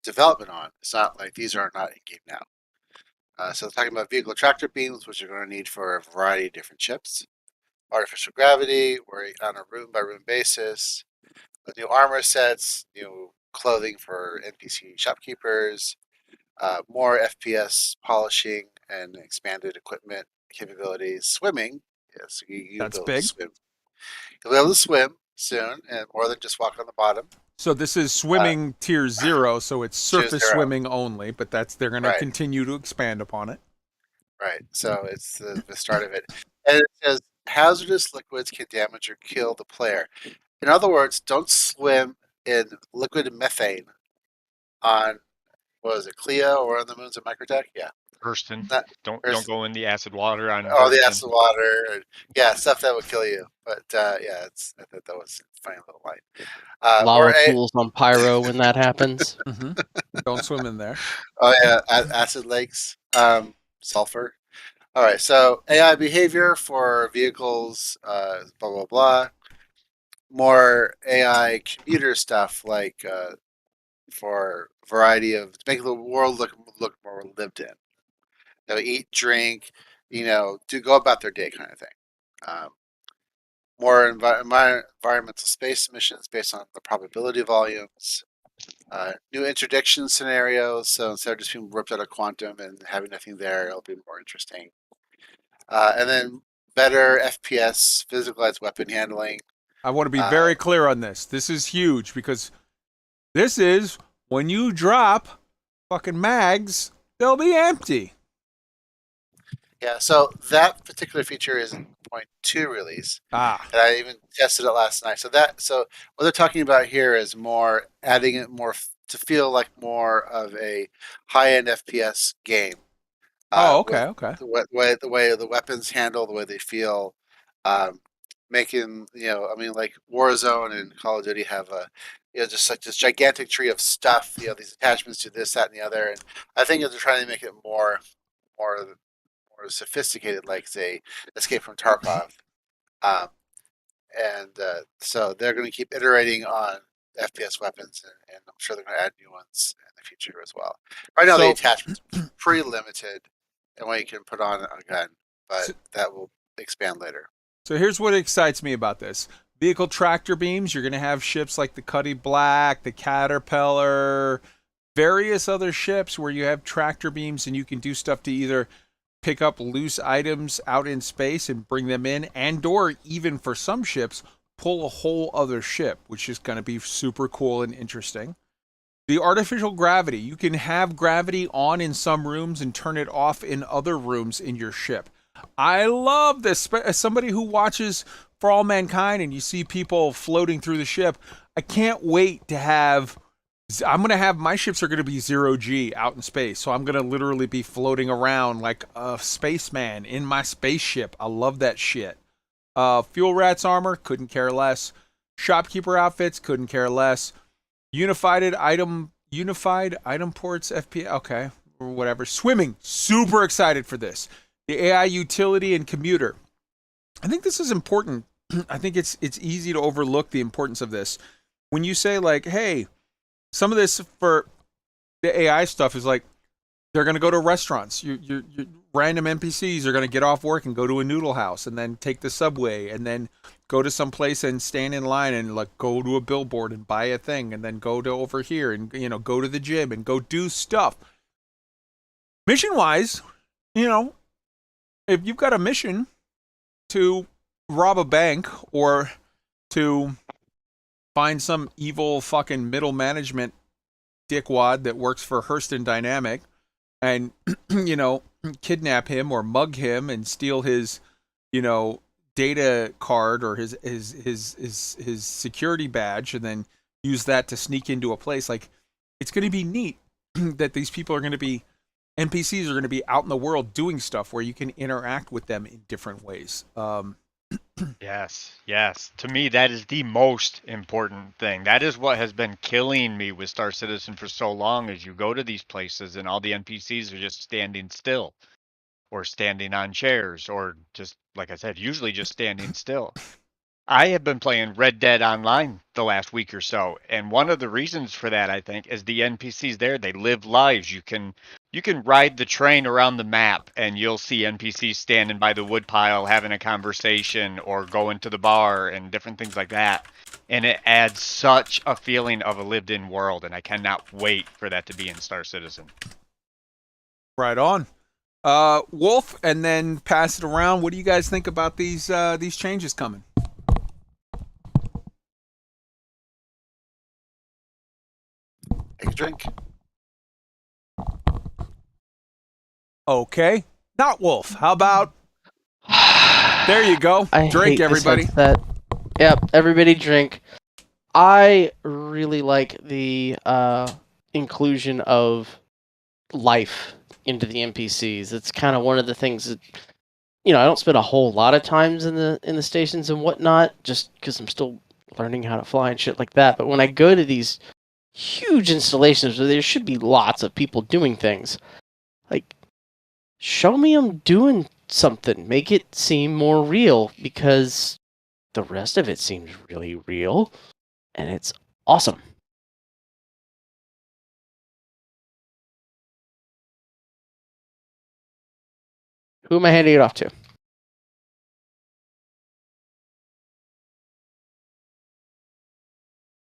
Speaker 7: development on. It's not like these are not in game now. So talking about vehicle tractor beams, which you're going to need for a variety of different ships. Artificial gravity, we're on a room by room basis. New armor sets, new clothing for NPC shopkeepers, more FPS polishing and expanded equipment capabilities. Swimming, yes, you'll
Speaker 2: That's
Speaker 7: be able to
Speaker 2: big.
Speaker 7: swim. You'll be able to swim soon, and more than just walk on the bottom.
Speaker 2: So this is swimming tier 0, so it's
Speaker 7: Tier
Speaker 2: surface
Speaker 7: 0.
Speaker 2: swimming only, but they're going to
Speaker 7: Right.
Speaker 2: continue to expand upon it.
Speaker 7: Right. So it's the start of it. And it says hazardous liquids can damage or kill the player. In other words, don't swim in liquid methane on, what is it, Cleo or on the moons of Microtech? Yeah.
Speaker 3: Hurston.
Speaker 7: Not,
Speaker 3: Don't
Speaker 7: Hurston.
Speaker 3: go in the acid water on
Speaker 7: Oh, the
Speaker 3: Hurston.
Speaker 7: acid water. Yeah, stuff that would kill you. But yeah, I thought that was a funny little line.
Speaker 5: Lava pools on Pyro when that happens.
Speaker 2: Don't swim in there.
Speaker 7: Oh, yeah, acid lakes, sulfur. All right, so AI behavior for vehicles, blah, blah, blah. More AI commuter stuff like for variety of, to make the world look more lived in. Eat, drink, do go about their day kind of thing. More environmental space missions based on the probability volumes. New interdiction scenarios. So instead of just being ripped out of quantum and having nothing there, it'll be more interesting. And then better FPS, physicalized weapon handling.
Speaker 2: I want to be very clear on this. This is huge because this is when you drop fucking mags, they'll be empty.
Speaker 7: Yeah, so that particular feature is in 0.2 release. And I even tested it last night. So what they're talking about here is more adding it more to feel like more of a high-end FPS game.
Speaker 2: Okay.
Speaker 7: The way the weapons handle, the way they feel, making like Warzone and Call of Duty have a just like this gigantic tree of stuff. These attachments to this, that, and the other. And I think they're trying to make it more sophisticated, like say Escape from Tarkov. So they're going to keep iterating on FPS weapons, and I'm sure they're going to add new ones in the future as well. Right now, the attachments are pretty limited and what you can put on a gun, but that will expand later.
Speaker 2: So here's what excites me about this. Vehicle tractor beams, you're going to have ships like the Cuddy Black, the Caterpillar, various other ships where you have tractor beams and you can do stuff to either pick up loose items out in space and bring them in, and or even for some ships, pull a whole other ship, which is going to be super cool and interesting. The artificial gravity, you can have gravity on in some rooms and turn it off in other rooms in your ship. I love this. As somebody who watches For All Mankind and you see people floating through the ship, I can't wait to have... my ships are going to be 0G out in space. So I'm going to literally be floating around like a spaceman in my spaceship. I love that shit. Fuel Rats armor, couldn't care less. Shopkeeper outfits, couldn't care less. Unified item ports, FP, okay, or whatever. Swimming, super excited for this. The AI utility and commuter. I think this is important. I think it's easy to overlook the importance of this. When you say like, hey, some of this for the AI stuff is like, they're going to go to restaurants. Your random NPCs are going to get off work and go to a noodle house and then take the subway and then go to some place and stand in line and like go to a billboard and buy a thing and then go to over here and go to the gym and go do stuff. Mission wise, if you've got a mission to rob a bank or to find some evil fucking middle management dickwad that works for Hurston Dynamic and, kidnap him or mug him and steal his, data card or his security badge and then use that to sneak into a place. Like, it's going to be neat that these people are going to be, NPCs are going to be out in the world doing stuff where you can interact with them in different ways.
Speaker 3: Yes. To me, that is the most important thing. That is what has been killing me with Star Citizen for so long, is you go to these places and all the NPCs are just standing still. or standing on chairs, or just, like I said, usually just standing still. I have been playing Red Dead Online the last week or so, and one of the reasons for that, I think, is the NPCs there. They live lives. You can ride the train around the map, and you'll see NPCs standing by the woodpile having a conversation, or going to the bar, and different things like that. And it adds such a feeling of a lived-in world, and I cannot wait for that to be in Star Citizen.
Speaker 2: Right on. Wolf, and then pass it around. What do you guys think about these changes coming?
Speaker 7: Take a drink.
Speaker 2: Okay. Not Wolf. How about... There you go.
Speaker 5: I
Speaker 2: Drink,
Speaker 5: hate
Speaker 2: everybody.
Speaker 5: that. Yep, everybody drink. I really like the inclusion of life into the NPCs. It's kind of one of the things that, I don't spend a whole lot of times in the stations and whatnot, just because I'm still learning how to fly and shit like that. But when I go to these huge installations where there should be lots of people doing things, like, show me them doing something. Make it seem more real, because the rest of it seems really real, and it's awesome. Who am I handing it off to?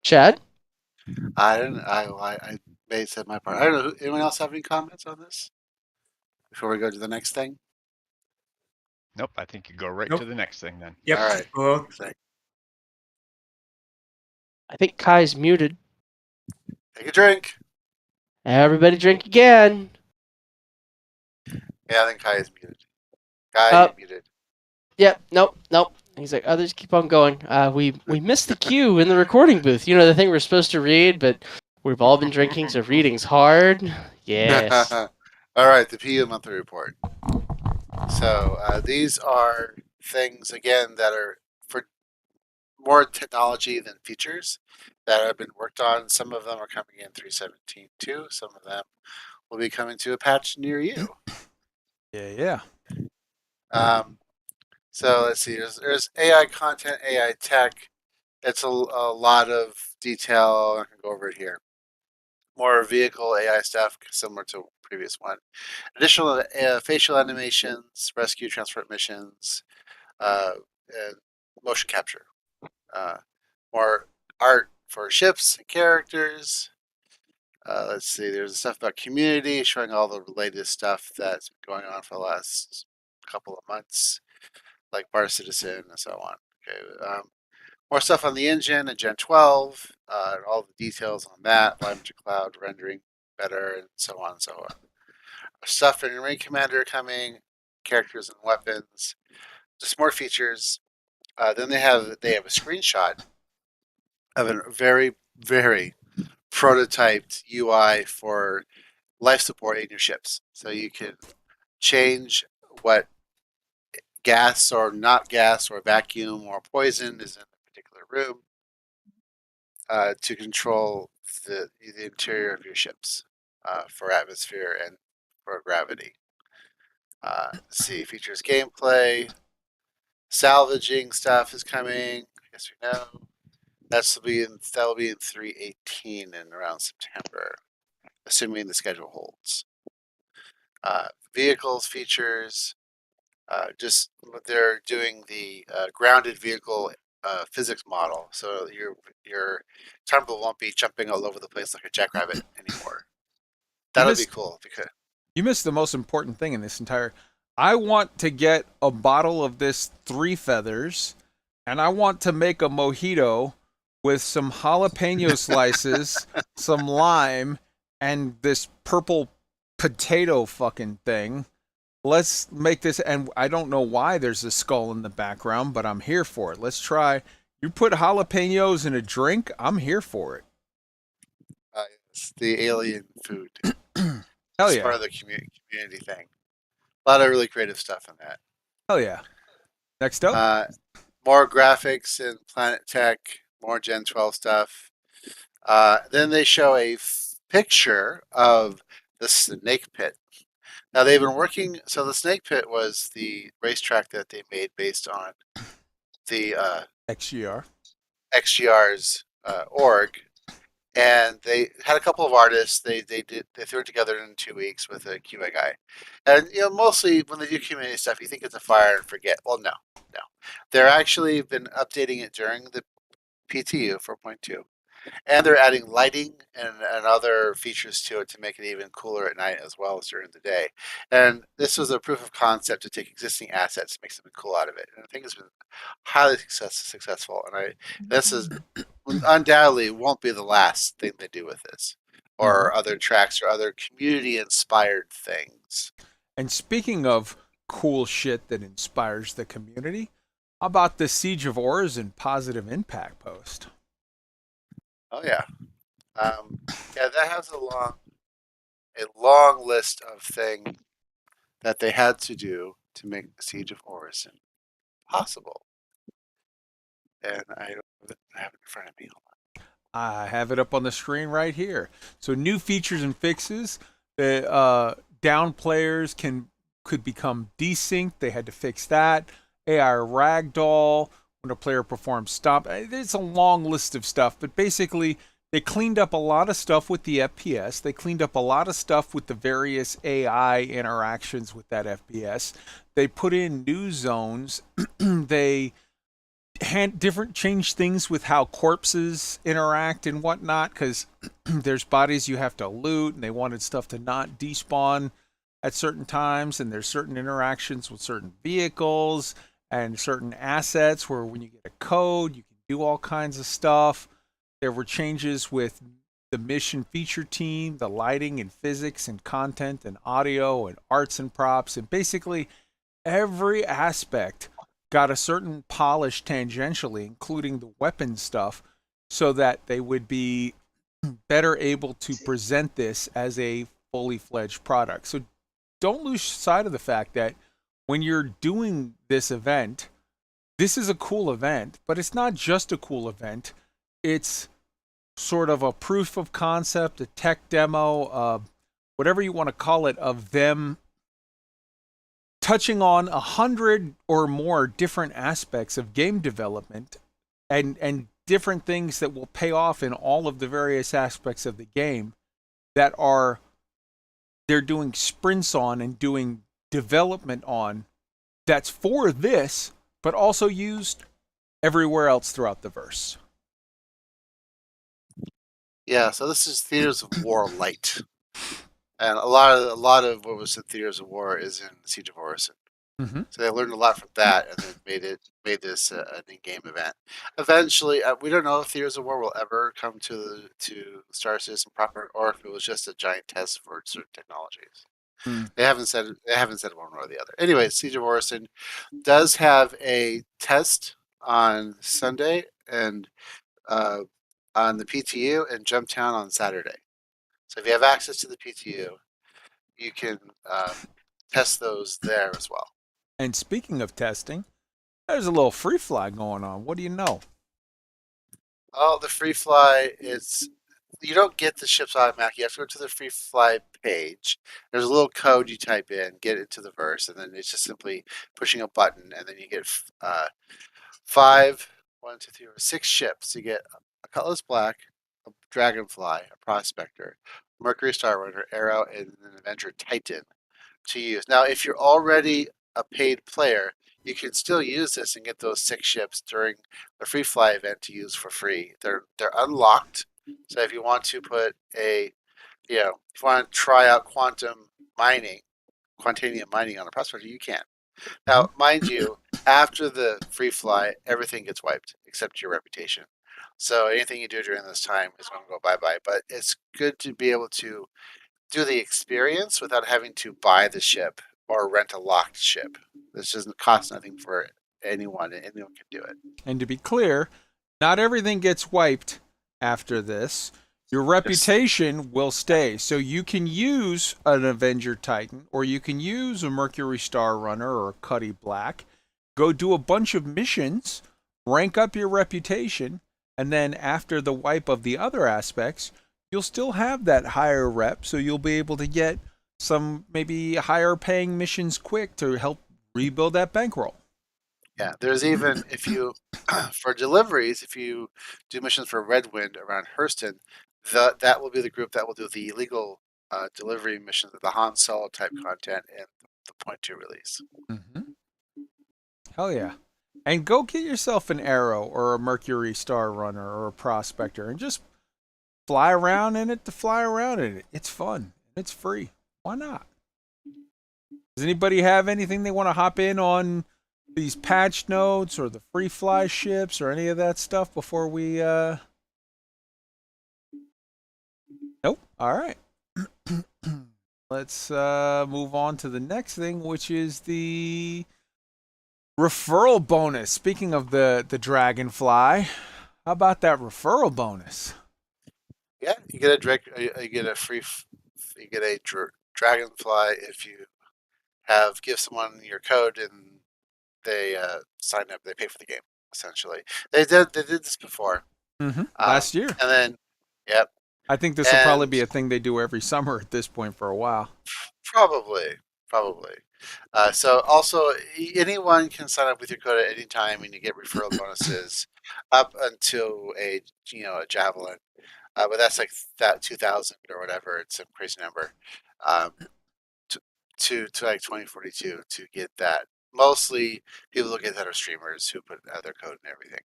Speaker 5: Chad?
Speaker 7: I may have said my part. I don't know. Anyone else have any comments on this before we go to the next thing?
Speaker 3: Nope, I think you go right
Speaker 6: Nope.
Speaker 3: to the next thing then.
Speaker 6: Yep.
Speaker 7: All right.
Speaker 6: Well,
Speaker 5: I think Kai's muted.
Speaker 7: Take a drink.
Speaker 5: Everybody drink again.
Speaker 7: Yeah, I think Kai is muted. Kai, you're muted.
Speaker 5: Yep, nope. He's like, others keep on going. We missed the cue in the recording booth. The thing we're supposed to read, but we've all been drinking, so reading's hard. Yes.
Speaker 7: All right, the PU monthly report. So these are things, again, that are for more technology than features that have been worked on. Some of them are coming in 3.17.2. Some of them will be coming to a patch near you.
Speaker 2: Yeah.
Speaker 7: So let's see. There's AI content, AI tech. It's a lot of detail. I can go over it here. More vehicle AI stuff, similar to the previous one. Additional facial animations, rescue transport missions, and motion capture. More art for ships and characters. Let's see. There's stuff about community, showing all the latest stuff that's been going on for the last couple of months, like Bar Citizen and so on. Okay. More stuff on the engine and Gen 12, all the details on that, volume to cloud rendering better, and so on and so on. Stuff in Marine Commander coming, characters and weapons, just more features. Then they have a screenshot of a very, very prototyped UI for life support in your ships. So you can change what gas or not gas or vacuum or poison is in a particular room to control the interior of your ships for atmosphere and for gravity. Let's see, features gameplay, salvaging stuff is coming. I guess we know that'll be in 3.18 in around September, assuming the schedule holds. Vehicles features. Just they're doing the grounded vehicle physics model, so your tumble won't be jumping all over the place like a jackrabbit anymore. That'll be cool because
Speaker 2: you missed the most important thing in this entire. I want to get a bottle of this 3 Feathers, and I want to make a mojito with some jalapeno slices, some lime, and this purple potato fucking thing. Let's make this, and I don't know why there's a skull in the background, but I'm here for it. Let's try. You put jalapenos in a drink, I'm here for it.
Speaker 7: It's the alien food.
Speaker 2: Hell
Speaker 7: it's
Speaker 2: yeah.
Speaker 7: part of the community thing. A lot of really creative stuff in that.
Speaker 2: Hell yeah. Next up.
Speaker 7: More graphics in Planet Tech, more Gen 12 stuff. Then they show a picture of the snake pit. Now they've been working. So the Snake Pit was the racetrack that they made based on the
Speaker 2: XGR.
Speaker 7: XGR's org, and they had a couple of artists. They threw it together in 2 weeks with a QA guy, and mostly when they do community stuff, you think it's a fire and forget. Well, no. They're actually been updating it during the PTU 4.2, and they're adding lighting and other features to it to make it even cooler at night as well as during the day. And this was a proof of concept to take existing assets and make something cool out of it. And I think it's been highly successful. And this is undoubtedly won't be the last thing they do with this, or other tracks or other community inspired things.
Speaker 2: And speaking of cool shit that inspires the community, how about the Siege of Orison positive impact post?
Speaker 7: Oh yeah, yeah. That has a long list of things that they had to do to make the Siege of Orison possible. And I don't have it in front of me.
Speaker 2: I have it up on the screen right here. So new features and fixes. The down players could become desynced. They had to fix that. AI ragdoll when a player performs stomp. It's a long list of stuff, but basically they cleaned up a lot of stuff with the FPS. They cleaned up a lot of stuff with the various AI interactions with that FPS. They put in new zones. They had changed things with how corpses interact and whatnot, because there's bodies you have to loot, and they wanted stuff to not despawn at certain times, and there's certain interactions with certain vehicles and certain assets where when you get a code, you can do all kinds of stuff. There were changes with the mission feature team, the lighting and physics and content and audio and arts and props, and basically every aspect got a certain polish tangentially, including the weapon stuff, so that they would be better able to present this as a fully fledged product. So don't lose sight of the fact that when you're doing this event, this is a cool event, but it's not just a cool event. It's sort of a proof of concept, a tech demo, whatever you want to call it, of them touching on 100 or more different aspects of game development and different things that will pay off in all of the various aspects of the game that they're doing sprints on and doing development on that's for this, but also used everywhere else throughout the verse.
Speaker 7: Yeah, so this is Theaters of War Light. And a lot of what was in Theaters of War is in Siege of Orison.
Speaker 2: Mm-hmm.
Speaker 7: So they learned a lot from that, and then made this an in-game event. Eventually, we don't know if Theaters of War will ever come to Star Citizen proper, or if it was just a giant test for certain technologies. They haven't said one or the other. Anyway, Siege of Orison does have a test on Sunday and on the PTU and Jumptown on Saturday. So if you have access to the PTU, you can test those there as well.
Speaker 2: And speaking of testing, there's a little free fly going on. What do you know?
Speaker 7: Oh, the free fly is, you don't get the ships automatically. You have to go to the free fly page. There's a little code you type in, get into the verse, and then it's just simply pushing a button, and then you get 6 ships. You get a Cutlass Black, a Dragonfly, a Prospector, Mercury Star Runner, Arrow, and an Avenger Titan to use. Now, if you're already a paid player, you can still use this and get those 6 ships during the free fly event to use for free. They're unlocked. So if you want to put if you want to try out quantanium mining on a prospector, you can. Now, mind you, after the free fly, everything gets wiped except your reputation. So anything you do during this time is going to go bye-bye. But it's good to be able to do the experience without having to buy the ship or rent a locked ship. This doesn't cost nothing for anyone, and anyone can do it.
Speaker 2: And to be clear, not everything gets wiped after this. Your reputation will stay. So you can use an Avenger Titan, or you can use a Mercury Star Runner or a Cutty Black, go do a bunch of missions, rank up your reputation, and then after the wipe of the other aspects, you'll still have that higher rep, so you'll be able to get some maybe higher paying missions quick to help rebuild that bankroll.
Speaker 7: Yeah, there's even if you for deliveries, if you do missions for Redwind around Hurston, that will be the group that will do the illegal delivery missions, the Han Solo type content in the Point 2 release.
Speaker 2: Mm-hmm. Hell yeah. And go get yourself an Arrow or a Mercury Star Runner or a Prospector and just fly around in it to fly around in it. It's fun. It's free. Why not? Does anybody have anything they want to hop in on these patch notes or the free fly ships or any of that stuff before we Nope. All right. Let's move on to the next thing, which is the referral bonus. Speaking of the Dragonfly, how about that referral bonus?
Speaker 7: Yeah, you get you get a free, you get a Dragonfly if you give someone your code and they sign up, they pay for the game. Essentially, they did this before.
Speaker 2: Mm-hmm. Last year,
Speaker 7: and then, yep.
Speaker 2: I think this will probably be a thing they do every summer at this point for a while.
Speaker 7: Probably. So also, anyone can sign up with your code at any time, and you get referral bonuses up until a Javelin. But that's like that 2,000 or whatever. It's a crazy number. To like 2042 to get that. Mostly people who get that are streamers who put their code and everything.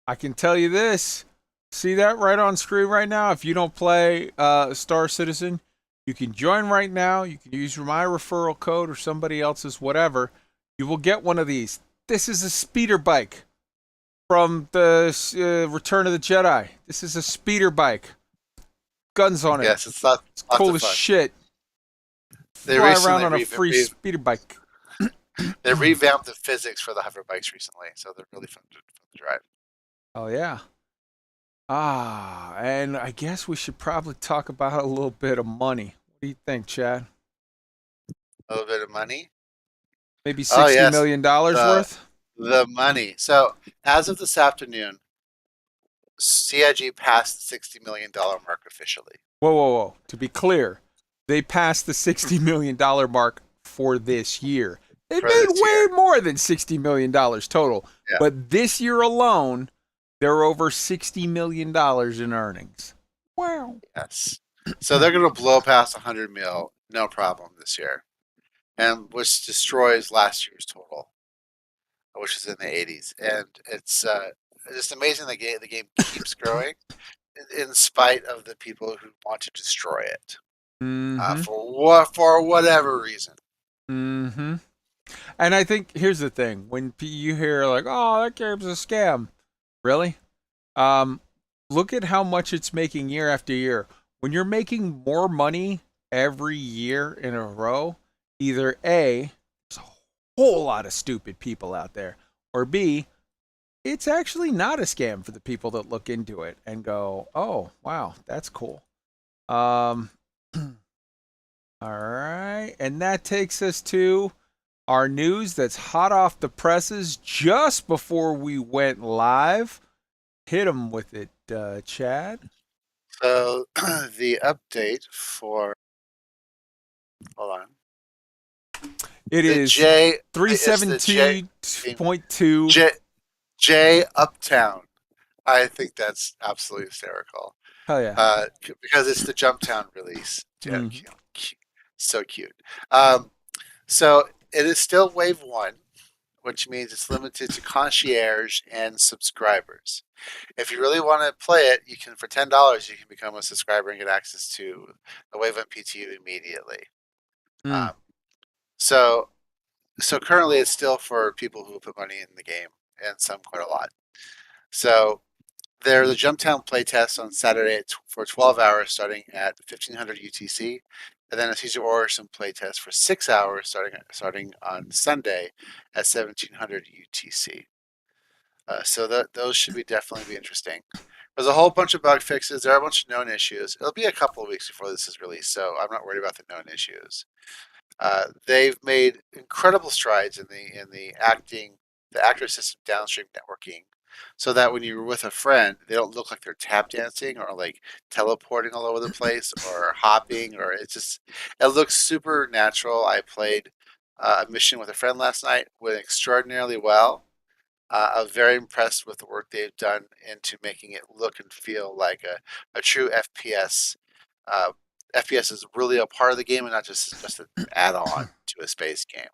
Speaker 2: I can tell you this. See that right on screen right now? If you don't play Star Citizen, you can join right now. You can use my referral code or somebody else's, whatever. You will get one of these. This is a speeder bike from the Return of the Jedi. This is a speeder bike. Guns on it.
Speaker 7: Yes, it's not.
Speaker 2: It's cool as shit.
Speaker 7: They
Speaker 2: fly around on a free speeder bike.
Speaker 7: They revamped the physics for the hover bikes recently, so they're really fun to drive.
Speaker 2: Oh yeah. And I guess we should probably talk about a little bit of money. What do you think, Chad?
Speaker 7: A little bit of money?
Speaker 2: Maybe $60 million worth?
Speaker 7: The money. So, as of this afternoon, CIG passed the $60 million mark officially.
Speaker 2: Whoa. To be clear, they passed the $60 million mark for this year. They made way more than $60 million total. Yeah. But this year alone, they're over $60 million in earnings. Wow.
Speaker 7: Yes. So they're going to blow past 100 mil, no problem this year, and which destroys last year's total, which is in the 80s. And it's just amazing the game keeps growing in spite of the people who want to destroy it for whatever reason.
Speaker 2: Mm-hmm. And I think here's the thing: when you hear like, "Oh, that game's a scam," really? Look at how much it's making year after year. When you're making more money every year in a row, either A, there's a whole lot of stupid people out there, or B, it's actually not a scam for the people that look into it and go, "Oh, wow, that's cool." All right, and that takes us to our news that's hot off the presses just before we went live. Hit them with it, Chad.
Speaker 7: So the update for hold on.
Speaker 2: It is 317.2
Speaker 7: J Uptown. I think that's absolutely hysterical.
Speaker 2: Hell yeah.
Speaker 7: Because it's the Jumptown release. So cute. So it is still Wave 1, which means it's limited to concierge and subscribers. If you really want to play it, you can, for $10, you can become a subscriber and get access to the Wave 1 PTU immediately. So currently it's still for people who put money in the game, and some quite a lot. So there's a Jumptown playtest on Saturday for 12 hours starting at 1500 UTC, and then a Caesar Orison playtest for 6 hours starting on Sunday at 1700 UTC. So those should definitely be interesting. There's a whole bunch of bug fixes. There are a bunch of known issues. It'll be a couple of weeks before this is released, so I'm not worried about the known issues. They've made incredible strides in the actor system downstream networking so that when you're with a friend, they don't look like they're tap dancing or like teleporting all over the place or hopping, or it looks super natural. I played a mission with a friend last night, went extraordinarily well. I was very impressed with the work they've done into making it look and feel like a true FPS. Uh, FPS is really a part of the game and not just an add-on to a space game.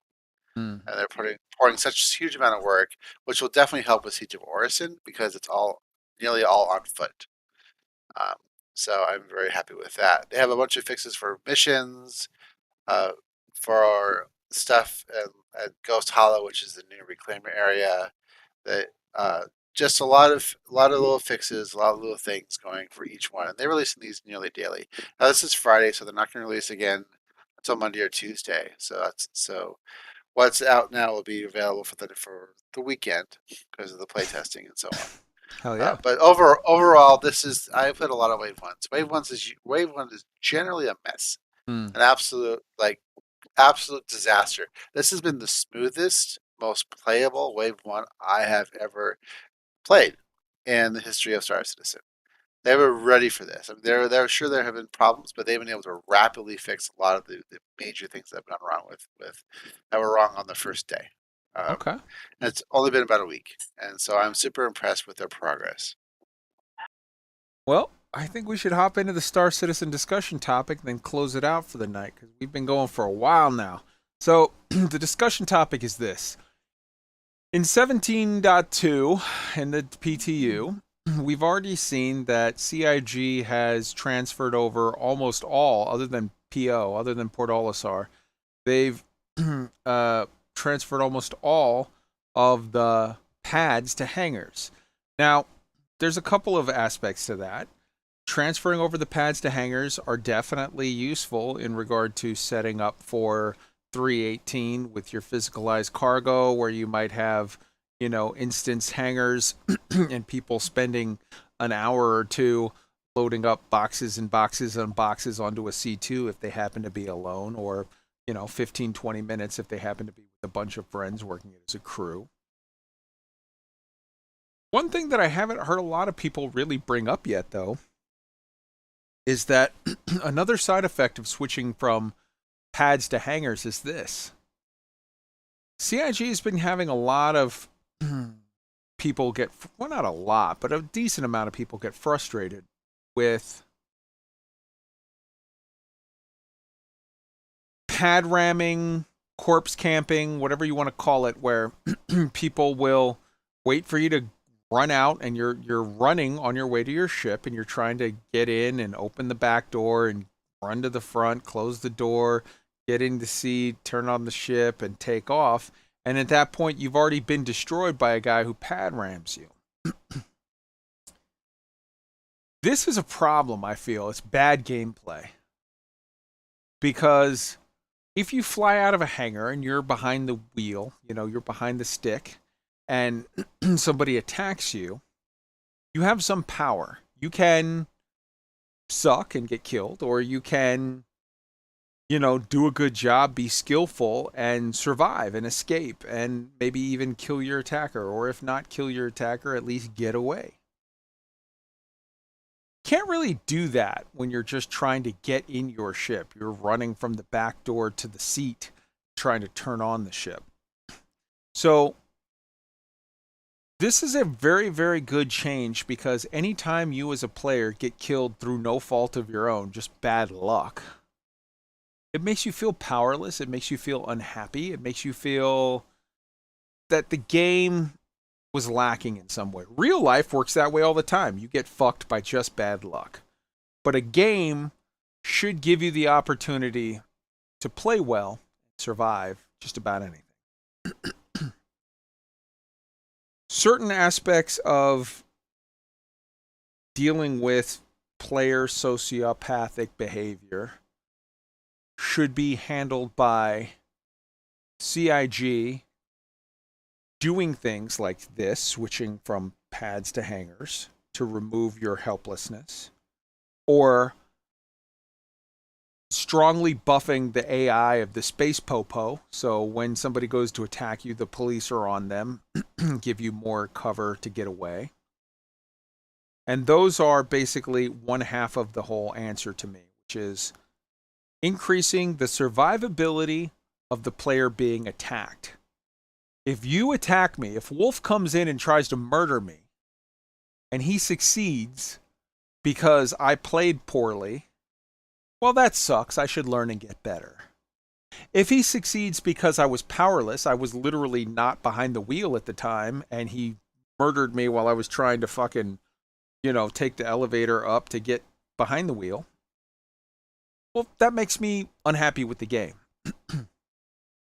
Speaker 2: Mm.
Speaker 7: And they're pouring such a huge amount of work, which will definitely help with Siege of Orison because it's nearly all on foot. Um, so I'm very happy with that. They have a bunch of fixes for missions, uh, for stuff at Ghost Hollow, which is the new reclaimer area. That just a lot of little fixes, a lot of little things going for each one, and they're releasing these nearly daily. Now this is Friday, so they're not going to release again until Monday or Tuesday. So what's out now will be available for the weekend because of the playtesting and so on.
Speaker 2: Hell yeah.
Speaker 7: But overall, I played a lot of Wave Ones. Wave One is generally a mess,
Speaker 2: Mm.
Speaker 7: an absolute disaster. This has been the smoothest, most playable Wave One I have ever played in the history of Star Citizen. They were ready for this. I mean, they're sure there have been problems, but they've been able to rapidly fix a lot of the major things that have gone wrong with that were wrong on the first day.
Speaker 2: Okay.
Speaker 7: And it's only been about a week, and so I'm super impressed with their progress.
Speaker 2: Well, I think we should hop into the Star Citizen discussion topic and then close it out for the night because we've been going for a while now. So, the discussion topic is this. In 17.2 in the PTU, we've already seen that CIG has transferred over almost all, other than PO, other than Port Olisar, they've transferred almost all of the pads to hangars. Now, there's a couple of aspects to that. Transferring over the pads to hangars are definitely useful in regard to setting up for 318 with your physicalized cargo, where you might have, instance hangars and people spending an hour or two loading up boxes and boxes and boxes onto a C2 if they happen to be alone, or 15, 20 minutes if they happen to be with a bunch of friends working as a crew. One thing that I haven't heard a lot of people really bring up yet, though, is that another side effect of switching from pads to hangars is this. CIG has been having a lot of people not a lot, but a decent amount of people get frustrated with pad ramming, corpse camping, whatever you want to call it, where people will wait for you to run out and you're running on your way to your ship and you're trying to get in and open the back door and run to the front, close the door, get in the seat, turn on the ship and take off. And at that point, you've already been destroyed by a guy who pad rams you. This is a problem, I feel. It's bad gameplay. Because if you fly out of a hangar and you're behind the wheel, you're behind the stick, and somebody attacks you, you have some power. You can suck and get killed, or you can, do a good job, be skillful, and survive and escape, and maybe even kill your attacker, or if not kill your attacker, at least get away. Can't really do that when you're just trying to get in your ship. You're running from the back door to the seat, trying to turn on the ship. So, this is a very, very good change because anytime you as a player get killed through no fault of your own, just bad luck, it makes you feel powerless. It makes you feel unhappy. It makes you feel that the game was lacking in some way. Real life works that way all the time. You get fucked by just bad luck. But a game should give you the opportunity to play well, survive just about anything. Certain aspects of dealing with player sociopathic behavior should be handled by CIG doing things like this, switching from pads to hangars to remove your helplessness, or strongly buffing the AI of the space popo. So when somebody goes to attack you, the police are on them, give you more cover to get away. And those are basically one half of the whole answer to me, which is increasing the survivability of the player being attacked. If you attack me, if Wolf comes in and tries to murder me, and he succeeds because I played poorly, well, that sucks. I should learn and get better. If he succeeds because I was powerless, I was literally not behind the wheel at the time, and he murdered me while I was trying to fucking, take the elevator up to get behind the wheel, well, that makes me unhappy with the game.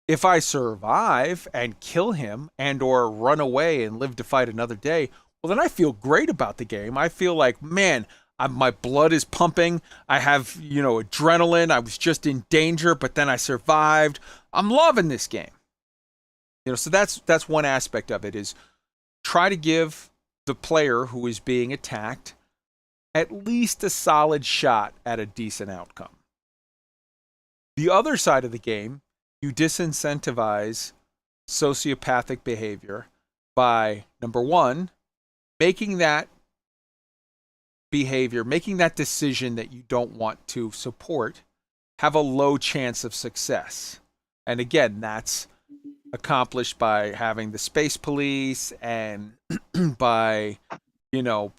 Speaker 2: If I survive and kill him and or run away and live to fight another day, well, then I feel great about the game. I feel like, man, my blood is pumping. I have, adrenaline. I was just in danger, but then I survived. I'm loving this game. So that's one aspect of it, is try to give the player who is being attacked at least a solid shot at a decent outcome. The other side of the game, you disincentivize sociopathic behavior by, number one, making that behavior, making that decision that you don't want to support, have a low chance of success. And again, that's accomplished by having the space police and by,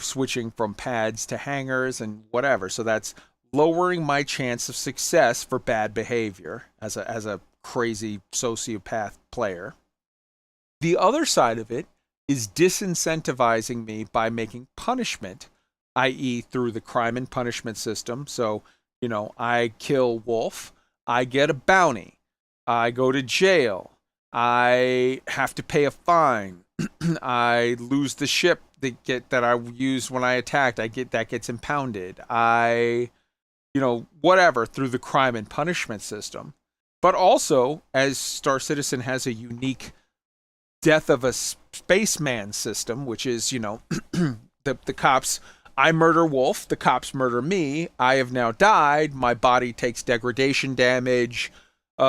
Speaker 2: switching from pads to hangars and whatever. So that's lowering my chance of success for bad behavior as a crazy sociopath player. The other side of it is disincentivizing me by making punishment, i.e. through the crime and punishment system. So, I kill Wolf, I get a bounty, I go to jail, I have to pay a fine, I lose the ship that I used when I attacked, that gets impounded, whatever, through the crime and punishment system. But also, as Star Citizen has a unique death of a spaceman system, which is, the cops, I murder Wolf, the cops murder me, I have now died, my body takes degradation damage.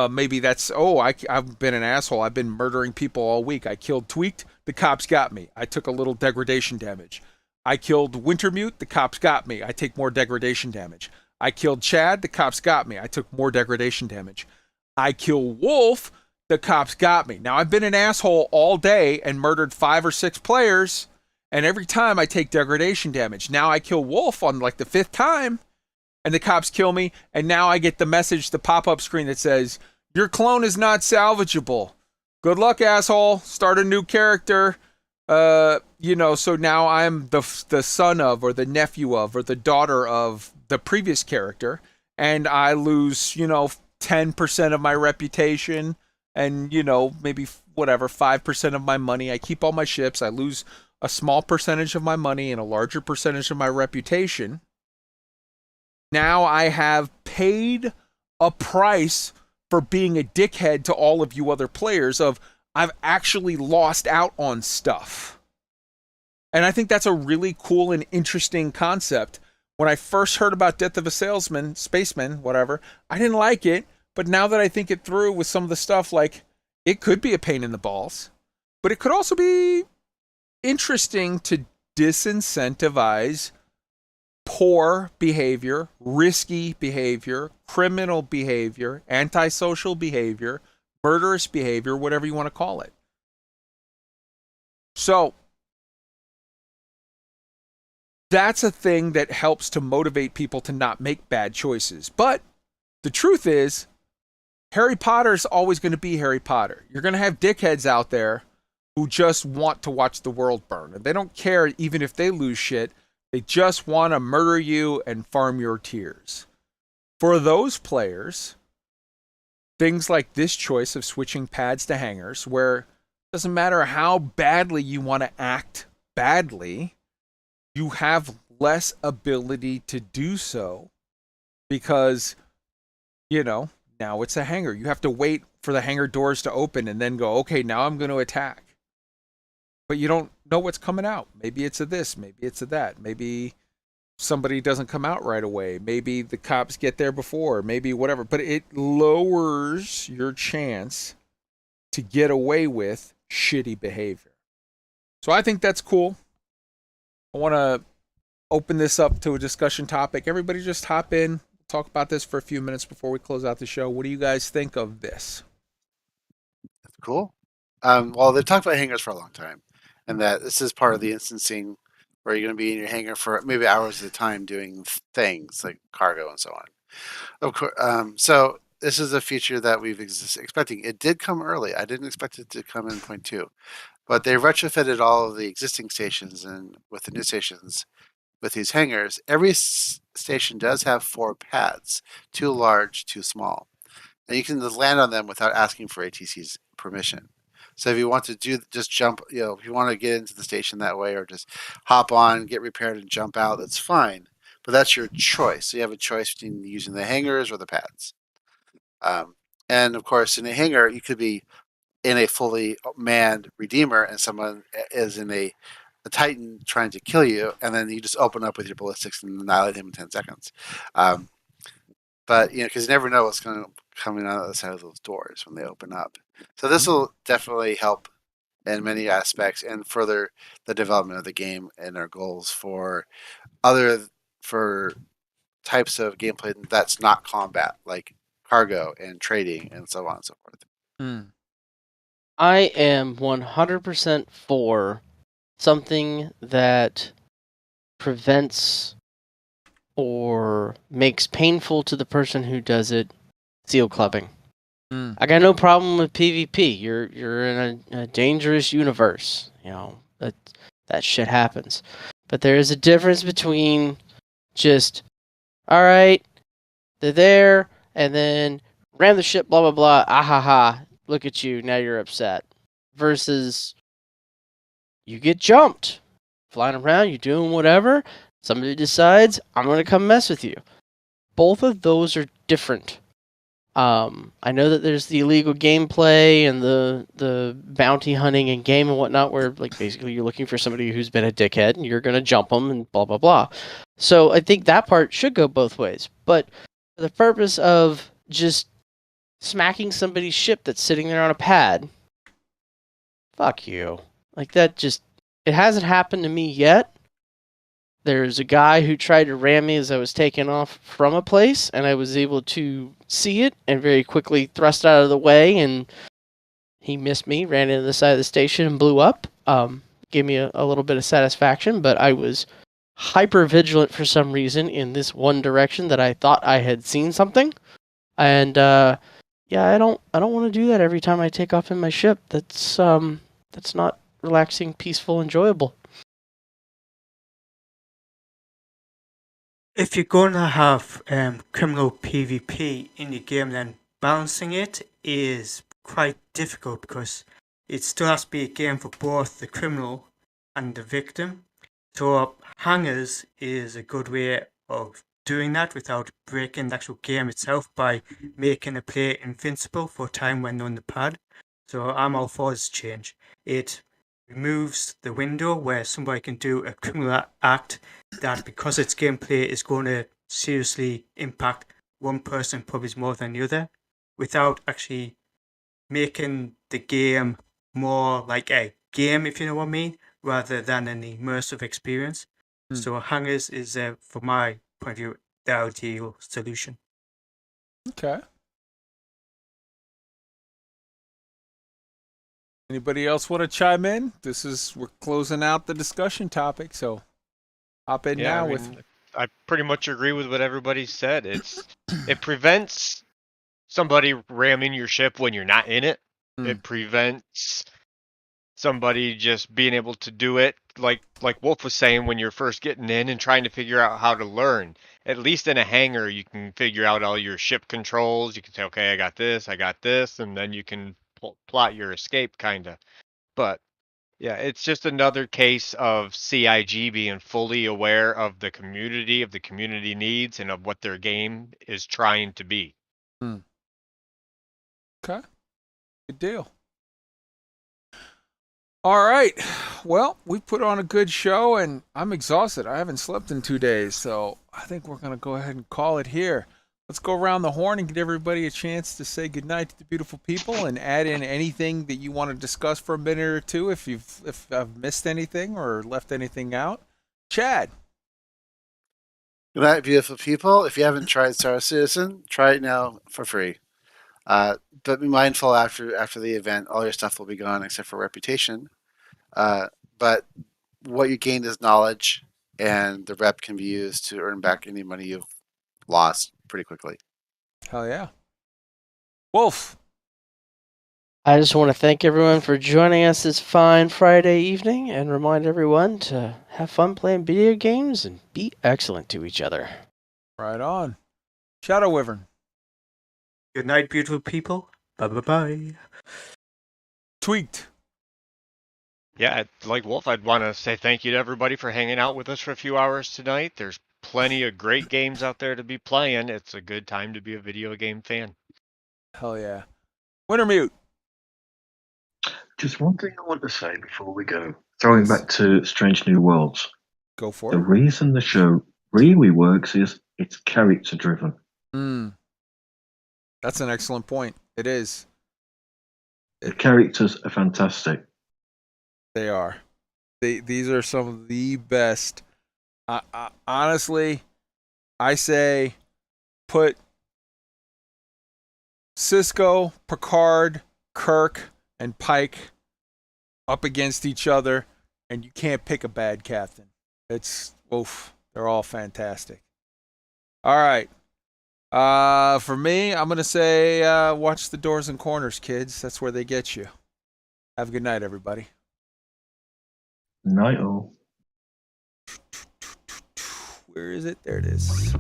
Speaker 2: Maybe that's, I've been an asshole, I've been murdering people all week. I killed Tweaked, the cops got me, I took a little degradation damage. I killed Wintermute, the cops got me, I take more degradation damage. I killed Chad, the cops got me, I took more degradation damage. I kill Wolf, the cops got me. Now, I've been an asshole all day and murdered 5 or 6 players, and every time I take degradation damage. Now I kill Wolf on like the 5th time, and the cops kill me, and now I get the message, the pop-up screen that says, your clone is not salvageable. Good luck, asshole. Start a new character. So now I'm the son of, or the nephew of, or the daughter of the previous character, and I lose, 10% of my reputation and, maybe 5% of my money. I keep all my ships. I lose a small percentage of my money and a larger percentage of my reputation. Now I have paid a price for being a dickhead to all of you other players I've actually lost out on stuff. And I think that's a really cool and interesting concept. When I first heard about Death of a Salesman, Spaceman, whatever, I didn't like it. But now that I think it through with some of the stuff, like, it could be a pain in the balls. But it could also be interesting to disincentivize poor behavior, risky behavior, criminal behavior, antisocial behavior, murderous behavior, whatever you want to call it. So, that's a thing that helps to motivate people to not make bad choices. But the truth is, Harry Potter's always going to be Harry Potter. You're going to have dickheads out there who just want to watch the world burn. And they don't care even if they lose shit. They just want to murder you and farm your tears. For those players, things like this choice of switching pads to hangers, where it doesn't matter how badly you want to act badly, you have less ability to do so because, now it's a hangar. You have to wait for the hangar doors to open and then go, okay, now I'm going to attack. But you don't know what's coming out. Maybe it's a this, maybe it's a that. Maybe somebody doesn't come out right away. Maybe the cops get there before, maybe whatever. But it lowers your chance to get away with shitty behavior. So I think that's cool. I want to open this up to a discussion topic. Everybody just hop in, talk about this for a few minutes before we close out the show. What do you guys think of this?
Speaker 7: That's cool. Well, they've talked about hangars for a long time, and that this is part of the instancing where you're going to be in your hangar for maybe hours at a time doing things like cargo and so on. Of course, so this is a feature that we've expecting. It did come early. I didn't expect it to come in 0.2, but they retrofitted all of the existing stations, and with the new stations, with these hangars, every station does have 4 pads, 2 large, 2 small, and you can just land on them without asking for ATC's permission. So if you want to just jump, if you want to get into the station that way, or just hop on, get repaired, and jump out, that's fine. But that's your choice. So you have a choice between using the hangars or the pads. And of course, in a hangar, you could be in a fully manned Redeemer, and someone is in a Titan trying to kill you, and then you just open up with your ballistics and annihilate him in 10 seconds. But because you never know what's going to come in on the other side of those doors when they open up. So this will definitely help in many aspects and further the development of the game and our goals for types of gameplay that's not combat, like cargo and trading and so on and so forth.
Speaker 5: I am 100% for something that prevents or makes painful to the person who does it seal clubbing. I got no problem with PvP. You're in a dangerous universe. That shit happens. But there is a difference between just, all right, they're there, and then ram the ship, blah, blah, blah, ha, look at you, now you're upset. Versus you get jumped, flying around, you're doing whatever, somebody decides, I'm going to come mess with you. Both of those are different. I know that there's the illegal gameplay and the bounty hunting in game and whatnot, where like basically you're looking for somebody who's been a dickhead and you're going to jump them and blah, blah, blah. So I think that part should go both ways. But for the purpose of just smacking somebody's ship that's sitting there on a pad, fuck you. Like that just, it hasn't happened to me yet. There's a guy who tried to ram me as I was taking off from a place, and I was able to see it and very quickly thrust out of the way, and he missed me, ran into the side of the station and blew up. Gave me a little bit of satisfaction, but I was hyper vigilant for some reason in this one direction that I thought I had seen something. And yeah, I don't want to do that every time I take off in my ship. That's not relaxing, peaceful, enjoyable.
Speaker 6: If you're going to have criminal PvP in your game, then balancing it is quite difficult because it still has to be a game for both the criminal and the victim. So hangars is a good way of doing that without breaking the actual game itself by making a player invincible for time when they're on the pad. So I'm all for this change. It removes the window where somebody can do a criminal act that, because its gameplay is going to seriously impact one person probably more than the other, without actually making the game more like a game, if you know what I mean, rather than an immersive experience. So hangars is, from my point of view, the ideal solution.
Speaker 2: Okay. Anybody else want to chime in? We're closing out the discussion topic, so hop in now.
Speaker 3: I pretty much agree with what everybody said. It prevents somebody ramming your ship when you're not in it. It prevents somebody just being able to do it like Wolf was saying, when you're first getting in and trying to figure out how to learn. At least in a hangar, you can figure out all your ship controls. You can say, okay, I got this, and then you can plot your escape, kind of. But yeah, it's just another case of CIG being fully aware of the community needs, and of what their game is trying to be.
Speaker 2: Okay. Good deal. All right. Well, we put on a good show, and I'm exhausted. I haven't slept in 2 days, so I think we're going to go ahead and call it here. Let's go around the horn and get everybody a chance to say goodnight to the beautiful people and add in anything that you want to discuss for a minute or two if I've missed anything or left anything out. Chad.
Speaker 8: Good night, beautiful people. If you haven't tried Star Citizen, try it now for free. But be mindful after the event, all your stuff will be gone except for reputation. But what you gained is knowledge, and the rep can be used to earn back any money you've lost pretty quickly.
Speaker 2: Hell yeah. Wolf.
Speaker 5: I just want to thank everyone for joining us this fine Friday evening and remind everyone to have fun playing video games and be excellent to each other.
Speaker 2: Right on. SHADOWWYVERN.
Speaker 6: Good night, beautiful people. Bye-bye-bye.
Speaker 2: Tweaked.
Speaker 3: Yeah, like Wolf, I'd want to say thank you to everybody for hanging out with us for a few hours tonight. There's plenty of great games out there to be playing. It's a good time to be a video game fan.
Speaker 2: Hell yeah. Wintermute.
Speaker 4: Just one thing I want to say before we go. Throwing
Speaker 2: Yes.
Speaker 4: back to Strange New Worlds.
Speaker 2: Go for
Speaker 4: The
Speaker 2: it.
Speaker 4: reason the show really works is it's character driven.
Speaker 2: That's an excellent point. It is.
Speaker 4: The characters are fantastic.
Speaker 2: They are. These are some of the best. Honestly, I say put Cisco, Picard, Kirk, and Pike up against each other, and you can't pick a bad captain. It's oof. They're all fantastic. All right. For me, I'm gonna say watch the doors and corners, kids. That's where they get you. Have a good night, everybody.
Speaker 4: Night all.
Speaker 2: Where is it? There it is.